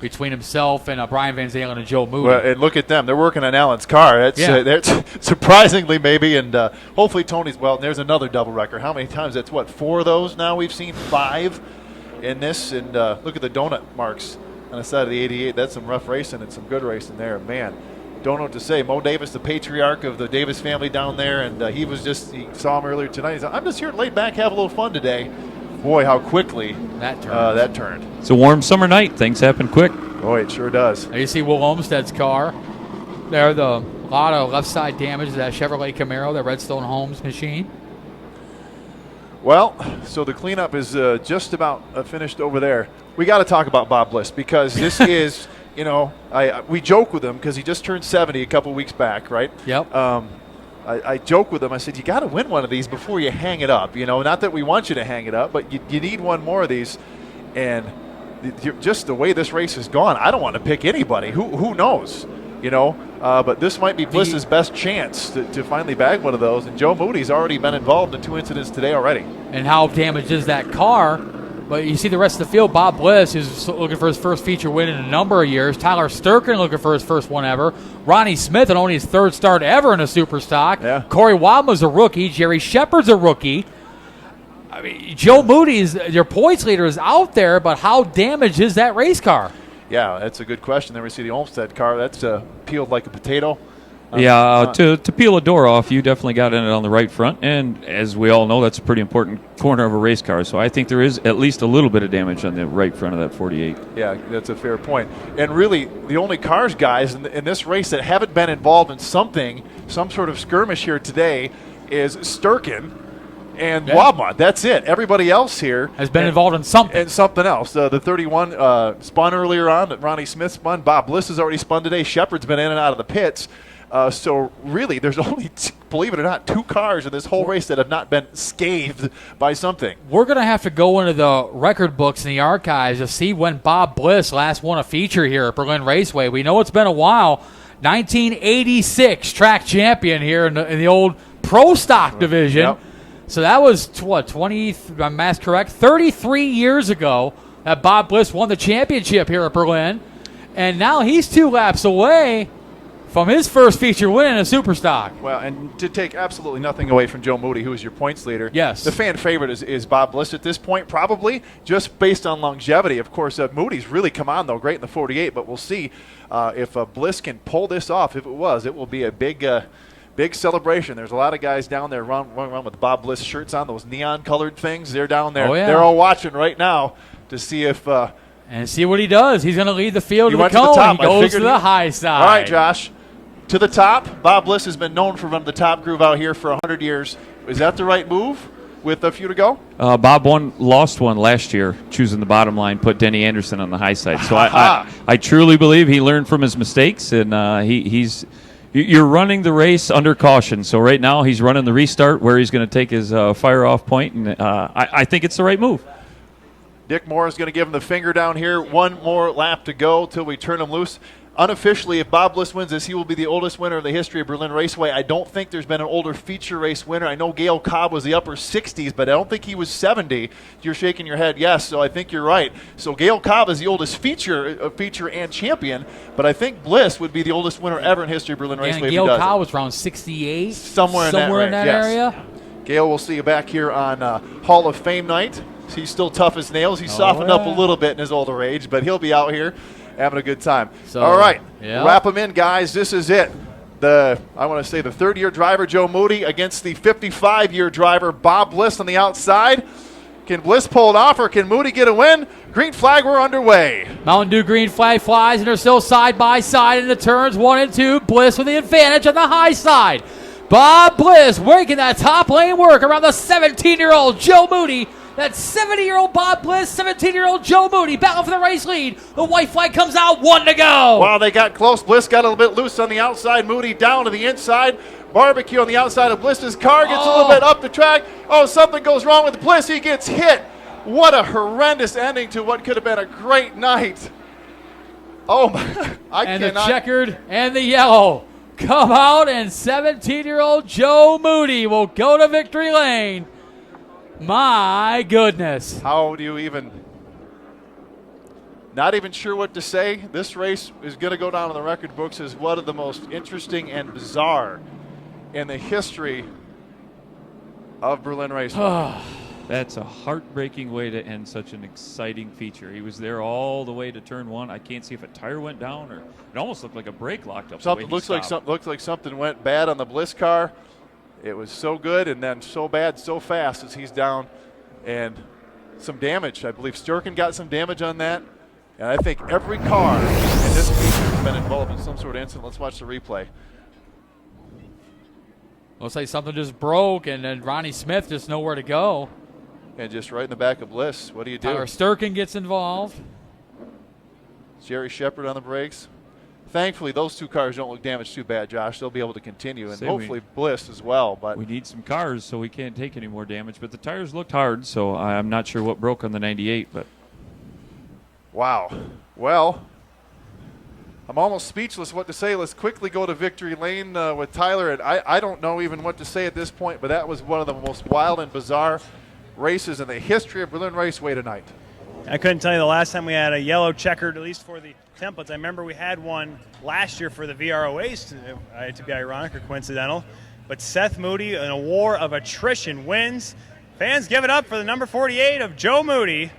between himself and Brian Van Zalen and Joe Moody. Well, and look at them. They're working on Alan's car. That's surprisingly maybe, and hopefully Tony's well. And there's another double record. How many times? That's 4 of those now we've seen? 5 in this. And look at the donut marks on the side of the 88. That's some rough racing and some good racing there. Man, don't know what to say. Mo Davis, the patriarch of the Davis family down there, and he saw him earlier tonight. He said, I'm just here laid back, have a little fun today. Boy, how quickly that turned. It's a warm summer night. Things happen quick. Boy, it sure does. There you see Will Olmstead's car. There, a lot of left side damage to that Chevrolet Camaro, that Redstone Homes machine. Well, so the cleanup is just about finished over there. We got to talk about Bob Bliss because this is, we joke with him because he just turned 70 a couple weeks back, right? Yep. I joke with him. I said, you got to win one of these before you hang it up. Not that we want you to hang it up, but you need one more of these. And just the way this race has gone, I don't want to pick anybody. Who knows? But this might be Bliss's best chance to finally bag one of those. And Joe Moody's already been involved in 2 incidents today already. And how damaged is that car? But you see the rest of the field. Bob Bliss is looking for his first feature win in a number of years. Tyler Sturkin looking for his first one ever. Ronnie Smith and only his 3rd start ever in a super stock. Yeah. Corey Wadman's a rookie. Jerry Shepard's a rookie. I mean, Joe Moody's, your points leader, is out there, but how damaged is that race car? Yeah, that's a good question. Then we see the Olmstead car. That's peeled like a potato. To peel a door off, you definitely got in it on the right front. And as we all know, that's a pretty important corner of a race car. So I think there is at least a little bit of damage on the right front of that 48. Yeah, that's a fair point. And really, the only cars guys in this race that haven't been involved in some sort of skirmish here today is Sturkin and Wadman. That's it. Everybody else here has been involved in something. And something else. The 31 spun earlier on that Ronnie Smith spun. Bob Bliss has already spun today. Shepard's been in and out of the pits. So really, there's only, believe it or not, 2 cars in this whole race that have not been scathed by something. We're going to have to go into the record books in the archives to see when Bob Bliss last won a feature here at Berlin Raceway. We know it's been a while. 1986 track champion here in the old Pro Stock division. Yep. So that was, 20, my math's correct, 33 years ago that Bob Bliss won the championship here at Berlin. And now he's 2 laps away from his first feature win in a super stock. Well, and to take absolutely nothing away from Joe Moody, who is your points leader. Yes. The fan favorite is Bob Bliss at this point, probably, just based on longevity. Of course, Moody's really come on, though, great in the 48, but we'll see if Bliss can pull this off. If it will be a big celebration. There's a lot of guys down there running around with Bob Bliss shirts on, those neon-colored things. They're down there. Oh, yeah. They're all watching right now to see if and see what he does. He's going to lead the field to the went cone. to the top. He goes to the high side. All right, Josh. To the top. Bob Bliss has been known for running the top groove out here for 100 years. Is that the right move with a few to go? Bob lost one last year, choosing the bottom line, put Denny Anderson on the high side. So I truly believe he learned from his mistakes, and he's you're running the race under caution. So right now he's running the restart where he's going to take his fire off point, and I think it's the right move. Dick Moore is going to give him the finger down here. One more lap to go till we turn him loose. Unofficially, if Bob Bliss wins this, he will be the oldest winner in the history of Berlin Raceway. I don't think there's been an older feature race winner. I know Gail Cobb was the upper 60s, but I don't think he was 70. You're shaking your head, yes, so I think you're right. So Gail Cobb is the oldest feature and champion, but I think Bliss would be the oldest winner ever in history of Berlin Raceway. And Gail Cobb was around 68? Somewhere in that yes. area? Gail, we'll see you back here on Hall of Fame night. He's still tough as nails. He's softened up a little bit in his older age, but he'll be out here having a good time. So, all right, wrap them in, guys. This is it. I want to say the third-year driver, Joe Moody, against the 55-year driver, Bob Bliss, on the outside. Can Bliss pull it off, or can Moody get a win? Green flag, we're underway. Mountain Dew green flag flies, and they're still side by side in the turns 1 and 2. Bliss with the advantage on the high side. Bob Bliss making that top lane work around the 17-year-old Joe Moody. That 70-year-old Bob Bliss, 17-year-old Joe Moody battle for the race lead. The white flag comes out, 1 to go. Wow, they got close. Bliss got a little bit loose on the outside. Moody down to the inside. Barbecue on the outside of Bliss's car. Gets a little bit up the track. Oh, something goes wrong with Bliss. He gets hit. What a horrendous ending to what could have been a great night. Oh, my. And the checkered and the yellow come out, and 17-year-old Joe Moody will go to victory lane. My goodness. How do you even... Not even sure what to say. This race is going to go down in the record books as one of the most interesting and bizarre in the history of Berlin Raceway. That's a heartbreaking way to end such an exciting feature. He was there all the way to turn 1. I can't see if a tire went down, or it almost looked like a brake locked up. Something looks like something went bad on the Bliss car. It was so good and then so bad so fast as he's down, and some damage. I believe Sturkin got some damage on that, and I think every car in this feature has been involved in some sort of incident. Let's watch the replay. Looks like something just broke, and then Ronnie Smith just nowhere to go. And just right in the back of Bliss. What do you do? Tyler Sturkin gets involved. Jerry Shepard on the brakes. Thankfully, those two cars don't look damaged too bad, Josh. They'll be able to continue, and hopefully Bliss as well. But we need some cars so we can't take any more damage. But the tires looked hard, so I'm not sure what broke on the 98. But wow. Well, I'm almost speechless what to say. Let's quickly go to victory lane with Tyler. And I don't know even what to say at this point, but that was one of the most wild and bizarre races in the history of Berlin Raceway tonight. I couldn't tell you the last time we had a yellow checkered, at least for the templates. I remember we had one last year for the VROAs, to be ironic or coincidental. But Seth Moody, in a war of attrition, wins. Fans give it up for the number 48 of Joe Moody.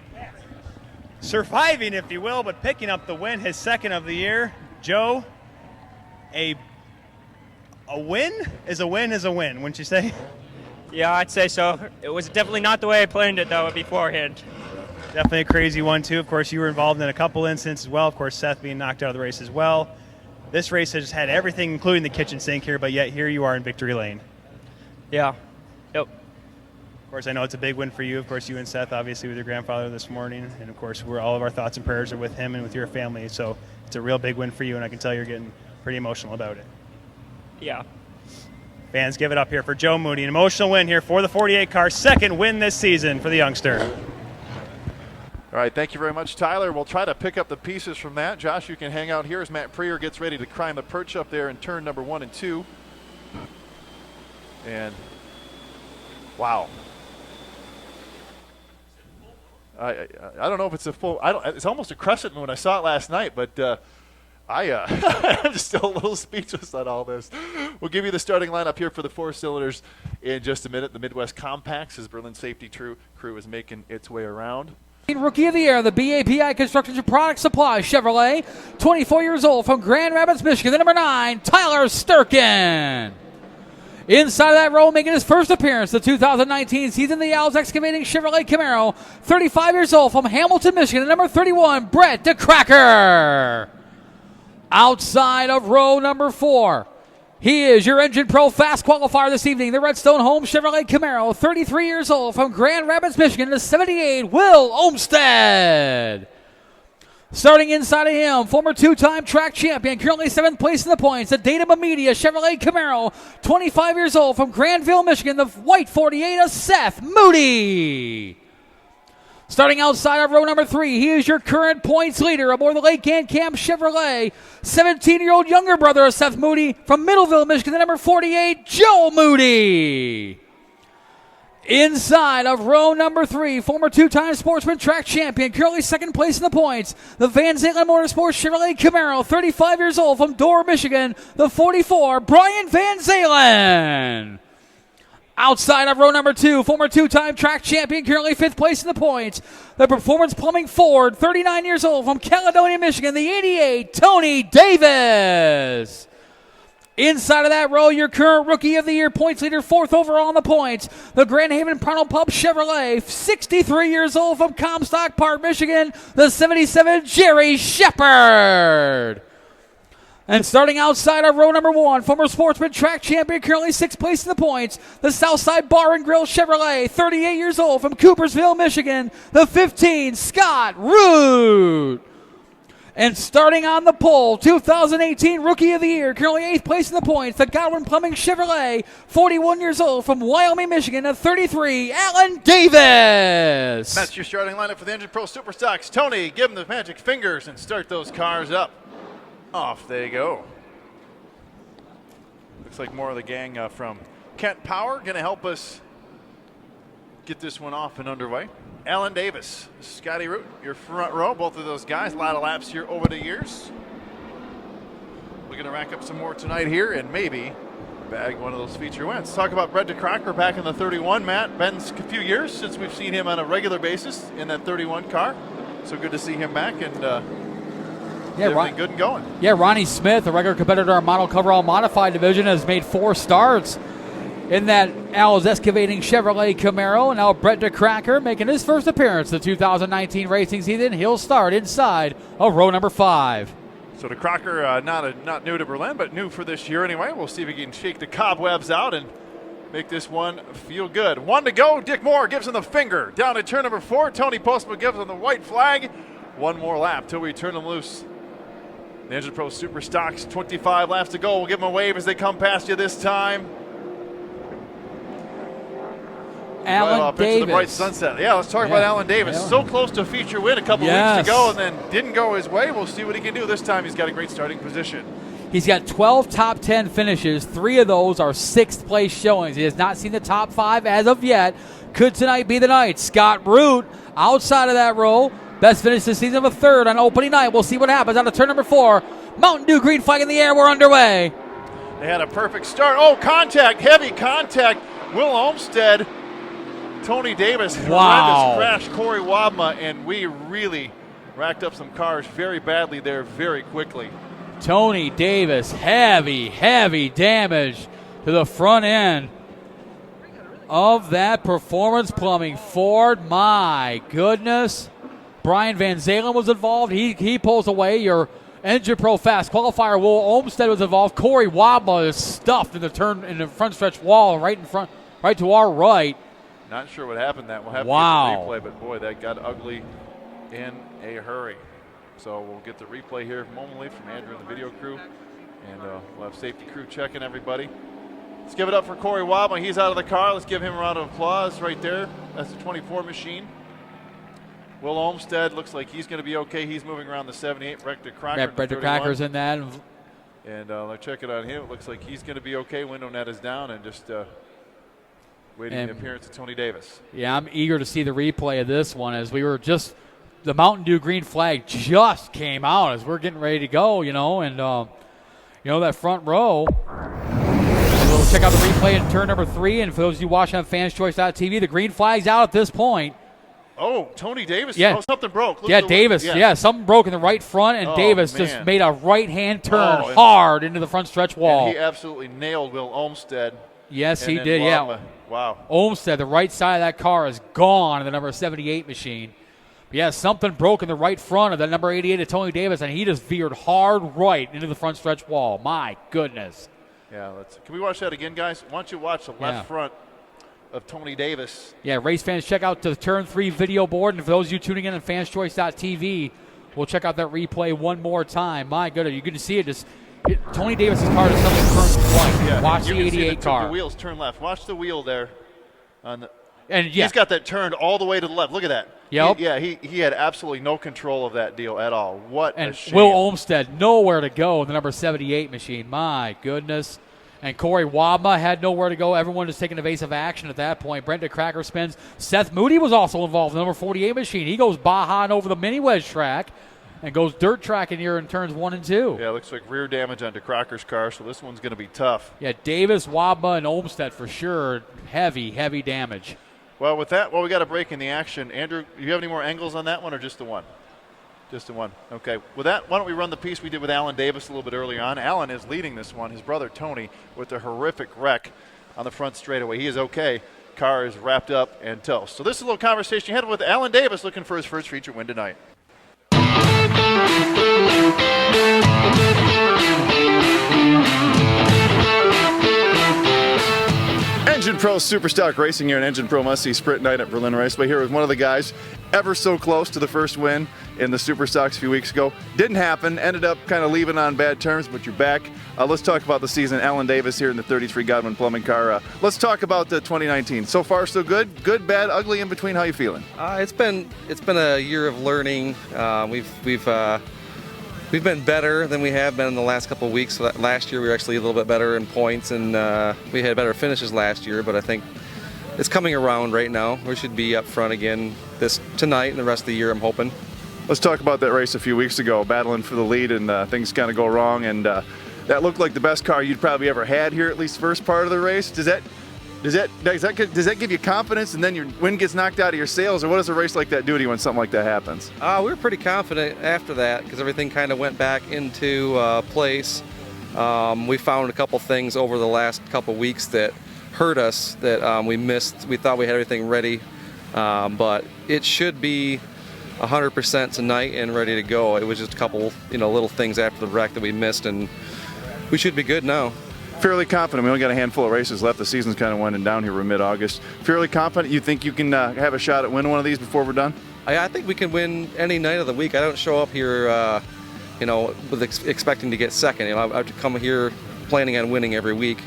Surviving, if you will, but picking up the win, his second of the year. Joe, a win is a win is a win, wouldn't you say? Yeah, I'd say so. It was definitely not the way I planned it, though, beforehand. Definitely a crazy one, too. Of course, you were involved in a couple incidents as well. Of course, Seth being knocked out of the race as well. This race has had everything, including the kitchen sink here, but yet here you are in victory lane. Yeah. Yep. Of course, I know it's a big win for you. Of course, you and Seth, obviously, with your grandfather this morning. And, of course, all of our thoughts and prayers are with him and with your family. So it's a real big win for you, and I can tell you're getting pretty emotional about it. Yeah. Fans, give it up here for Joe Moody. An emotional win here for the 48 car. Second win this season for the youngster. All right, thank you very much, Tyler. We'll try to pick up the pieces from that. Josh, you can hang out here as Matt Preer gets ready to climb the perch up there in turn number 1 and 2. And, wow. I don't know if it's a full, it's almost a crescent moon. I saw it last night, but I'm just still a little speechless on all this. We'll give you the starting lineup here for the 4 cylinders in just a minute. The Midwest Compacts, as Berlin Safety Crew is making its way around. Rookie of the Year, the BAPI Construction and Product Supply Chevrolet, 24 years old from Grand Rapids, Michigan, the number 9, Tyler Sturkin. Inside of that row, making his first appearance the 2019 season, the Owls Excavating Chevrolet Camaro, 35 years old from Hamilton, Michigan, the number 31, Brett DeCracker. Outside of row number 4, he is your Engine Pro Fast Qualifier this evening, the Redstone Home Chevrolet Camaro, 33 years old from Grand Rapids, Michigan, the 78, Will Olmstead. Starting inside of him, former two-time track champion, currently 7th place in the points, the Data Media Chevrolet Camaro, 25 years old from Granville, Michigan, the white 48 of Seth Moody. Starting outside of row number 3, he is your current points leader aboard the Lake Camp Chevrolet, 17-year-old younger brother of Seth Moody from Middleville, Michigan, the number 48, Joe Moody. Inside of row number 3, former two-time Sportsman track champion, currently 2nd place in the points, the Van Zalen Motorsports Chevrolet Camaro, 35 years old from Dorr, Michigan, the 44, Brian Van Zalen. Outside of row number 2, former two-time track champion, currently 5th place in the points, the Performance Plumbing Ford, 39 years old from Caledonia, Michigan, the 88, Tony Davis. Inside of that row, your current Rookie of the Year points leader, 4th overall on the points, the Grand Haven Pronto Pub Chevrolet, 63 years old from Comstock Park, Michigan, the 77, Jerry Shepard. And starting outside of row number 1, former Sportsman track champion, currently 6th place in the points, the Southside Bar and Grill Chevrolet, 38 years old from Coopersville, Michigan, the 15, Scott Root. And starting on the pole, 2018 Rookie of the Year, currently 8th place in the points, the Godwin Plumbing Chevrolet, 41 years old from Wyoming, Michigan, at 33, Alan Davis. That's your starting lineup for the Engine Pro Superstocks. Tony, give them the magic fingers and start those cars up. Off they go. Looks like more of the gang from Kent Power going to help us get this one off and underway. Alan Davis, Scotty Root, your front row. Both of those guys, a lot of laps here over the years. We're going to rack up some more tonight here and maybe bag one of those feature wins. Let's talk about Brett DeCrocker back in the 31. Matt, been a few years since we've seen him on a regular basis in that 31 car. So good to see him back and good and going. Yeah, Ronnie Smith, a regular competitor in our model coverall modified division, has made 4 starts in that Al's Excavating Chevrolet Camaro. And now Brett DeCracker making his first appearance in the 2019 racing season. He'll start inside of row number 5. So DeCracker, not new to Berlin, but new for this year anyway. We'll see if he can shake the cobwebs out and make this one feel good. 1 to go. Dick Moore gives him the finger. Down to turn number 4. Tony Postma gives him the white flag. 1 more lap till we turn him loose. The Engine Pro Super Stocks, 25 laps to go. We'll give them a wave as they come past you this time. Alan right off Davis. Into the bright sunset. Yeah, let's talk about Alan Davis. Yeah. So close to a feature win a couple weeks ago and then didn't go his way. We'll see what he can do. This time he's got a great starting position. He's got 12 top 10 finishes. 3 of those are 6th place showings. He has not seen the top 5 as of yet. Could tonight be the night? Scott Root outside of that row. Best finish this season of a 3rd on opening night. We'll see what happens out of turn number 4. Mountain Dew green flag in the air. We're underway. They had a perfect start. Oh, contact, heavy contact. Will Olmstead, Tony Davis, wow. Horrendous crash, Corey Wadma, and we really racked up some cars very badly there very quickly. Tony Davis, heavy damage to the front end of that Performance Plumbing Ford. My goodness. Brian Van Zalen was involved. He pulls away. Your Engine Pro Fast qualifier Will Olmstead was involved. Corey Wadma is stuffed in the front stretch wall right in front, right to our right. Not sure what happened. That we'll have to get the replay, but boy, that got ugly in a hurry. So we'll get the replay here momentarily from Andrew and the video crew, and we'll have safety crew checking everybody. Let's give it up for Corey Wadma. He's out of the car. Let's give him a round of applause right there. That's the 24 machine. Will Olmstead looks like he's going to be okay. He's moving around the 78. Brett DeCracker. Brett DeCracker's in that. And let's check it on him. It looks like he's going to be okay. Window net is down and just waiting the appearance of Tony Davis. Yeah, I'm eager to see the replay of this one as we were just – the Mountain Dew green flag just came out as we're getting ready to go, and that front row. We'll check out the replay in turn number 3, and for those of you watching on fanschoice.tv, the green flag's out at this point. Oh, Tony Davis. Yeah. Oh, something broke. Davis. Yeah, something broke in the right front, and Davis just made a right-hand turn hard into the front stretch wall. And he absolutely nailed Will Olmstead. Yes, he did, yeah. Wow. Olmstead, the right side of that car is gone in the number 78 machine. But yeah, something broke in the right front of that number 88 of Tony Davis, and he just veered hard right into the front stretch wall. My goodness. Yeah, can we watch that again, guys? Why don't you watch the left front of Tony Davis. Yeah, race fans, check out the Turn 3 video board. And for those of you tuning in on fanschoice.tv, We'll check out that replay one more time. My goodness, you can see it. Tony Davis's car just suddenly turned white. Yeah, Watch you the can see 88 car. The wheels turn left. Watch the wheel there. And he's got that turned all the way to the left. Look at that. Yep. He had absolutely no control of that deal at all. What a shame. Will Olmstead, nowhere to go in the number 78 machine. My goodness. And Corey Wabma had nowhere to go. Everyone was taking evasive action at that point. Brent DeCracker spins. Seth Moody was also involved in the number 48 machine. He goes Baja over the mini wedge track and goes dirt track in here in turns 1 and 2. Yeah, it looks like rear damage on DeCracker's car, so this one's going to be tough. Yeah, Davis, Wabma, and Olmstead for sure. Heavy, heavy damage. Well, with that, we got a break in the action. Andrew, do you have any more angles on that one or just the one? Just the one. Okay. With that, why don't we run the piece we did with Alan Davis a little bit earlier on. Alan is leading this one. His brother Tony with a horrific wreck on the front straightaway. He is okay. Car is wrapped up and toast. So this is a little conversation you had with Alan Davis looking for his first feature win tonight. Engine Pro Superstock Racing here in Engine Pro Must-See Sprint Night at Berlin Raceway. Here with one of the guys ever so close to the first win in the Superstocks a few weeks ago. Didn't happen, ended up kind of leaving on bad terms, but you're back. Let's talk about the season. Alan Davis here in the 33 Godwin Plumbing car. Let's talk about the 2019. So far, so good? Good, bad, ugly, in between? How you feeling? It's been a year of learning. We've been better than we have been in the last couple of weeks. So last year we were actually a little bit better in points, and we had better finishes last year. But I think it's coming around right now. We should be up front again tonight and the rest of the year, I'm hoping. Let's talk about that race a few weeks ago, battling for the lead, and things kind of go wrong. And that looked like the best car you'd probably ever had here, at least first part of the race. Does that give you confidence, and then your win gets knocked out of your sails, or what does a race like that do to you when something like that happens? We were pretty confident after that because everything kind of went back into place. We found a couple things over the last couple weeks that hurt us that we missed. We thought we had everything ready, but it should be 100% tonight and ready to go. It was just a couple, little things after the wreck that we missed, and we should be good now. Fairly confident. We only got a handful of races left. The season's kind of winding down here. We're mid-August. Fairly confident. You think you can have a shot at winning one of these before we're done? I think we can win any night of the week. I don't show up here, expecting to get second. I come here planning on winning every week.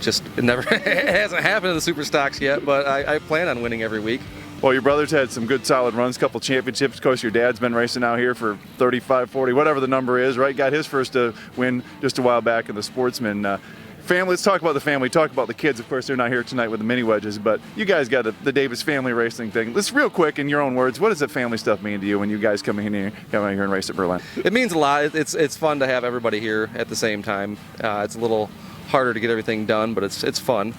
Just it hasn't happened in the Super Stocks yet, but I plan on winning every week. Well, your brother's had some good solid runs, couple championships. Of course, your dad's been racing out here for 35, 40, whatever the number is, right? Got his first win just a while back in the Sportsman. Family, let's talk about the family. Talk about the kids. Of course, they're not here tonight with the mini wedges, but you guys got the Davis family racing thing. Let's real quick, in your own words, what does that family stuff mean to you when you guys come in here and race at Berlin? It means a lot. It's fun to have everybody here at the same time. It's a little harder to get everything done, but it's fun.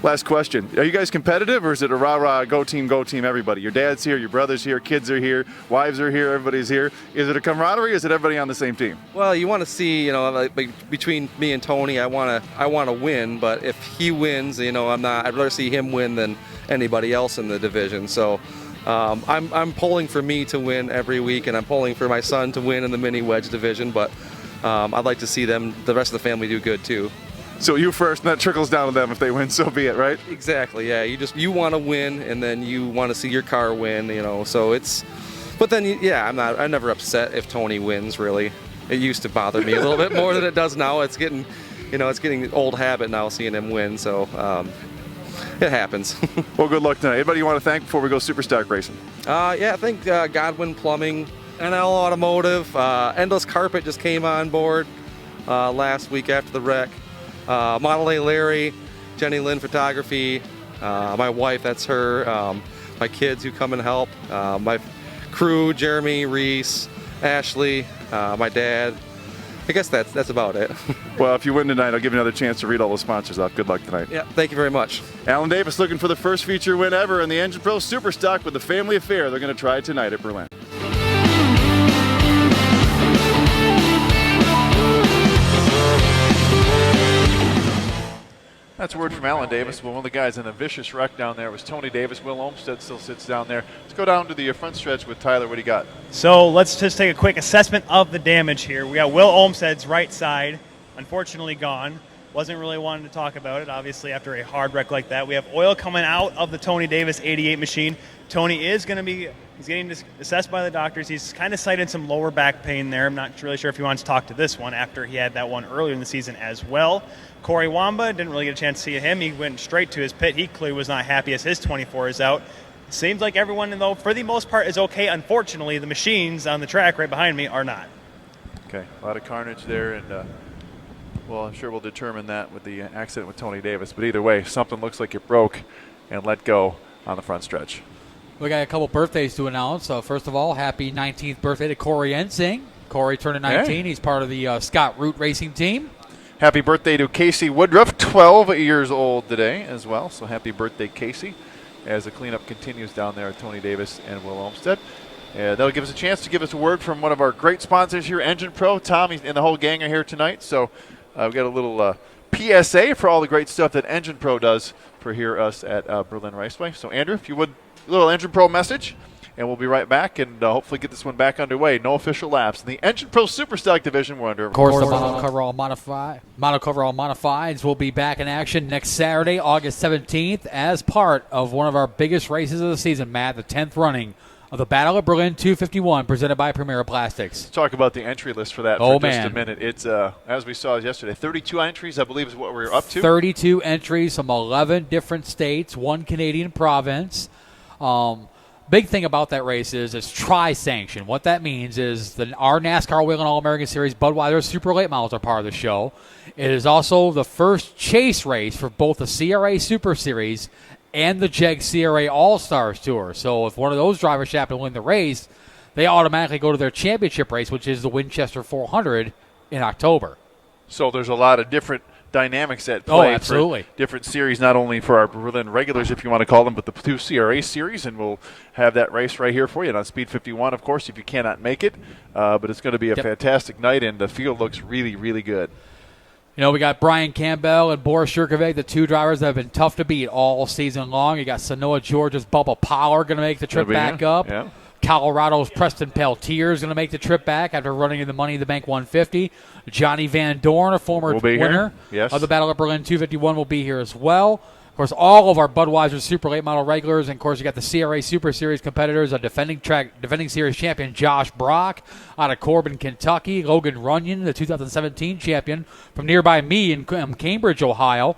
Last question. Are you guys competitive, or is it a rah-rah, go team, everybody? Your dad's here, your brother's here, kids are here, wives are here, everybody's here. Is it a camaraderie, or is it everybody on the same team? Well, you want to see, like between me and Tony, I want to win, but if he wins, I'd rather see him win than anybody else in the division. So I'm pulling for me to win every week, and I'm pulling for my son to win in the mini wedge division, but I'd like to see the rest of the family do good too. So you first, and that trickles down to them. If they win, so be it, right? Exactly. Yeah. You want to win, and then you want to see your car win. So it's. But then, I'm never upset if Tony wins. Really, it used to bother me a little bit more than it does now. It's getting, it's getting an old habit now seeing him win. So it happens. Well, good luck tonight. Anybody you want to thank before we go Superstock racing? I think Godwin Plumbing, NL Automotive, Endless Carpet just came on board last week after the wreck. Model A Larry, Jenny Lynn Photography, my wife, that's her, my kids who come and help, my crew, Jeremy, Reese, Ashley, my dad. I guess that's about it. Well, if you win tonight, I'll give you another chance to read all the sponsors off. Good luck tonight. Yeah, thank you very much. Alan Davis looking for the first feature win ever in the Engine Pro Superstock with the family affair. They're going to try tonight at Berlin. That's a word from Alan Davis. Well, one of the guys in a vicious wreck down there was Tony Davis. Will Olmstead still sits down there. Let's go down to the front stretch with Tyler. What do you got? So let's just take a quick assessment of the damage here. We got Will Olmstead's right side, unfortunately gone. Wasn't really wanting to talk about it, obviously, after a hard wreck like that. We have oil coming out of the Tony Davis 88 machine. Tony is going to be He's getting assessed by the doctors. He's kind of cited some lower back pain there. I'm not really sure if he wants to talk to this one after he had that one earlier in the season as well. Corey Wamba, didn't really get a chance to see him. He went straight to his pit. He clearly was not happy as his 24 is out. Seems like everyone, though, for the most part, is okay. Unfortunately, the machines on the track right behind me are not. Okay, a lot of carnage there, and well, I'm sure we'll determine that with the accident with Tony Davis. But either way, something looks like it broke and let go on the front stretch. We got a couple birthdays to announce. First of all, happy 19th birthday to Corey Ensing. Corey turned 19. Hey. He's part of the Scott Root Racing team. Happy birthday to Casey Woodruff, 12 years old today as well. So happy birthday, Casey, as the cleanup continues down there at Tony Davis and Will Olmsted. That'll give us a chance to give us a word from one of our great sponsors here, Engine Pro. Tommy and the whole gang are here tonight. So we've got a little PSA for all the great stuff that Engine Pro does for here us at Berlin Raceway. So, Andrew, if you would, a little Engine Pro message, and we'll be right back and hopefully get this one back underway. No official laps. In the Engine Pro Superstock division, we're under. Of course, the monocoverall modifieds will be back in action next Saturday, August 17th, as part of one of our biggest races of the season, Matt, the 10th running of the Battle of Berlin 251, presented by Primera Plastics. Let's talk about the entry list for that for just a minute. It's, as we saw yesterday, 32 entries, I believe, is what we're up to. 32 entries from 11 different states, one Canadian province. Big thing about that race is it's tri-sanction. What that means is our NASCAR Whelen All-American Series Budweiser Super Late Models are part of the show. It is also the first chase race for both the CRA Super Series and the JEG CRA All-Stars Tour. So if one of those drivers happen to win the race, they automatically go to their championship race, which is the Winchester 400 in October. So there's a lot of different dynamics at play. Oh, absolutely. For different series, not only for our Berlin regulars, if you want to call them, but the two CRA series, and we'll have that race right here for you on Speed 51, of course, if you cannot make it. But it's going to be a fantastic night, and the field looks really, really good. You know, we got Brian Campbell and Boris Shurkovec, the two drivers that have been tough to beat all season long. You got Sanoa Georgia's Bubba Power going to make the trip back up. Yeah. Colorado's Preston Peltier is going to make the trip back after running in the Money in the Bank 150. Johnny Van Dorn, a former winner of the Battle of Berlin 251, will be here as well. Of course, all of our Budweiser Super Late Model regulars, and of course, you got the CRA Super Series competitors, a defending series champion Josh Brock out of Corbin, Kentucky, Logan Runyon, the 2017 champion from nearby me in Cambridge, Ohio.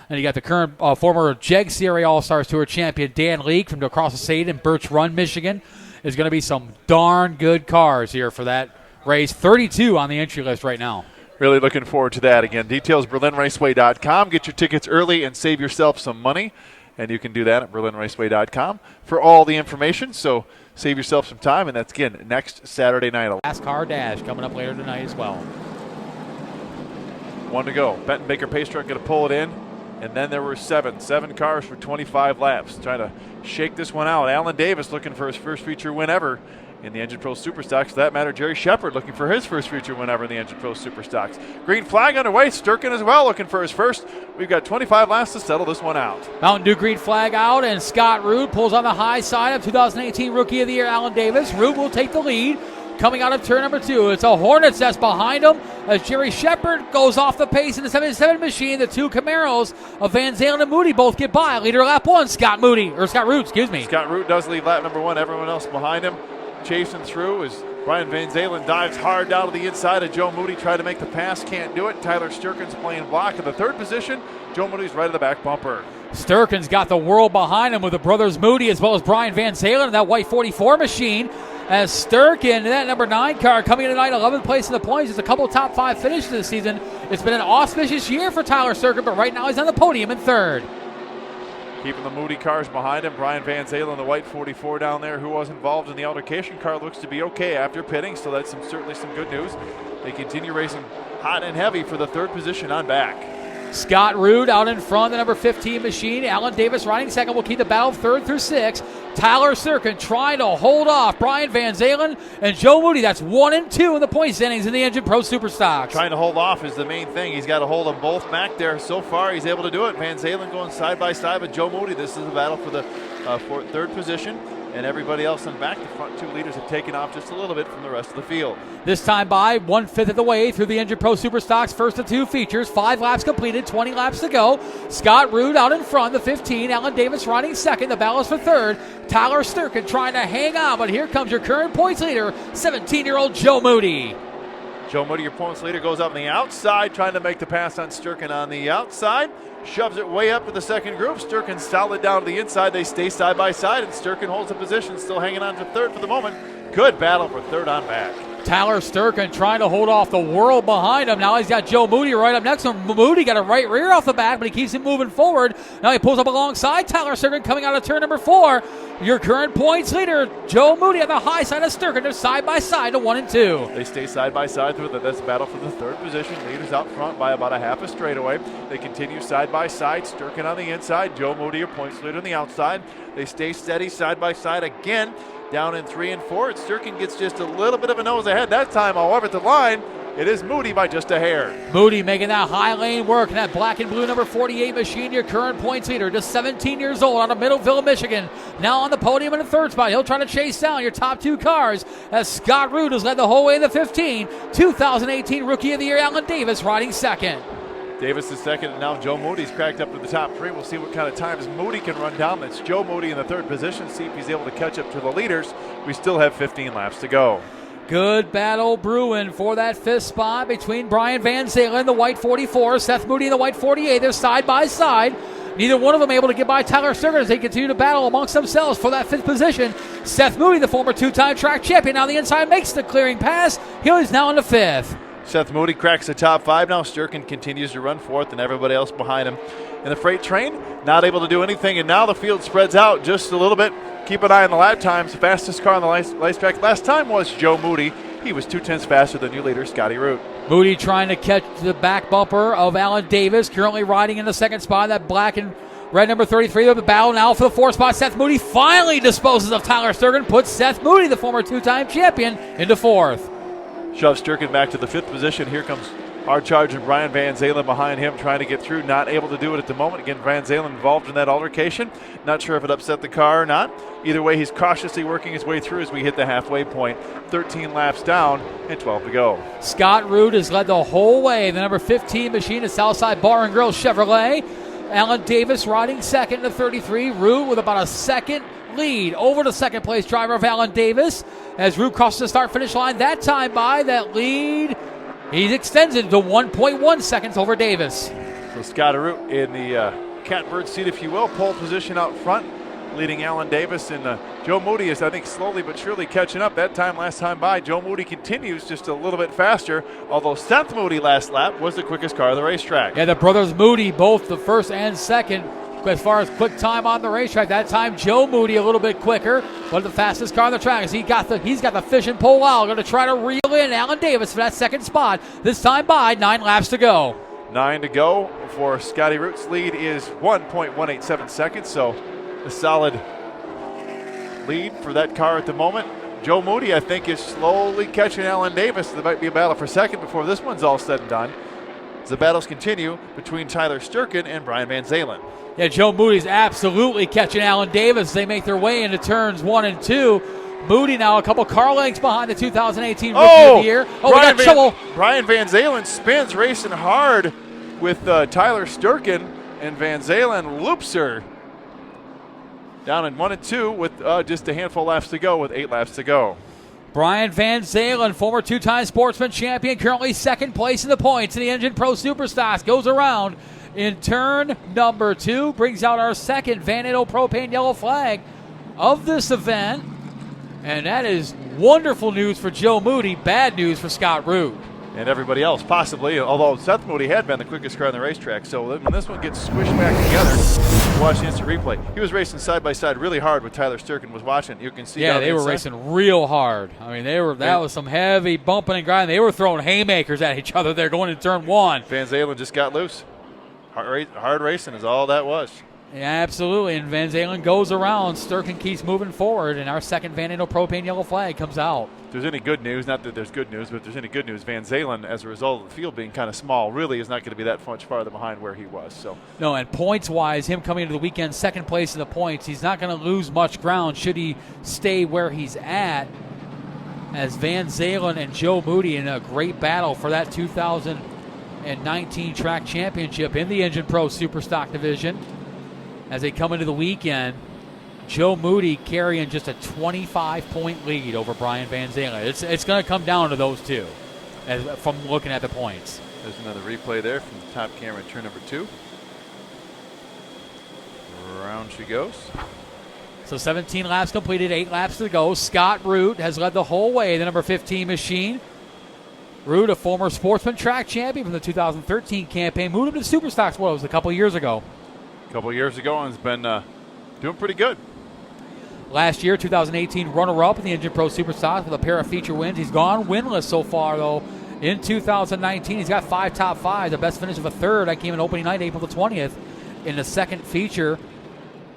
And you got the current former JEG CRA All-Stars Tour champion Dan Leake from across the state in Birch Run, Michigan. There's going to be some darn good cars here for that race. 32 on the entry list right now. Really looking forward to that. Again, details, BerlinRaceway.com. Get your tickets early and save yourself some money. And you can do that at BerlinRaceway.com for all the information. So save yourself some time. And that's, again, next Saturday night. NASCAR Dash coming up later tonight as well. One to go. Benton Baker Pace Truck going to pull it in. And then there were seven cars for 25 laps. Trying to shake this one out. Alan Davis looking for his first feature win ever in the Engine Pro Superstocks. For that matter, Jerry Shepard looking for his first feature win ever in the Engine Pro Superstocks. Green flag underway. Sturkin as well looking for his first. We've got 25 laps to settle this one out. Mountain Dew green flag out, and Scott Root pulls on the high side of 2018 Rookie of the Year Alan Davis. Root will take the lead. Coming out of turn number 2, it's a Hornets that's behind him as Jerry Shepard goes off the pace in the 77 machine. The two Camaros of Van Zalen and Moody both get by. Leader lap 1, Scott Root, excuse me. Scott Root does lead lap number 1. Everyone else behind him chasing through as Brian Van Zalen dives hard down to the inside of Joe Moody. Tried to make the pass, can't do it. Tyler Sturkin's playing block in the 3rd position. Joe Moody's right at the back bumper. Sturkin's got the world behind him with the brothers Moody as well as Brian Van Zalen in that white 44 machine. As Sturkin, that number 9 car, coming in tonight, 11th place in the points. It's a couple top 5 finishes this season. It's been an auspicious year for Tyler Sturkin, but right now he's on the podium in 3rd. Keeping the Moody cars behind him. Brian Van Zalen, the white 44 down there, who was involved in the altercation car, looks to be okay after pitting, so that's certainly some good news. They continue racing hot and heavy for the 3rd position on back. Scott Root out in front, the number 15 machine. Alan Davis riding second will keep the battle 3rd through 6. Tyler Sturkin trying to hold off Brian Van Zalen and Joe Moody. That's 1 and 2 in the point standings in the Engine Pro Superstocks. Trying to hold off is the main thing. He's got to hold them both back there. So far, he's able to do it. Van Zalen going side by side with Joe Moody. This is a battle for the 3rd position. and everybody else in the back. The front two leaders have taken off just a little bit from the rest of the field. This time by 1/5 of the way through the Engine Pro Superstocks first of two features. 5 laps completed, 20 laps to go. Scott Root out in front, the 15. Alan Davis riding second. The battle is for third. Tyler Sturkin trying to hang on, but here comes your current points leader, 17-year-old Joe Moody. Joe Moody, your points leader, goes up on the outside, trying to make the pass on Sturkin on the outside. Shoves it way up to the second group. Sturkin solid down to the inside. They stay side by side, and Sturkin holds the position, still hanging on to third for the moment. Good battle for third on back. Tyler Sturkin trying to hold off the world behind him. Now he's got Joe Moody right up next to him. Moody got a right rear off the back, but he keeps him moving forward. Now he pulls up alongside Tyler Sturkin coming out of turn number 4. Your current points leader, Joe Moody, on the high side of Sturkin. They're side by side to 1 and 2. They stay side by side through this battle for the third position. Leaders out front by about a half a straightaway. They continue side by side. Sturkin on the inside. Joe Moody, your points leader, on the outside. They stay steady side by side again. Down in 3 and 4. Sturkin gets just a little bit of a nose ahead that time. However, at the line, it is Moody by just a hair. Moody making that high lane work. And that black and blue number 48 machine, your current points leader, just 17 years old out of Middleville, Michigan. Now on the podium in the third spot. He'll try to chase down your top 2 cars as Scott Root has led the whole way in the 15. 2018 Rookie of the Year, Alan Davis, riding second. Davis is second, and now Joe Moody's cracked up to the top 3. We'll see what kind of times Moody can run down. That's Joe Moody in the third position. See if he's able to catch up to the leaders. We still have 15 laps to go. Good battle brewing for that 5th spot between Brian Van Zalen, the white 44, Seth Moody in the white 48. They're side by side. Neither one of them able to get by Tyler Sturkin as they continue to battle amongst themselves for that 5th position. Seth Moody, the former 2-time track champion, on the inside makes the clearing pass. He is now in the 5th. Seth Moody cracks the top 5 now. Sturkin continues to run 4th, and everybody else behind him. In the freight train, not able to do anything, and now the field spreads out just a little bit. Keep an eye on the lap times. The fastest car on the racetrack last time was Joe Moody. He was 2/10 faster than new leader Scotty Root. Moody trying to catch the back bumper of Alan Davis, currently riding in the 2nd spot. That black and red number 33 of the battle now for the 4th spot. Seth Moody finally disposes of Tyler Sturkin, puts Seth Moody, the former 2-time champion, into 4th. Shoves Sturkin back to the 5th position. Here comes hard charging Brian Van Zalen behind him, trying to get through. Not able to do it at the moment. Again, Van Zalen involved in that altercation. Not sure if it upset the car or not. Either way, he's cautiously working his way through as we hit the halfway point. 13 laps down and 12 to go. Scott Root has led the whole way. The number 15 machine is Southside Bar and Grill Chevrolet. Alan Davis riding second to 33. Root with about a second lead over the second place driver of Alan Davis. As Root crosses the start-finish line, that time by that lead, he extends it to 1.1 seconds over Davis. So Scott Root in the catbird seat, if you will, pole position out front, leading Alan Davis. And Joe Moody is, I think, slowly but surely catching up. That time last time by, Joe Moody continues just a little bit faster, although Seth Moody last lap was the quickest car of the racetrack. Yeah, the brothers Moody, both the first and second, as far as quick time on the racetrack. That time Joe Moody a little bit quicker, but the fastest car on the track. He's got the fishing pole out. Going to try to reel in Alan Davis for that 2nd spot. This time by 9 laps to go. 9 to go for Scotty Root's lead is 1.187 seconds, so a solid lead for that car at the moment. Joe Moody, I think, is slowly catching Alan Davis. There might be a battle for second before this one's all said and done. As the battles continue between Tyler Sturkin and Brian Van Zalen. Yeah, Joe Moody's absolutely catching Alan Davis. They make their way into turns 1 and 2. Moody now a couple car lengths behind the 2018 Rookie of the Year. Oh, we got trouble. Brian Van Zalen spins, racing hard with Tyler Sturkin, and Van Zalen loops her down in 1 and 2 with just a handful of laps to go, with 8 laps to go. Brian Van Zalen, former 2-time Sportsman champion, currently 2nd place in the points in the Engine Pro Superstocks, goes around in turn number 2, brings out our 2nd Vanado Propane Yellow Flag of this event. And that is wonderful news for Joe Moody, bad news for Scott Root. And everybody else, possibly, although Seth Moody had been the quickest car on the racetrack. So when this one gets squished back together, watch the instant replay. He was racing side by side really hard with Tyler Sturkin was watching. You can see. Yeah, they were racing real hard. I mean, that was some heavy bumping and grinding. They were throwing haymakers at each other there going into turn 1. Van Zalen just got loose. Hard racing is all that was. Yeah, absolutely. And Van Zalen goes around. Sturkin keeps moving forward, and our second Van Andel propane yellow flag comes out. If there's any good news, not that there's good news, but if there's any good news, Van Zalen, as a result of the field being kind of small, really is not going to be that much farther behind where he was. So no, and points-wise, him coming into the weekend second place in the points, he's not going to lose much ground should he stay where he's at, as Van Zalen and Joe Moody in a great battle for that 2019 track championship in the Engine Pro Superstock division. As they come into the weekend, Joe Moody carrying just a 25-point lead over Brian Van Zalen. It's going to come down to those two from looking at the points. There's another replay there from the top camera in turn number 2. Around she goes. So 17 laps completed, 8 laps to go. Scott Root has led the whole way, the number 15 machine. Root, a former Sportsman track champion from the 2013 campaign, moved him to Superstocks, what, it was a couple years ago. A couple years ago, and has been doing pretty good. Last year, 2018 runner-up in the Engine Pro Superstocks with a pair of feature wins. He's gone winless so far, though. In 2019, he's got 5 top 5. The best finish of a third. I came in opening night, April the 20th, in the second feature.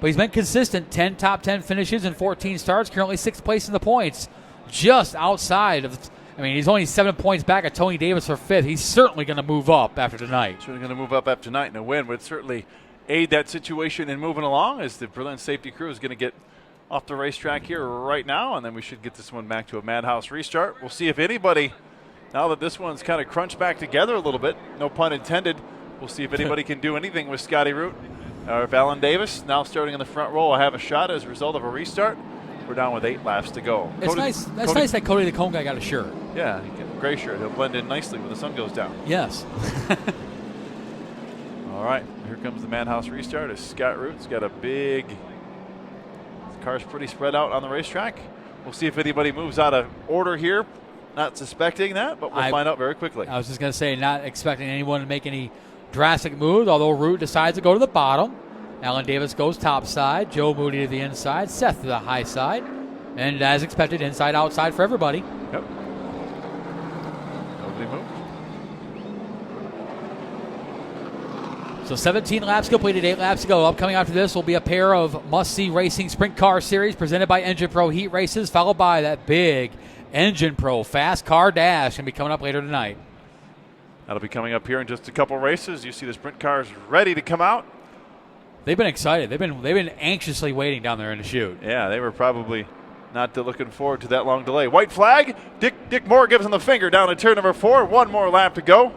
But he's been consistent. 10 top 10 finishes and 14 starts. Currently 6th place in the points. Just outside of... I mean, he's only 7 points back at Tony Davis for 5th. He's certainly going to move up after tonight. Certainly going to move up after tonight, and a win would certainly aid that situation in moving along, as the Berlin safety crew is going to get off the racetrack here right now, and then we should get this one back to a Madhouse restart. We'll see if anybody, now that this one's kind of crunched back together a little bit, no pun intended, we'll see if anybody can do anything with Scotty Root. Or if Alan Davis, now starting in the front row, will have a shot as a result of a restart. We're down with 8 laps to go. It's nice. That's nice that Cody the Cone guy got a shirt. Yeah, he got a gray shirt. He'll blend in nicely when the sun goes down. Yes. All right, here comes the Madhouse restart as Scott Root's got a big... The car's pretty spread out on the racetrack. We'll see if anybody moves out of order here. Not suspecting that, but we'll find out very quickly. I was just going to say, not expecting anyone to make any drastic moves, although Root decides to go to the bottom. Alan Davis goes top side. Joe Moody to the inside. Seth to the high side. And as expected, inside, outside for everybody. Yep. Nobody moved. So 17 laps completed, 8 laps to go. Upcoming after this will be a pair of must-see racing sprint car series presented by Engine Pro Heat Races, followed by that big Engine Pro Fast Car Dash going to be coming up later tonight. That'll be coming up here in just a couple races. You see the sprint cars ready to come out. They've been excited. They've been anxiously waiting down there in the chute. Yeah, they were probably not looking forward to that long delay. White flag. Dick Moore gives him the finger down to turn number 4. 1 more lap to go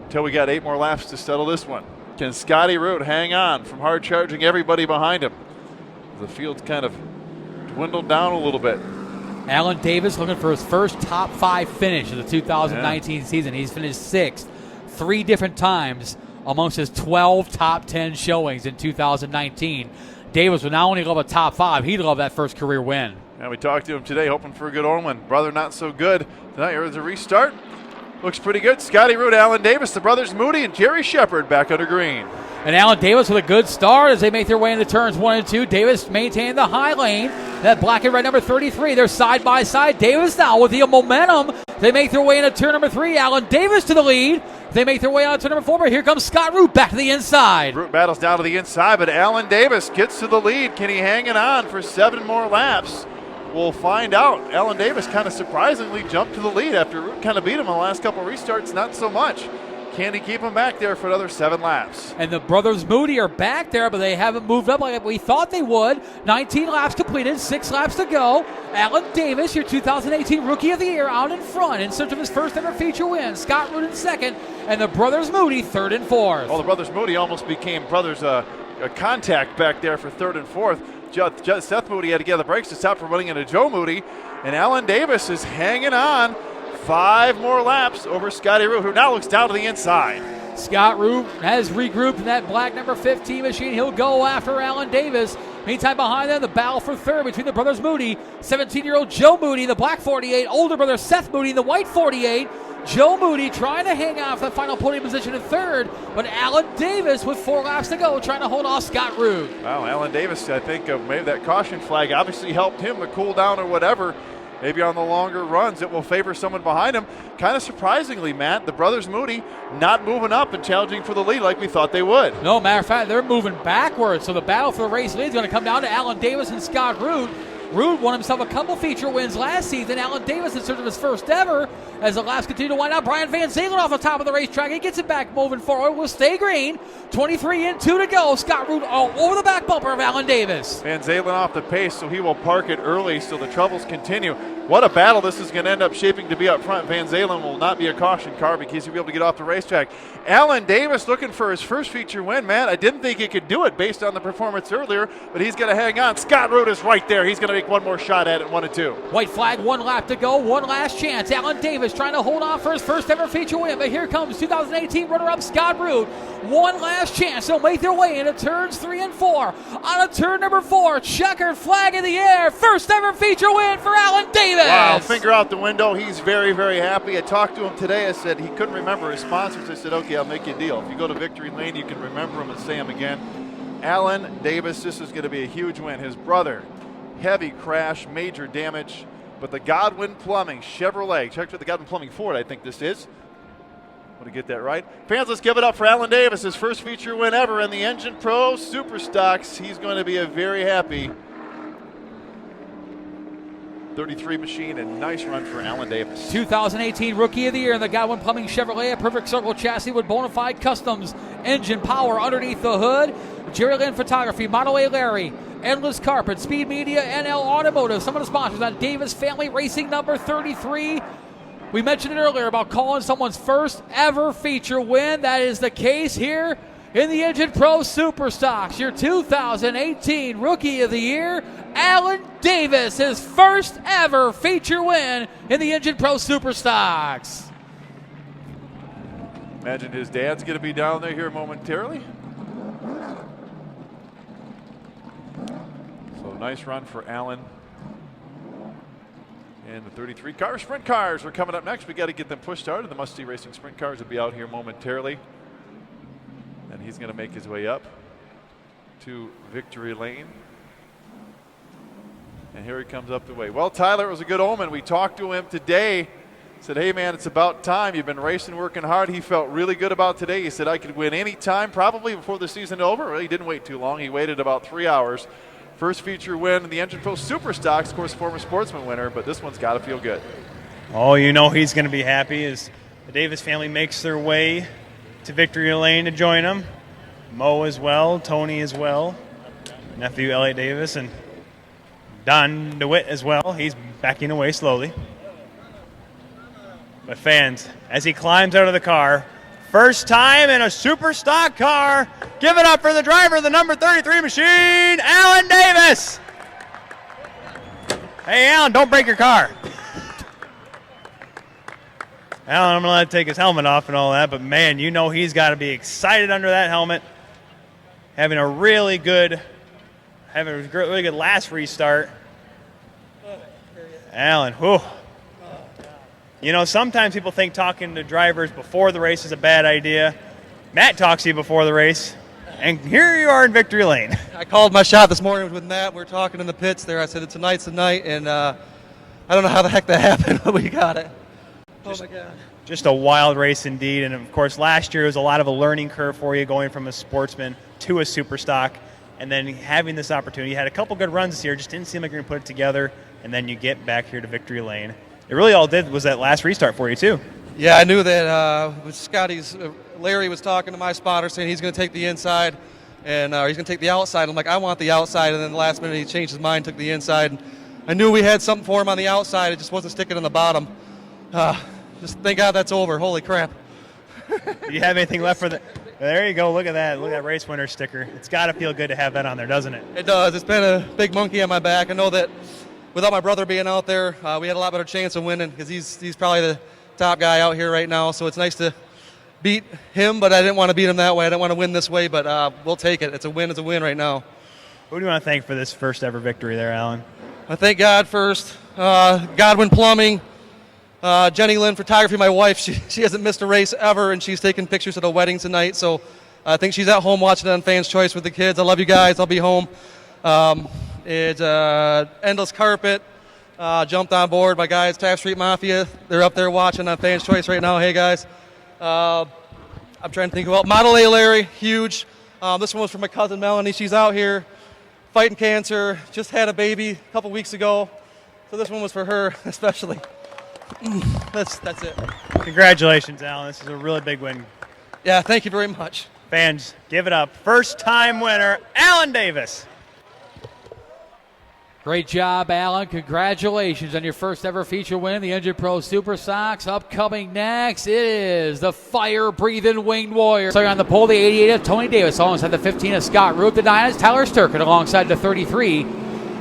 until we got 8 more laps to settle this one. Can Scotty Root hang on from hard charging everybody behind him? The field's kind of dwindled down a little bit. Alan Davis looking for his first top 5 finish of the 2019 season. He's finished 6th 3 different times amongst his 12 top 10 showings in 2019. Davis would not only love a top 5, he'd love that first career win. And we talked to him today, hoping for a good Orland. Brother not so good. Tonight here's a restart. Looks pretty good. Scotty Root, Alan Davis, the brothers Moody, and Jerry Shepard back under green. And Alan Davis with a good start as they make their way into turns 1 and 2. Davis maintaining the high lane. That black and red number 33. They're side by side. Davis now with the momentum. They make their way into turn number 3. Alan Davis to the lead. They make their way out to number 4, but here comes Scott Root back to the inside. Root battles down to the inside, but Alan Davis gets to the lead. Can he hang it on for 7 more laps? We'll find out. Alan Davis kind of surprisingly jumped to the lead after Root kind of beat him in the last couple restarts. Not so much. Can he keep him back there for another 7 laps? And the brothers Moody are back there, but they haven't moved up like we thought they would. 19 laps completed, 6 laps to go. Alan Davis, your 2018 Rookie of the Year, out in front in search of his first ever feature win. Scott Root in second, and the brothers Moody 3rd and 4th. Well, the brothers Moody almost became brothers a contact back there for 3rd and 4th. Seth Moody had to get the brakes to stop from running into Joe Moody, and Alan Davis is hanging on. 5 more laps over Scotty Root, who now looks down to the inside. Scott Root has regrouped in that black number 15 machine. He'll go after Alan Davis. Meantime, behind them, the battle for 3rd between the brothers Moody. 17-year-old Joe Moody, the black 48. Older brother Seth Moody, the white 48. Joe Moody trying to hang on for the final podium position in 3rd, but Alan Davis with 4 laps to go trying to hold off Scott Root. Wow, Alan Davis, I think maybe that caution flag obviously helped him to cool down or whatever. maybe on the longer runs it will favor someone behind him. Kind of surprisingly, Matt, the brothers Moody not moving up and challenging for the lead like we thought they would. No, matter of fact, they're moving backwards. So the battle for the race lead is going to come down to Alan Davis and Scott Root. Root won himself a couple feature wins last season. Alan Davis in search of his first ever. As the laps continue to wind out, Brian Van Zalen off the top of the racetrack. He gets it back moving forward. Will stay green. 23 in, 2 to go. Scott Root all over the back bumper of Alan Davis. Van Zalen off the pace, so he will park it early, so the troubles continue. What a battle this is going to end up shaping to be up front. Van Zalen will not be a caution car because he'll be able to get off the racetrack. Alan Davis looking for his first feature win, man. I didn't think he could do it based on the performance earlier, but he's going to hang on. Scott Root is right there. He's going to make one more shot at it, 1 and 2. White flag, 1 lap to go, 1 last chance. Alan Davis trying to hold on for his first ever feature win, but here comes 2018 runner-up Scott Root. 1 last chance. They'll make their way into turns 3 and 4. On a turn number 4, checkered flag in the air. First ever feature win for Alan Davis. Wow, finger out the window. He's very, very happy. I talked to him today. I said he couldn't remember his sponsors. I said, okay, I'll make you a deal. If you go to Victory Lane, you can remember him and say him again. Alan Davis, this is going to be a huge win. His brother, heavy crash, major damage. But the Godwin Plumbing Chevrolet, check with the Godwin Plumbing Ford, I think this is. Want to get that right. Fans, let's give it up for Alan Davis, his first feature win ever in the Engine Pro Super Stocks. He's going to be a very happy 33 machine, and nice run for Alan Davis. 2018 Rookie of the Year in the Godwin Plumbing Chevrolet, a perfect circle chassis with bona fide customs engine power underneath the hood. Jerry Lynn Photography, Model A Larry, Endless Carpet, Speed Media, NL Automotive. Some of the sponsors on Davis Family Racing number 33. We mentioned it earlier about calling someone's first ever feature win. That is the case here in the Engine Pro Super Stocks. Your 2018 Rookie of the Year, Alan Davis, his first ever feature win in the Engine Pro Super Stocks. Imagine his dad's going to be down there here momentarily. So nice run for Alan. And the 33 car. Sprint cars are coming up next. We got to get them push started. The Must See Racing sprint cars will be out here momentarily. And he's going to make his way up to Victory Lane. And here he comes up the way. Well, Tyler, it was a good omen. We talked to him today. Said, hey, man, it's about time. You've been racing, working hard. He felt really good about today. He said, I could win any time, probably before the season over. Well, he didn't wait too long. He waited about 3 hours. First feature win in the Engine Pro Super Stocks. Of course, former Sportsman winner, but this one's got to feel good. Oh, you know he's going to be happy as the Davis family makes their way to Victory Lane to join him. Mo as well, Tony as well, nephew Elliot Davis, and Don DeWitt as well. He's backing away slowly. But fans, as he climbs out of the car, first time in a super stock car, give it up for the driver of the number 33 machine, Alan Davis. Hey, Alan, don't break your car. Alan, I'm going to let him take his helmet off and all that, but man, you know he's got to be excited under that helmet. Having a really good last restart. Alan, whew. You know, sometimes people think talking to drivers before the race is a bad idea. Matt talks to you before the race, and here you are in Victory Lane. I called my shot this morning with Matt. We were talking in the pits there. I said, tonight's the night, and I don't know how the heck that happened, but we got it. Oh, my God. Just a wild race indeed, and of course last year was a lot of a learning curve for you going from a sportsman to a super stock, and then having this opportunity. You had a couple good runs this year, just didn't seem like you're going to put it together, and then you get back here to Victory Lane. It really all did was that last restart for you too. Yeah, I knew that with Larry was talking to my spotter saying he's going to take the inside and he's going to take the outside. I'm like, I want the outside, and then the last minute he changed his mind, took the inside. And I knew we had something for him on the outside. It just wasn't sticking in the bottom. Just thank God that's over. Holy crap. Do you have anything left for the... There you go. Look at that. Look at that race winner sticker. It's got to feel good to have that on there, doesn't it? It does. It's been a big monkey on my back. I know that without my brother being out there, we had a lot better chance of winning because he's probably the top guy out here right now. So it's nice to beat him, but I didn't want to beat him that way. I didn't want to win this way, but we'll take it. It's a win right now. Who do you want to thank for this first ever victory there, Alan? I thank God first. Godwin Plumbing, Jenny Lynn Photography, my wife. She hasn't missed a race ever, and she's taking pictures of the wedding tonight. So I think she's at home watching it on Fans Choice with the kids. I love you guys. I'll be home. It's Endless Carpet, Jumped on board. My guys, Taft Street Mafia, they're up there watching on Fans Choice right now. Hey, guys. I'm trying to think about Model A Larry, huge. This one was for my cousin Melanie. She's out here fighting cancer, just had a baby a couple weeks ago. So this one was for her especially. That's it. Congratulations, Alan. This is a really big win. Yeah, thank you very much. Fans, give it up. First-time winner, Alan Davis. Great job, Alan. Congratulations on your first ever feature win, the Engine Pro Super Sox. Upcoming next, it is the fire-breathing Winged Warrior. Starting on the pole, the 88 of Tony Davis, alongside the 15 of Scott Root. The 9 is Tyler Sturkin, alongside the 33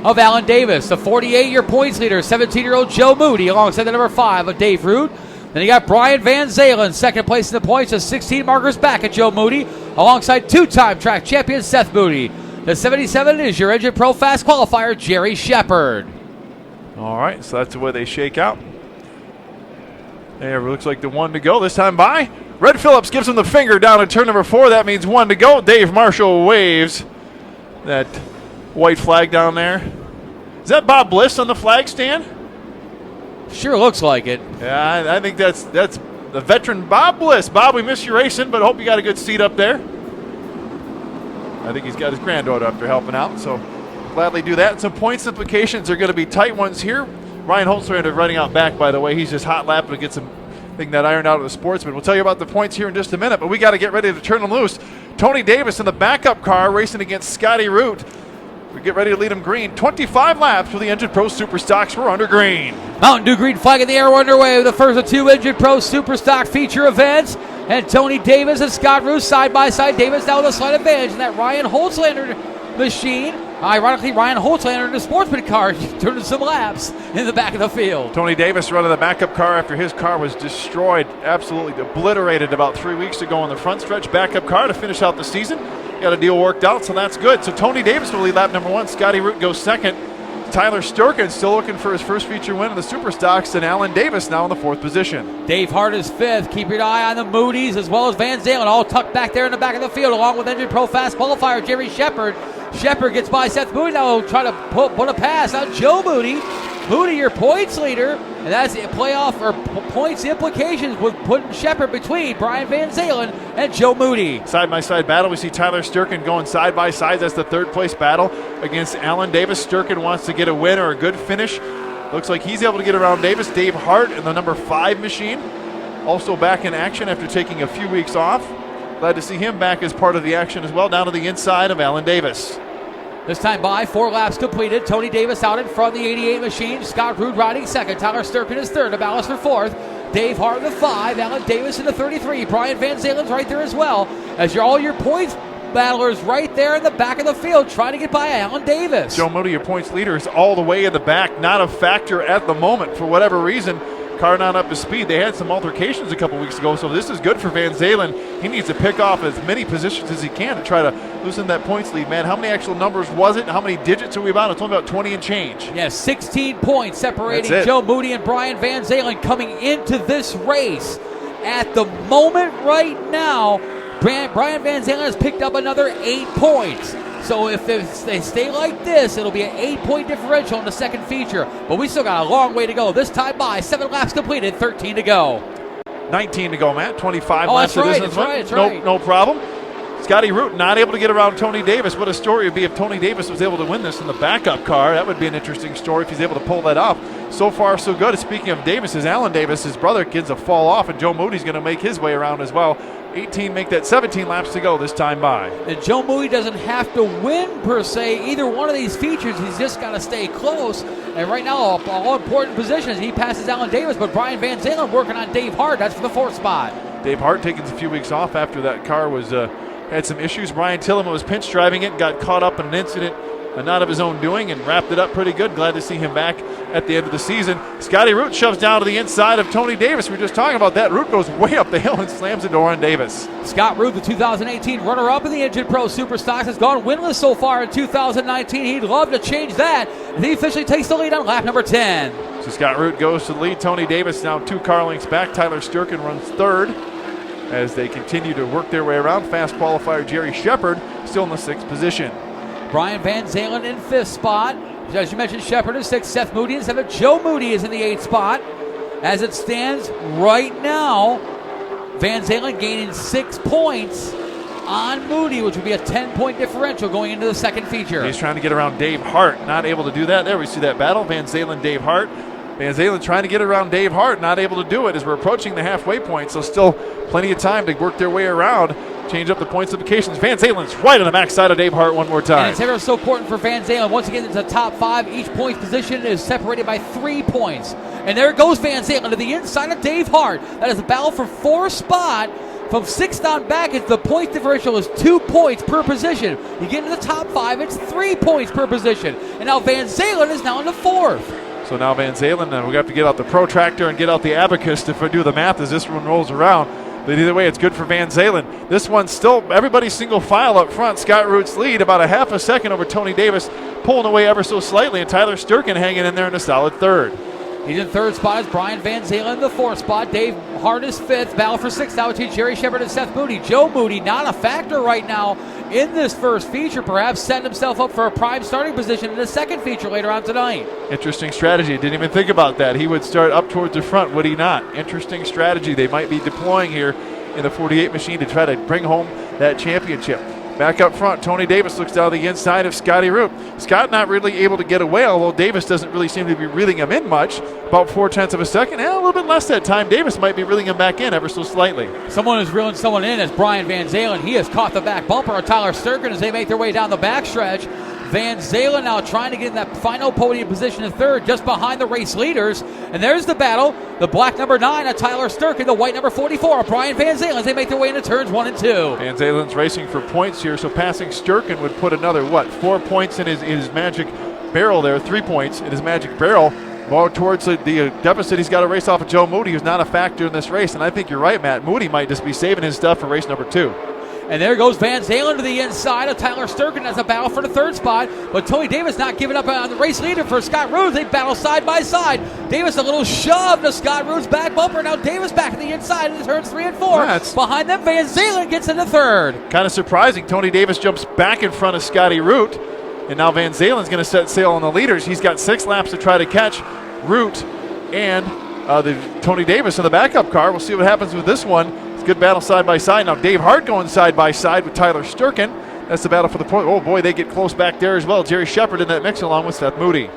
of Alan Davis. The 48-year points leader, 17-year-old Joe Moody, alongside the number 5 of Dave Root. Then you got Brian Van Zalen, second place in the points, with 16 markers back at Joe Moody, alongside two-time track champion Seth Moody. The 77 is your Engine Pro Fast qualifier, Jerry Shepard. All right, so that's the way they shake out. There, looks like the 1 to go. This time by Red Phillips gives him the finger down at turn number 4. That means 1 to go. Dave Marshall waves that white flag down there. Is that Bob Bliss on the flag stand? Sure looks like it. Yeah, I think that's the veteran Bob Bliss. Bob, we miss you racing, but hope you got a good seat up there. I think he's got his granddaughter up there helping out, so gladly do that. Some points implications are going to be tight ones here. Ryan Holzlander running out back, by the way. He's just hot lapping to get something that ironed out of the Sportsman. We'll tell you about the points here in just a minute, but we got to get ready to turn them loose. Tony Davis in the backup car racing against Scotty Root. We get ready to lead him green. 25 laps for the Engine Pro Super Stocks. We're under green. Mountain Dew green flag in the air. We're underway with the first of 2 Engine Pro Super Stock feature events. And Tony Davis and Scott Roos side by side. Davis now with a slight advantage in that Ryan Holzlander machine. Ironically, Ryan Holzlander in the Sportsman car turning some laps in the back of the field. Tony Davis running the backup car after his car was destroyed, absolutely obliterated about 3 weeks ago on the front stretch. Backup car to finish out the season. Got a deal worked out, so that's good. So Tony Davis will lead lap number 1. Scotty Root goes second. Tyler Sturkin still looking for his first feature win in the Super Stocks, and Alan Davis now in the 4th position. Dave Hart is 5th. Keep your eye on the Moody's as well as Van Zalen, all tucked back there in the back of the field, along with Engine Pro Fast qualifier Jerry Shepard. Shepard gets by Seth Moody. Now he'll try to put a pass on Joe Moody. Moody, your points leader, and that's playoff or points implications with putting Shepard between Brian Van Zalen and Joe Moody. Side-by-side battle. We see Tyler Sturkin going side-by-side. That's the 3rd place battle against Alan Davis. Sturkin wants to get a win or a good finish. Looks like he's able to get around Davis. Dave Hart in the number 5 machine, also back in action after taking a few weeks off. Glad to see him back as part of the action as well, down to the inside of Alan Davis. This time by 4 laps completed. Tony Davis out in front of the 88 machine. Scott Root riding second. Tyler Sturkin is third. Abalis for 4th. Dave Hart in the 5. Alan Davis in the 33. Brian Van Zalen's right there as well. As all your points battlers right there in the back of the field trying to get by Alan Davis. Joe Moody, your points leader, is all the way in the back. Not a factor at the moment for whatever reason. Car not up to speed. They had some altercations a couple weeks ago, so this is good for Van Zalen. He needs to pick off as many positions as he can to try to loosen that points lead, man. How many actual numbers was it? How many digits are we about? It's only about 20 and change. Yes, 16 points separating Joe Moody and Brian Van Zalen coming into this race. At the moment right now, Brian Van Zalen has picked up another 8 points. So if they stay like this, it'll be an 8-point differential in the second feature. But we still got a long way to go. This time by 7 laps completed, 13 to go. 19 to go, Matt. 25 That's laps. right. No problem. Scotty Root not able to get around Tony Davis. What a story it would be if Tony Davis was able to win this in the backup car. That would be an interesting story if he's able to pull that off. So far, so good. Speaking of Davis, Alan Davis, his brother, gets a fall off, and Joe Moody's going to make his way around as well. 18 make that 17 laps to go this time by. And Joe Moody doesn't have to win per se either one of these features. He's just got to stay close. And right now, all important positions, he passes Alan Davis, but Brian Van Zalen working on Dave Hart. That's for the 4th spot. Dave Hart taking a few weeks off after that car was had some issues. Brian Tillman was pinch driving it and got caught up in an incident not of his own doing and wrapped it up pretty good. Glad to see him back at the end of the season. Scotty Root shoves down to the inside of Tony Davis. We were just talking about that. Root goes way up the hill and slams the door on Davis. Scott Root, the 2018 runner-up in the Engine Pro Super Stocks, has gone winless so far in 2019. He'd love to change that. And he officially takes the lead on lap number 10. So Scott Root goes to the lead. Tony Davis now 2 car lengths back. Tyler Sturkin runs 3rd as they continue to work their way around. Fast qualifier Jerry Shepard still in the 6th position. Brian Van Zalen in 5th spot. As you mentioned, Shepard is 6, Seth Moody is 7, Joe Moody is in the 8th spot. As it stands right now, Van Zalen gaining 6 points on Moody, which would be a 10-point differential going into the second feature. He's trying to get around Dave Hart, not able to do that. There we see that battle, Van Zalen, Dave Hart. Van Zalen trying to get around Dave Hart, not able to do it as we're approaching the halfway point, so still plenty of time to work their way around, change up the points implications. Van Zalen's right on the backside of Dave Hart one more time. And it's ever so important for Van Zalen. Once again, it's a top 5. Each point position is separated by 3 points. And there goes Van Zalen to the inside of Dave Hart. That is a battle for 4th spot. From 6th on back, the point differential is 2 points per position. You get into the top 5, it's 3 points per position. And now Van Zalen is now in the 4th. So now Van Zalen, we have to get out the protractor and get out the abacus to do the math as this one rolls around. But either way, it's good for Van Zalen. This one's still everybody single file up front. Scott Root's lead about a half a second over Tony Davis, pulling away ever so slightly, and Tyler Sturkin hanging in there in a solid 3rd. He's in 3rd spot as Brian Van Zalen in the 4th spot. Dave Hart is 5th. Battle for 6th now between Jerry Shepard and Seth Moody. Joe Moody not a factor right now in this first feature, perhaps setting himself up for a prime starting position in the second feature later on tonight. Interesting strategy. Didn't even think about that. He would start up towards the front, would he not? Interesting strategy they might be deploying here in the 48 machine to try to bring home that championship. Back up front, Tony Davis looks down the inside of Scotty Root. Scott not really able to get away, although Davis doesn't really seem to be reeling him in much. About 0.4 of a second, and a little bit less that time. Davis might be reeling him back in ever so slightly. Someone is reeling someone in as Brian Van Zalen. He has caught the back bumper of Tyler Sturkin as they make their way down the backstretch. Van Zalen now trying to get in that final podium position in 3rd, just behind the race leaders. And there's the battle. The black number 9 of Tyler Sturkin, the white number 44 of Brian Van Zalen as they make their way into turns 1 and 2. Van Zalen's racing for points here, so passing Sturkin would put another, 4 points in his magic barrel there, 3 points in his magic barrel. More towards the deficit he's got to race off of Joe Moody, who's not a factor in this race. And I think you're right, Matt. Moody might just be saving his stuff for race number 2. And there goes Van Zalen to the inside of Tyler Sturkin as a battle for the 3rd spot. But Tony Davis not giving up on the race leader for Scott Root. They battle side by side. Davis a little shove to Scott Root's back bumper. Now Davis back to the inside in turns 3 and 4. Behind them, Van Zalen gets into 3rd. Kind of surprising. Tony Davis jumps back in front of Scotty Root. And now Van Zalen's going to set sail on the leaders. He's got 6 laps to try to catch Root and the Tony Davis in the backup car. We'll see what happens with this one. Good battle side by side. Now Dave Hart going side by side with Tyler Sturkin. That's the battle for the point. Oh boy, they get close back there as well. Jerry Shepard in that mix along with Seth Moody.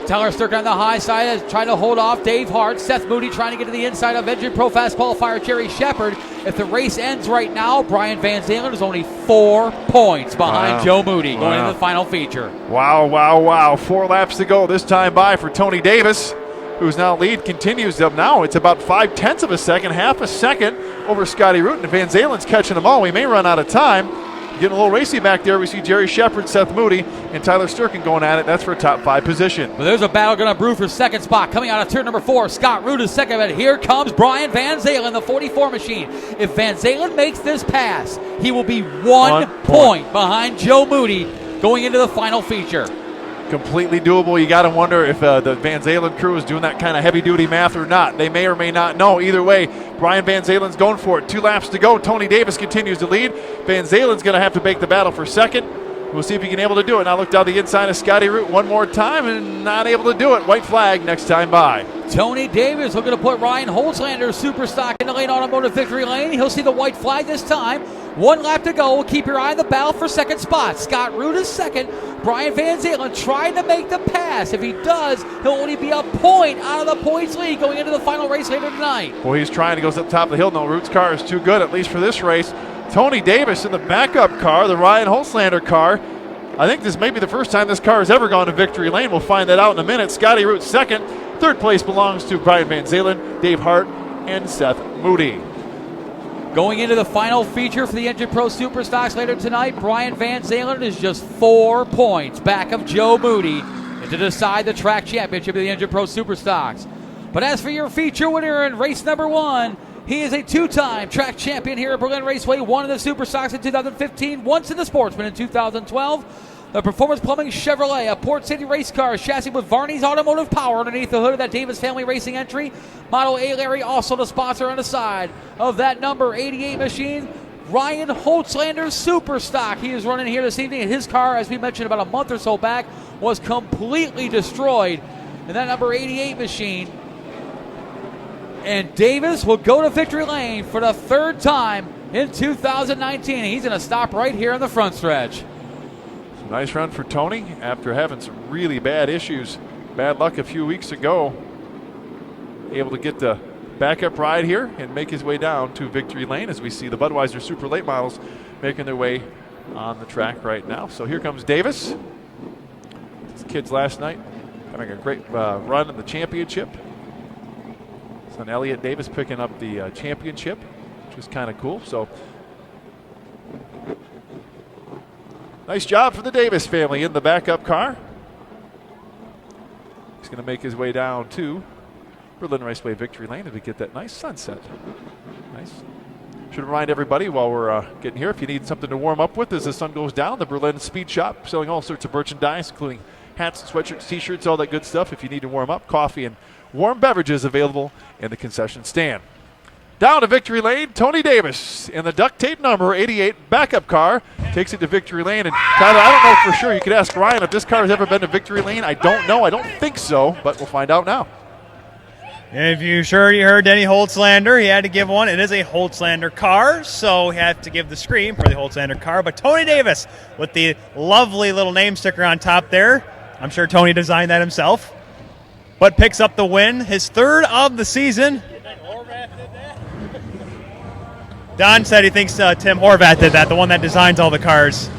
Tyler Sturkin on the high side is trying to hold off Dave Hart. Seth Moody trying to get to the inside of Engine Pro Fast qualifier Jerry Shepard. If the race ends right now, Brian Van Zalen is only 4 points behind Joe Moody going into the final feature. Wow. 4 laps to go this time by for Tony Davis, who's now lead continues up now. It's about 0.5 of a second, half a second over Scotty Root, and Van Zalen's catching them all. We may run out of time. Getting a little racy back there. We see Jerry Shepard, Seth Moody, and Tyler Sturkin going at it. That's for a top 5 position. Well, there's a battle going to brew for 2nd spot. Coming out of turn number 4, Scott Root is 2nd, but here comes Brian Van Zalen, the 44 machine. If Van Zalen makes this pass, he will be 1 point behind Joe Moody going into the final feature. Completely doable. You got to wonder if the Van Zalen crew is doing that kind of heavy-duty math or not. They may or may not know. Either way, Brian Van Zalen's going for it. 2 laps to go. Tony Davis continues to lead. Van Zalen's going to have to make the battle for 2nd. We'll see if he can able to do it. Now look down the inside of Scotty Root one more time and not able to do it. White flag next time by. Tony Davis looking to put Ryan Holzlander Superstock in the Lane Automotive victory lane. He'll see the white flag this time. 1 lap to go. Keep your eye on the battle for 2nd spot. Scott Root is 2nd. Brian Van Zalen trying to make the pass. If he does, he'll only be a point out of the points lead going into the final race later tonight. Well, he's trying to go up top of the hill. No, Root's car is too good, at least for this race. Tony Davis in the backup car, the Ryan Holzlander car. I think this may be the first time this car has ever gone to victory lane. We'll find that out in a minute. Scotty Root 2nd. 3rd place belongs to Brian Van Zalen, Dave Hart, and Seth Moody. Going into the final feature for the Engine Pro Superstocks later tonight, Brian Van Zalen is just 4 points back of Joe Moody to decide the track championship of the Engine Pro Superstocks. But as for your feature winner in race number 1, he is a 2-time track champion here at Berlin Raceway, won in the Superstocks in 2015, once in the Sportsman in 2012. The Performance Plumbing Chevrolet, a Port City race car chassis with Varney's Automotive Power underneath the hood of that Davis Family Racing entry. Model A Larry also the sponsor on the side of that number 88 machine. Ryan Holzlander Superstock. He is running here this evening in his car, as we mentioned about a month or so back, was completely destroyed in that number 88 machine. And Davis will go to victory lane for the third time in 2019. He's going to stop right here in the front stretch. Nice run for Tony after having some really bad issues, bad luck a few weeks ago. Able to get the backup ride here and make his way down to victory lane as we see the Budweiser Super Late Models making their way on the track right now. So here comes Davis. His kids last night having a great run in the championship. Son Elliot Davis picking up the championship, which is kind of cool. So nice job for the Davis family in the backup car. He's going to make his way down to Berlin Raceway victory lane as we get that nice sunset. Nice. Should remind everybody while we're getting here, if you need something to warm up with as the sun goes down, the Berlin Speed Shop selling all sorts of merchandise, including hats, sweatshirts, t-shirts, all that good stuff. If you need to warm up, coffee and warm beverages available in the concession stand. Down to victory lane, Tony Davis in the duct tape number 88 backup car takes it to victory lane. And Tyler, I don't know for sure. You could ask Ryan if this car has ever been to victory lane. I don't know. I don't think so, but we'll find out now. If you heard Denny Holtzlander, he had to give one. It is a Holtzlander car, so he had to give the scream for the Holtzlander car. But Tony Davis with the lovely little name sticker on top there. I'm sure Tony designed that himself. But picks up the win, his third of the season. Don said he thinks Tim Horvath did that, the one that designs all the cars.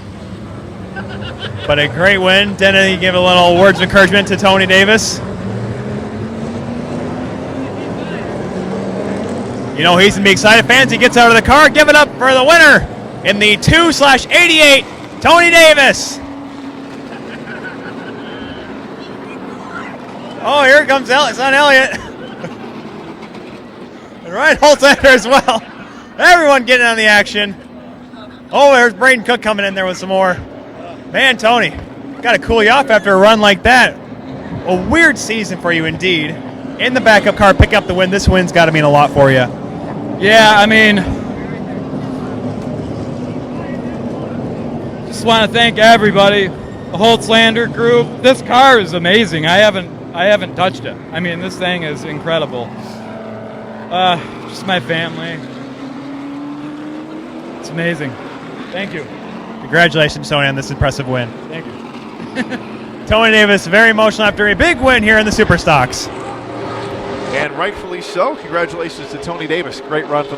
But a great win. Denny gave a little words of encouragement to Tony Davis. You know, he's going to be excited. Fans, he gets out of the car. Give it up for the winner in the 2/88, Tony Davis. Oh, here comes son Elliott. And Ryan Holtzlander as well. Everyone getting on the action. Oh, there's Braden Cook coming in there with some more. Man, Tony, got to cool you off after a run like that. A weird season for you indeed. In the backup car, pick up the win. This win's got to mean a lot for you. Yeah, I mean, just want to thank everybody, the Holtzlander group. This car is amazing. I haven't touched it. I mean, this thing is incredible. Just my family. It's amazing. Thank you. Congratulations, Tony, on this impressive win. Thank you. Tony Davis, very emotional after a big win here in the Superstocks. And rightfully so. Congratulations to Tony Davis. Great run for the